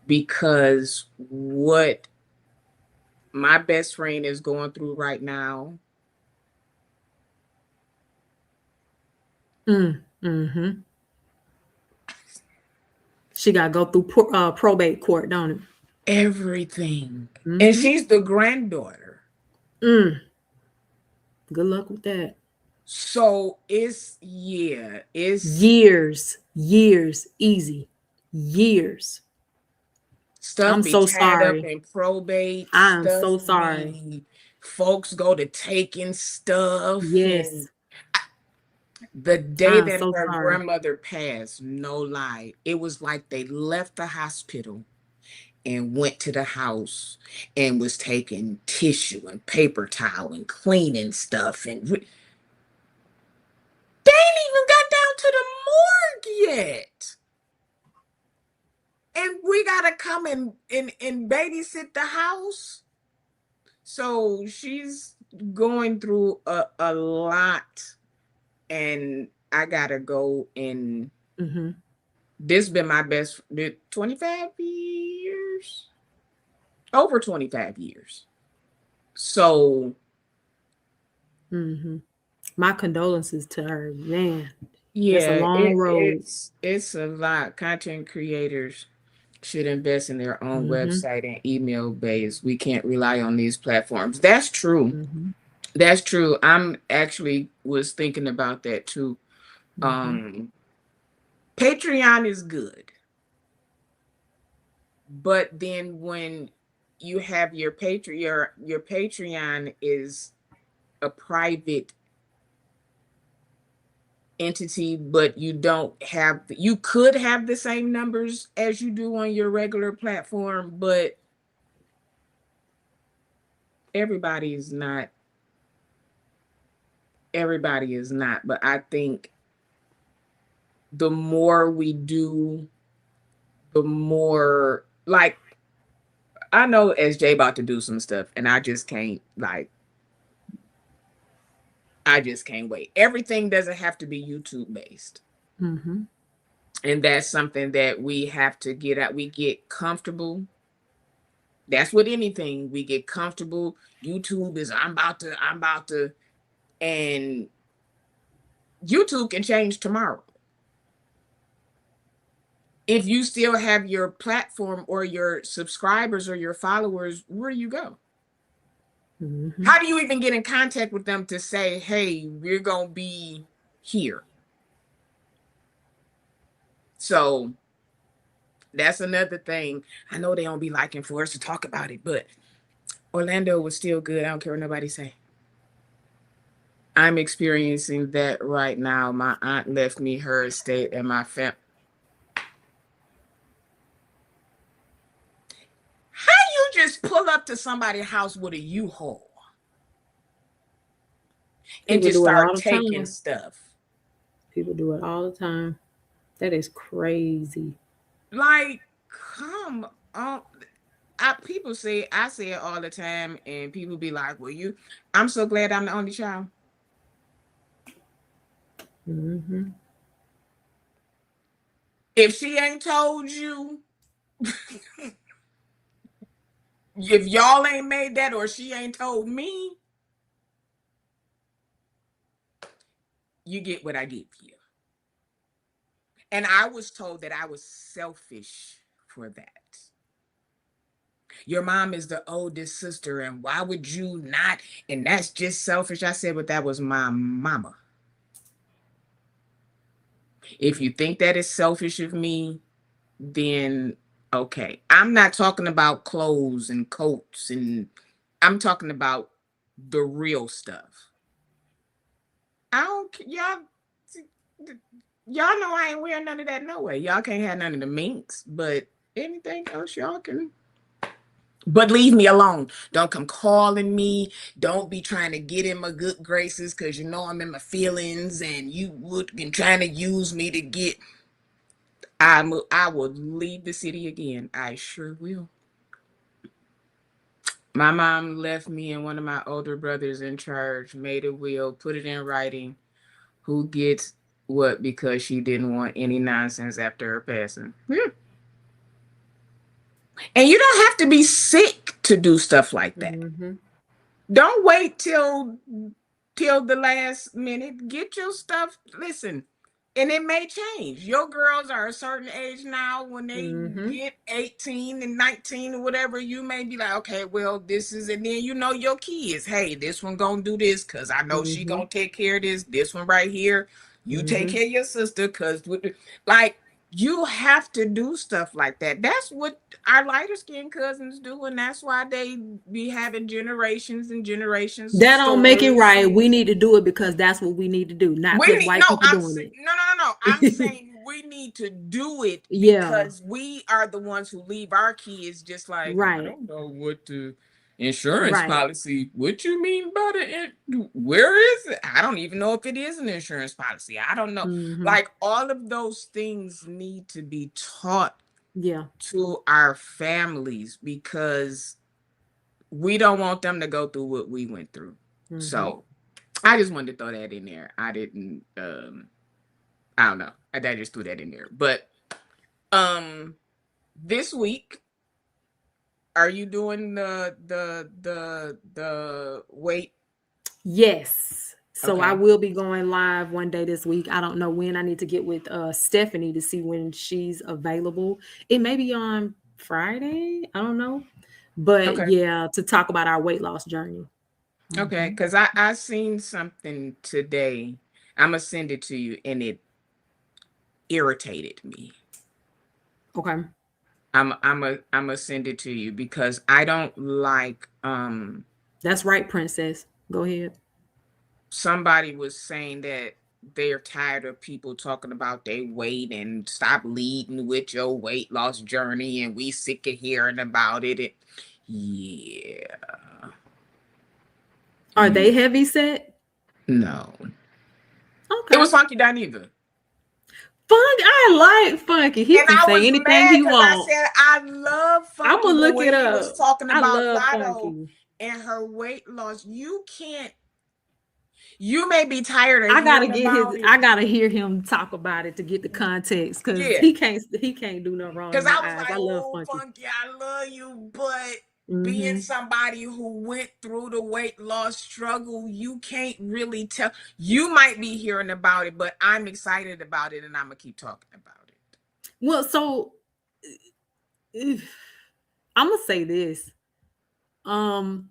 Because what my best friend is going through right now, Mm-hmm. She got to go through probate court, don't it? everything. And Mm-hmm. she's the granddaughter. Good luck with that. So it's Years, easy. Years. stuff I'm be so tied up sorry. in probate, I am stuff so sorry. be folks go to taking stuff. Yes, And the day I'm that so her sorry. grandmother passed, no lie, it was like they left the hospital and went to the house and was taking tissue and paper towel and cleaning stuff. And they ain't even got down to the morgue yet. And we gotta come and babysit the house. So she's going through a lot. And I gotta go and Mm-hmm. this been my best 25 years. Over 25 years. So Mm-hmm. My condolences to her. Man, that's a yeah, long road. it's a lot. Content creators should invest in their own Mm-hmm. website and email base. We can't rely on these platforms. That's true. Mm-hmm. That's true. I'm actually was thinking about that too. Mm-hmm. Patreon is good. But then when you have your Patreon is a private entity, but you could have the same numbers as you do on your regular platform, but everybody is not everybody is not. But I think the more we do, the more like I know SJ about to do some stuff and I just can't wait. Everything doesn't have to be YouTube based. Mm-hmm. And that's something that we have to get at. We get comfortable. That's with anything. We get comfortable. YouTube is I'm about to, and YouTube can change tomorrow. If you still have your platform or your subscribers or your followers, where do you go? Mm-hmm. How do you even get in contact with them to say, hey, we're going to be here? So that's another thing. I know they don't be liking for us to talk about it, but Orlando was still good. I don't care what nobody say. I'm experiencing that right now. My aunt left me her estate and my family. How you just pull up to somebody's house with a U-Haul and People just do it all start the taking time. stuff? People do it all the time. That is crazy. Like, come on. People say, I say it all the time, and people be like, well, I'm so glad I'm the only child. Mm-hmm. If she ain't told you, if y'all ain't made that or she ain't told me, you get what I give you. And I was told that I was selfish for that. Your mom is the oldest sister, and why would you not? And that's just selfish. I said, but that was my mama. If you think that is selfish of me, then okay. I'm not talking about clothes and coats, and I'm talking about the real stuff. I don't, y'all know I ain't wearing none of that no way. Y'all can't have none of the minks, but anything else y'all can. But leave me alone. Don't come calling me. Don't be trying to get in my good graces because you know I'm in my feelings and you would been trying to use me to get. I will leave the city again. I sure will. My mom left me and one of my older brothers in charge, made a will, put it in writing. Who gets what because she didn't want any nonsense after her passing. Yeah. And you don't have to be sick to do stuff like that. Mm-hmm. Don't wait till the last minute. Get your stuff. Listen, and it may change. Your girls are a certain age now. When they Mm-hmm. get 18 and 19 or whatever, you may be like, okay, well, this is, and then you know your kids. Hey, this one gonna do this because I know she Mm-hmm. gonna take care of this. This one right here, you take Mm-hmm. care of your sister because like you have to do stuff like that. That's what our lighter skinned cousins do, and that's why they be having generations and generations of That don't make it stories. right. We need to do it because that's what we need to do, not We because need white people doing no. I'm it. saying we need to do it Yeah. because we are the ones who leave our kids just like I Right. don't know what the insurance Right. policy. What you mean by where is it? I don't even know if it is an insurance policy. I don't know. Mm-hmm. Like all of those things need to be taught Yeah. to our families because we don't want them to go through what we went through. Mm-hmm. So I just wanted to throw that in there. I didn't I don't know. I just threw that in there. But um this week, are you doing the weight? Yes. So I Okay. will be going live one day this week. I don't know when. I need to get with Stephanie to see when she's available. It may be on Friday. I don't know. But Okay. yeah, to talk about our weight loss journey. Okay. Mhm. Because I seen something today. I'm gonna send it to you and it irritated me. Okay. I'm a send it to you because I don't like That's right, princess. Go ahead. somebody was saying that they're tired of people talking about their weight and stop leading with your weight loss journey and we sick of hearing about it. Yeah. Are Mm, they heavy set? no. It Okay. was Funky Dineva. Funky. I like Funky. He And can I say was anything mad he because I want. said I love I'm Funky, gonna but look when it he was up. talking I about love Lotto Funky. and her weight loss, you may be tired of I gotta hearing get about his. it. I gotta hear him talk about it to get the context because Yeah. he can't do no wrong in Because my I was eyes. like, I love oh, Funky. Funky, I love you. But being Mm-hmm. somebody who went through the weight loss struggle, you can't really tell. You might be hearing about it, but I'm excited about it and I'm going to keep talking about it. Well, so I'm gonna say this. Um,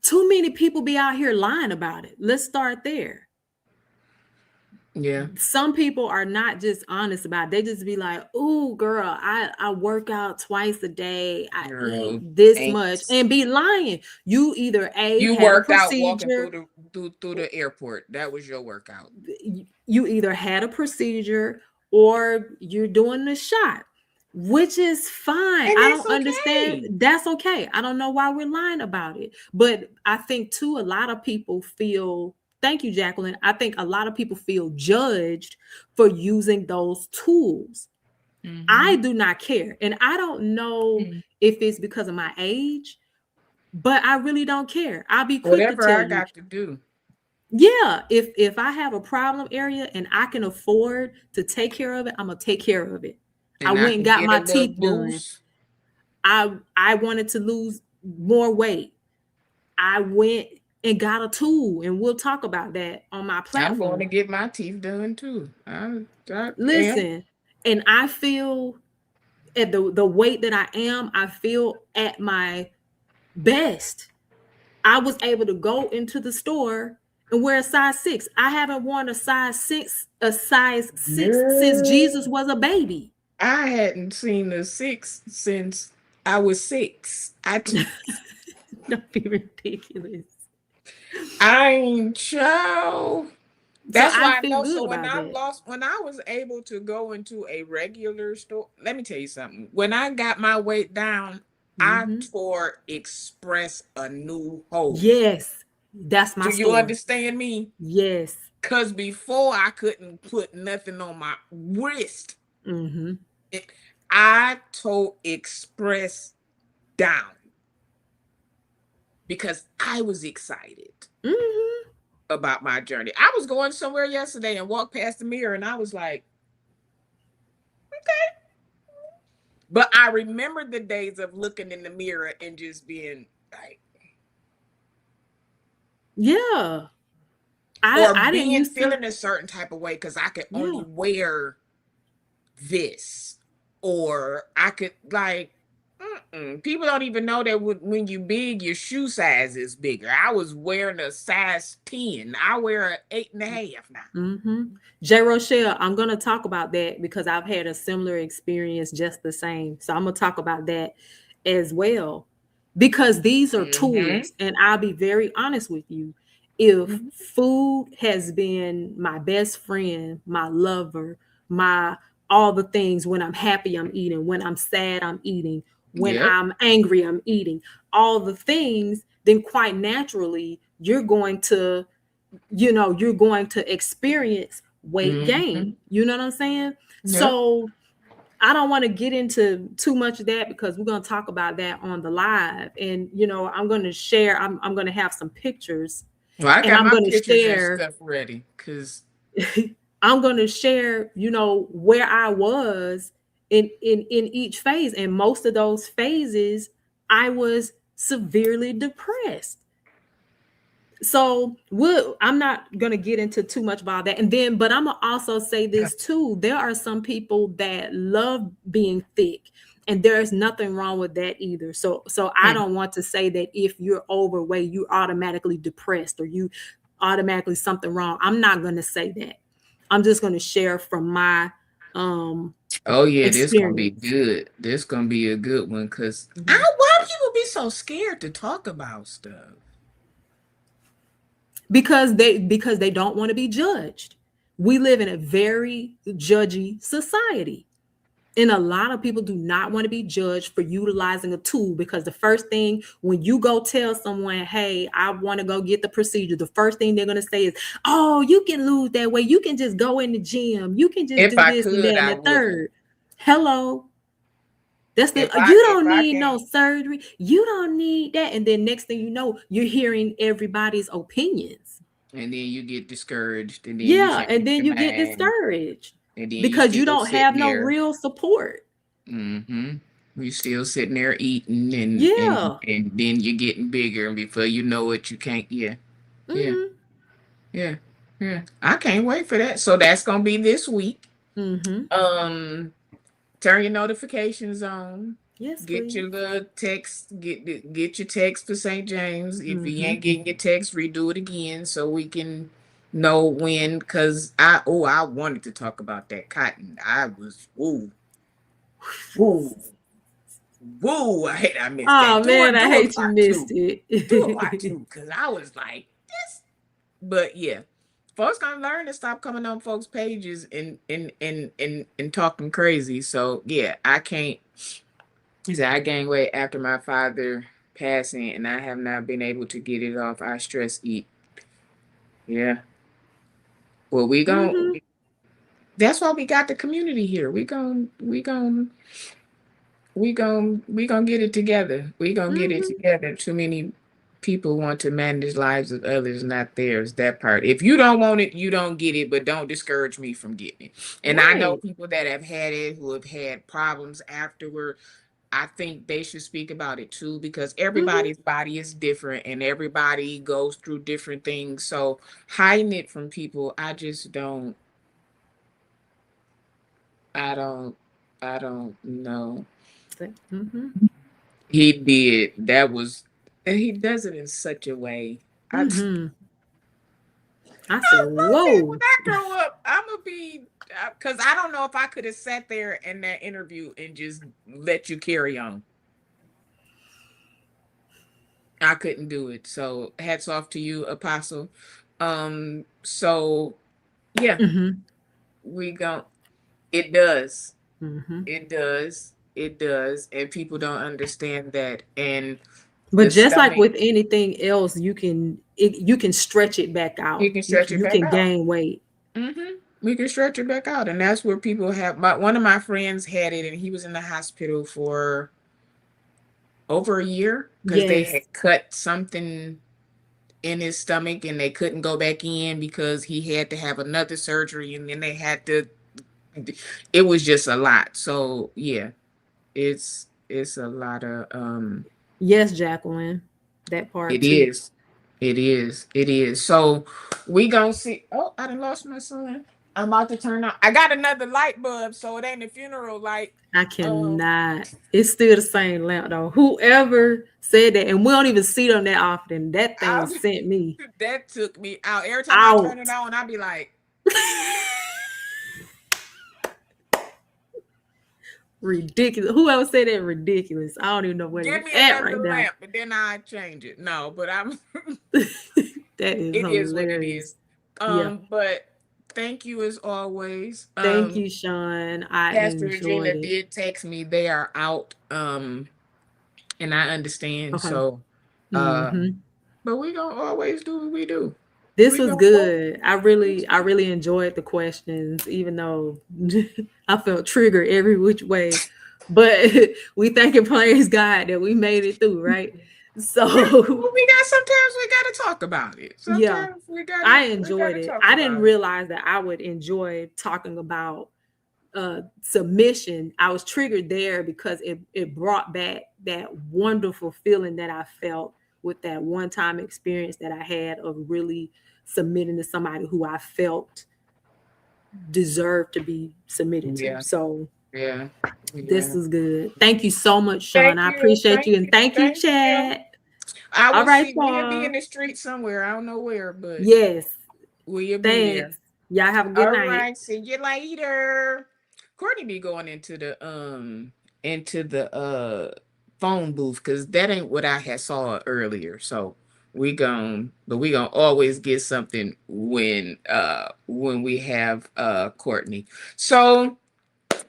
Too many people be out here lying about it. Let's start there. Yeah. Some people are not just honest about it. They just be like, "Ooh, girl, I work out twice a day. I eat Girl, this ain't much," and be lying. You either you had a worked out walking procedure, through the airport. That was your workout. you either had a procedure, or you're doing the shot, which is fine. And I that's don't understand. okay. That's okay. I don't know why we're lying about it. But I think too, a lot of people feel, thank you, Jacqueline. I think a lot of people feel judged for using those tools. I do not care. And I don't know if it's because of my age, but I really don't care. I'll be quick to Whatever tell I you. got to do. Yeah, if I have a problem area and I can afford to take care of it, I'm gonna take care of it. I And I went and can got get a my little teeth done. boost. I wanted to lose more weight. I went and got a tool, and we'll talk about that on my I'm going to platform. get my teeth done too. I am. Listen, and I feel at the weight that I am, I feel at my best. I was able to go into the store and wear a size 6. I haven't worn a size 6 since Jesus Girl, was a baby. I hadn't seen a 6 since I was 6. Don't be ridiculous. I ain't child. So That's I why I feel know. good So about that. when I was able to go into a regular store, let me tell you something. When I got my weight down, I Hmm. tore Express a new hole. Yes, that's my Do you store. understand me? Yes. Because before I couldn't put nothing on my wrist. Hmm. It- I tore Express down because I was excited Hmm. about my journey. I was going somewhere yesterday and walked past the mirror and I was like, okay. But I remember the days of looking in the mirror and just being like, Yeah. I or I didn't being used to. feeling a certain type of way because I could only Yeah. wear this, or I could like, people don't even know that when you big, your shoe size is bigger. I was wearing a size 10. I wear an 8.5 now. Mm-hmm. J. Rochelle, I'm going to talk about that because I've had a similar experience just the same. So I'm going to talk about that as well because these are Mm-hmm. tools. And I'll be very honest with you. If food has been my best friend, my lover, my all the things, when I'm happy, I'm eating, when I'm sad, I'm eating, when Yep. I'm angry, I'm eating, all the things, then quite naturally, you're going to experience weight Mm-hmm. gain. You know what I'm saying? Yep. So I don't want to get into too much of that because we're going to talk about that on the live. And, I'm going to share, I'm going to have some pictures Well, I and got I'm my going to pictures and share, stuff ready because I'm going to share, where I was in each phase. And most of those phases, I was severely depressed. So I'm not gonna get into too much about that. And then, but I'm gonna also say this too. There are some people that love being thick, and there's nothing wrong with that either. So I don't want to say that if you're overweight, you're automatically depressed or you automatically something wrong. I'm not gonna say that. I'm just gonna share from my oh yeah, this gonna be experience. good. This gonna be a good one because Mhm. why people be so scared to talk about stuff? Because they don't want to be judged. We live in a very judgy society. And a lot of people do not want to be judged for utilizing a tool because the first thing when you go tell someone, hey, I want to go get the procedure, the first thing they're going to say is, oh, you can lose that weight. You can just go in the gym. You can just If do I this and that could, and I the wouldn't. third. Hello. You If don't I need no can, surgery. You don't need that. And then next thing you know, you're hearing everybody's opinions. and then you get discouraged, and then you Yeah, change and then your you get mind, discouraged and then you because you still don't have sitting no there. real support. Mm-hmm. You still sitting there eating, and and Yeah. and then you're getting bigger, and before you know it, you can't. Yeah, yeah, Mm-hmm. yeah, yeah. I can't wait for that. So that's gonna be this week. Mm-hmm. Um, turn your notifications on. Yes, Get please. your little text. Get your text for St. James. If you Mm-hmm. ain't getting your text, redo it again so we can know when, because I wanted to talk about that cotton. I was woo woo. I missed that. Oh man, I Do a hate you part missed two. Do a part it. two, because I was like this. But yeah, folks gonna learn to stop coming on folks' pages and talking crazy. So yeah, I can't. He said I gained weight after my father passing, and I have not been able to get it off. I stress eat. Yeah. Well, we Hmm. gon' that's why we got the community here. We gon' get it together. We gonna get it Hmm. together. Too many people want to manage lives of others, not theirs. That part. If you don't want it, you don't get it, but don't discourage me from getting it. And I know Right. people that have had it, who have had problems afterward. I think they should speak about it too, because Hmm. everybody's body is different and everybody goes through different things. So hiding it from people, I don't I don't know. Hmm. He did. And he does it in such a way. I Hmm. I said, okay, when whoa. I grow up, I'm gonna be, because I don't know if I could have sat there in that interview and just let you carry on. I couldn't do it. So hats off to you, Apostle. So yeah, Hmm. we go. It does. Hmm. It does. It does. And people don't understand that. And But the just like stomach, with anything else, you can stretch it back you out. can stretch it You back can out. gain weight. We can stretch it back out. And that's where people have, one of my friends had it and he was in the hospital for over a year because they Yes. had cut something in his stomach and they couldn't go back in because he had to have another surgery, and then they had to, it was just a lot. So yeah, it's a lot of Yes, Jacqueline. That part it too. is. It is. So we gonna see. Oh, I done lost my son. I'm about to turn on. I got another light bulb, so it ain't a funeral light. I Um, cannot. It's still the same lamp though. Whoever said that, and we don't even see them that often. That thing I, sent me that took me out. Every time I turn it out. on, I be like, Ridiculous. Whoever said that ridiculous. I don't even know what "Give it's me at another right now. lamp," and then I change it. No, but I'm. That is It is what it hilarious. is. Yeah. But thank you as always. Thank you, Shun. I Pastor enjoyed Regina it. did text me. They are out. And I understand. Okay. So, uh, Hmm. but we gonna always do what we do. This We was gonna good. always I do. really enjoyed the questions, even though I felt triggered every which way. But we thank and praise God that we made it through, right? Yeah, So well, we got, sometimes we gotta talk about it. yeah, Sometimes I we enjoyed gotta it. talk I didn't about it. realize that I would enjoy talking about submission. I was triggered there because it brought back that wonderful feeling that I felt with that one time experience that I had of really submitting to somebody who I felt deserved to be submitted to. Yeah, So yeah, this yeah. is good. Thank you so much, Sean. Thank I you, appreciate thank you. And you, thank you, thank you. Chad. I All will right, see. We'll be in y'all. the street somewhere. I don't know where, but Yes. we'll be there. Thanks. Y'all have a good All night. right, see you later. Courtney be going into the phone booth, because that ain't what I had saw earlier. So we gonna always get something when we have Courtney. So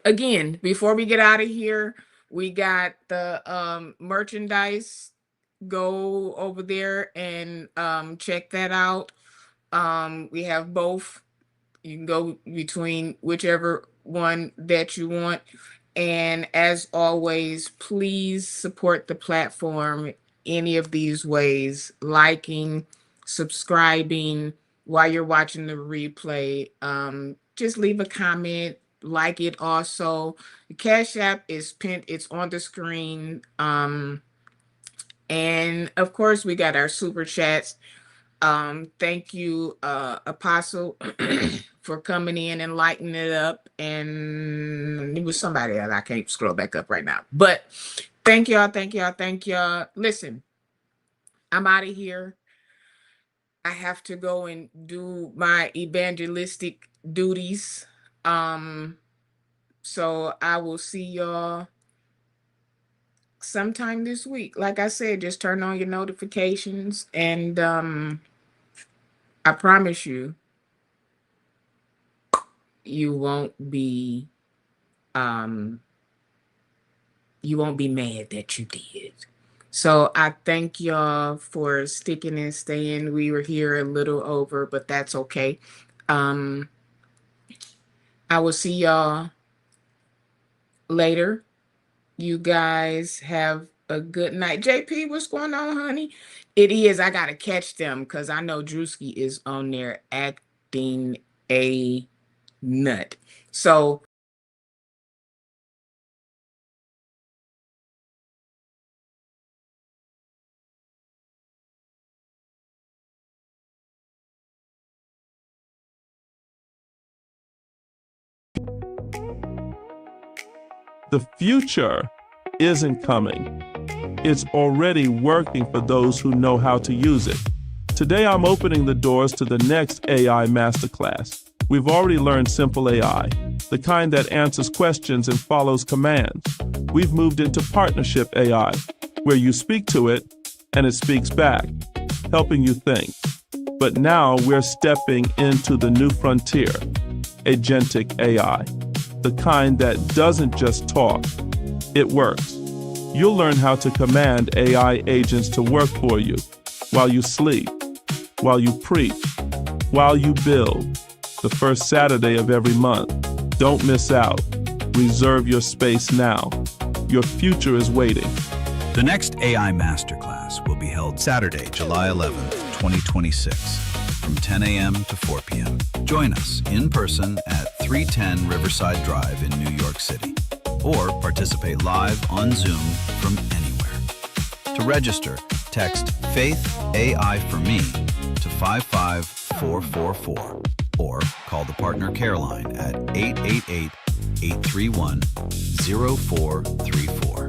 again, before we get out of here, we got the merchandise. Go over there and check that out. We have both. You can go between whichever one that you want. And as always, please support the platform any of these ways: liking, subscribing while you're watching the replay. Just leave a comment, like it also. The Cash App is pinned, it's on the screen. And of course, we got our super chats. Thank you, Apostle, for coming in and lighting it up. And it was somebody else. I can't scroll back up right now. But thank y'all, thank y'all, thank y'all. Listen, I'm out of here. I have to go and do my evangelistic duties. So I will see y'all sometime this week. Like I said, just turn on your notifications, and I promise you, you won't be mad that you did. So I thank y'all for sticking and staying. We were here a little over, but that's okay. I will see y'all later. You guys have a good night. JP, what's going on, honey? It is. I gotta catch them because I know Drewski is on there acting a nut. So the future isn't coming. It's already working for those who know how to use it. Today, I'm opening the doors to the next AI masterclass. We've already learned simple AI, the kind that answers questions and follows commands. We've moved into partnership AI, where you speak to it and it speaks back, helping you think. But now we're stepping into the new frontier, agentic AI, the kind that doesn't just talk, it works. You'll learn how to command AI agents to work for you while you sleep, while you preach, while you build. The first Saturday of every month. Don't miss out. Reserve your space now. Your future is waiting. The next AI Masterclass will be held Saturday, July 11th, 2026, from 10 a.m. to 4 p.m. Join us in person at 310 Riverside Drive in New York City, or participate live on Zoom from anywhere. To register, text Faith AI for Me to 55444 or call the partner care line at 888-831-0434.